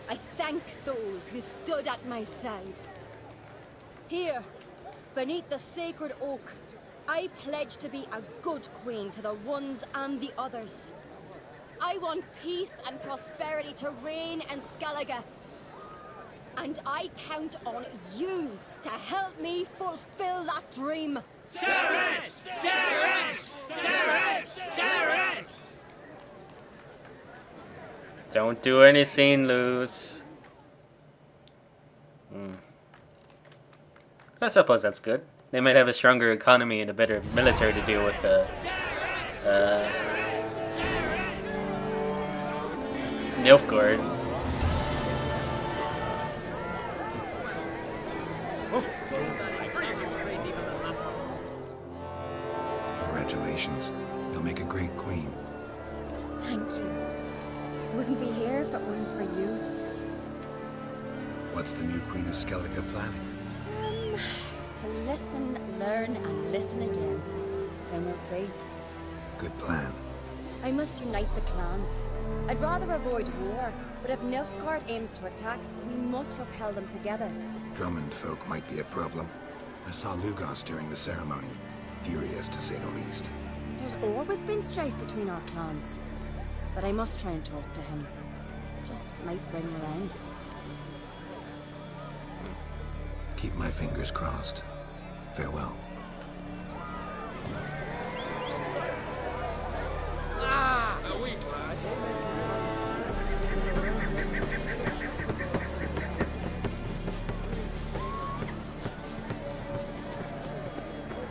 I thank those who stood at my side. Here, beneath the sacred oak, I pledge to be a good queen to the ones and the others. I want peace and prosperity to reign in Skellige. And I count on you to help me fulfill that dream. Cerys! Cerys! Cerys! Cerys! Don't do anything loose. I suppose that's good. They might have a stronger economy and a better military to deal with Nilfgaard. Congratulations. You'll make a great queen. Thank you. Wouldn't be here if it weren't for you. What's the new Queen of Skellige planning? To listen, learn, and listen again. Then we'll see. Good plan. I must unite the clans. I'd rather avoid war, but if Nilfgaard aims to attack, we must repel them together. Drummond folk might be a problem. I saw Lugos during the ceremony. Furious, to say the least. There's always been strife between our clans. But I must try and talk to him. Just might bring him around. Keep my fingers crossed. Farewell. Ah! A wee glass.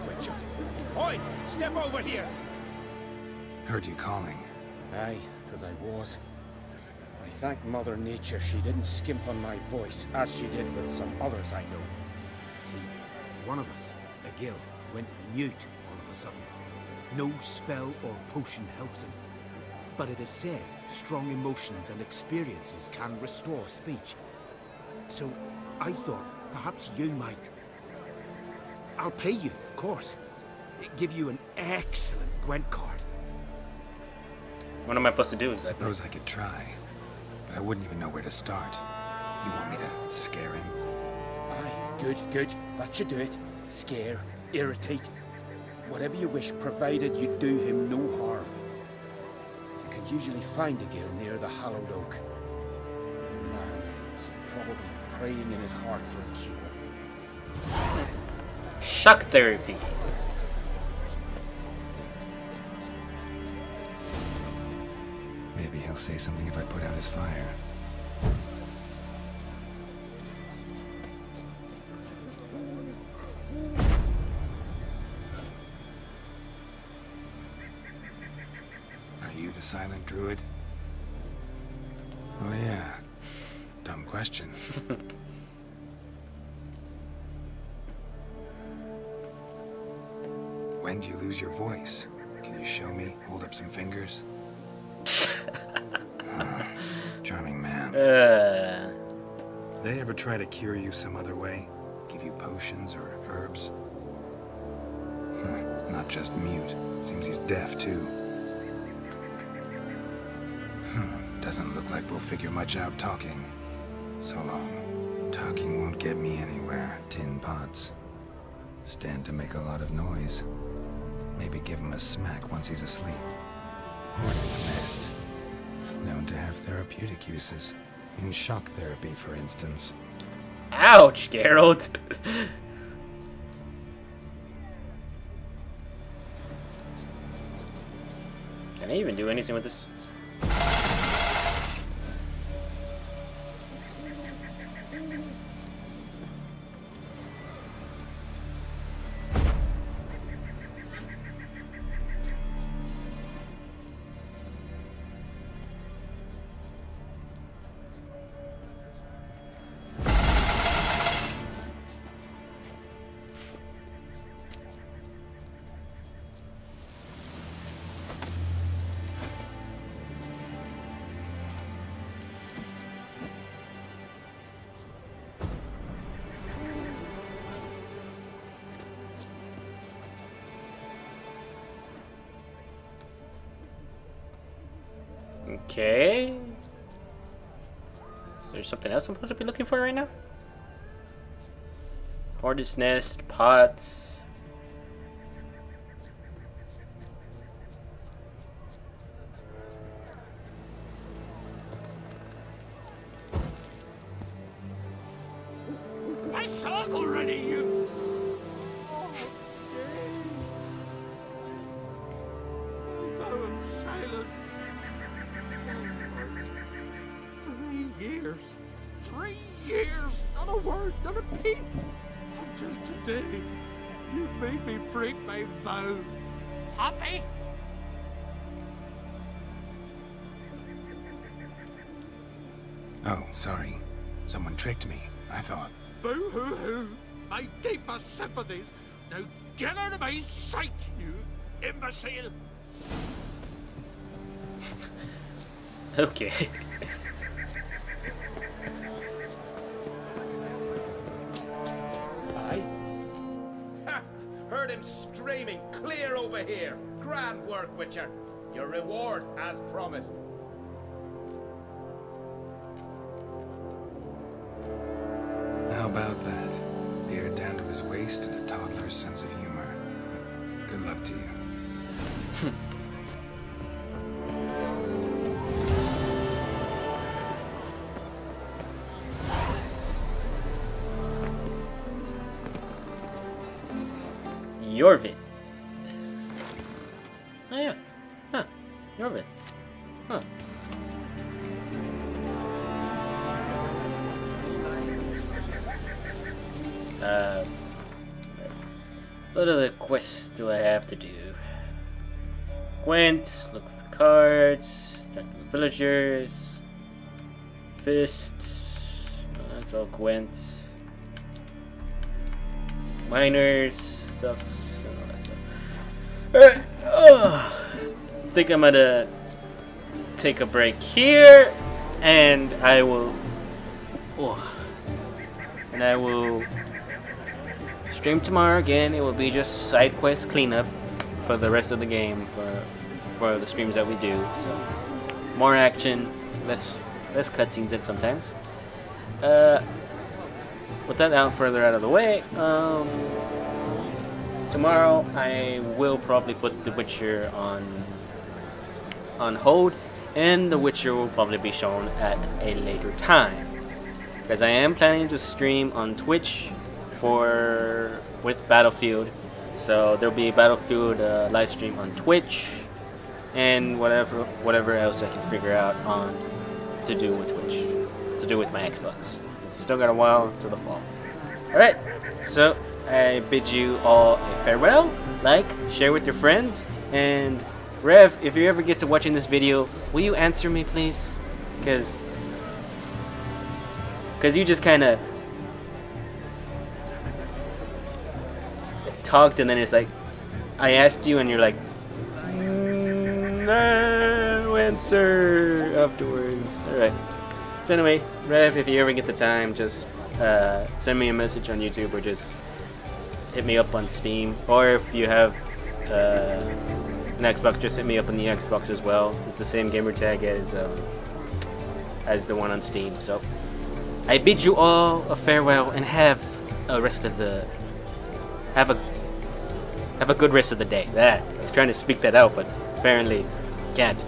Witcher. Oi! Step over here! Heard you calling. Aye, 'cause I was. I thank Mother Nature she didn't skimp on my voice, as she did with some others I know. See, one of us, a gill, went mute all of a sudden. No spell or potion helps him. But it is said strong emotions and experiences can restore speech. So I thought perhaps you might. I'll pay you, of course. Give you an excellent Gwent card. What am I supposed to do? Suppose I could try, but I wouldn't even know where to start. You want me to scare him? Aye, good, good. That should do it. Scare, irritate. Whatever you wish, provided you do him no harm. You can usually find a gill near the hallowed oak. The man is probably praying in his heart for a cure. Shock therapy. Maybe he'll say something if I put out his fire. Are you the silent druid? Oh yeah. Dumb question. When do you lose your voice? Can you show me? Hold up some fingers? Charming man. They ever try to cure you some other way? Give you potions or herbs? Not just mute. Seems he's deaf too. Doesn't look like we'll figure much out talking. So long. Talking won't get me anywhere. Tin pots. Stand to make a lot of noise. Maybe give him a smack once he's asleep. Hornet's nest. Known to have therapeutic uses. In shock therapy, for instance. Ouch, Geralt. Can I even do anything with this? Okay. Is there something else I'm supposed to be looking for right now? Hornet's nest, pots. I saw it already, you! Vow of silence. 3 years. 3 years! Not a word, not a peep! Until today, you made me break my vow. Happy? Oh, sorry. Someone tricked me, I thought. Boo-hoo-hoo! My deepest sympathies. Now get out of my sight, you imbecile! Okay. heard him screaming clear over here. Grand work, Witcher. Your reward as promised. How about that? Beard down to his waist and a toddler's sense of humor. Good luck to you. Yorvin. Oh yeah. Huh. Yorvin. Huh. What other quests do I have to do? Gwent, look for cards, talk to the villagers, Fist, that's all Gwent. Miners, stuff, all that stuff. Alright, I think I'm gonna take a break here, and I will stream tomorrow again. It will be just side quest cleanup for the rest of the game for the streams that we do. So more action, less cutscenes than sometimes. With that further out of the way, tomorrow I will probably put The Witcher on hold, and The Witcher will probably be shown at a later time, because I am planning to stream on Twitch with Battlefield. So there'll be a Battlefield live stream on Twitch, and whatever else I can figure out on to do with Twitch, to do with my Xbox. Still got a while to the fall. Alright, so I bid you all a farewell. Like, share with your friends, and Rev, if you ever get to watching this video, will you answer me, please? Because you just kind of talked, and then it's like I asked you, and you're like, no answer afterwards. Alright. So anyway, Rev, if you ever get the time, just send me a message on YouTube, or just hit me up on Steam. Or if you have an Xbox, just hit me up on the Xbox as well. It's the same gamer tag as the one on Steam. So I bid you all a farewell, and have a good rest of the day. I was trying to speak that out, but apparently can't.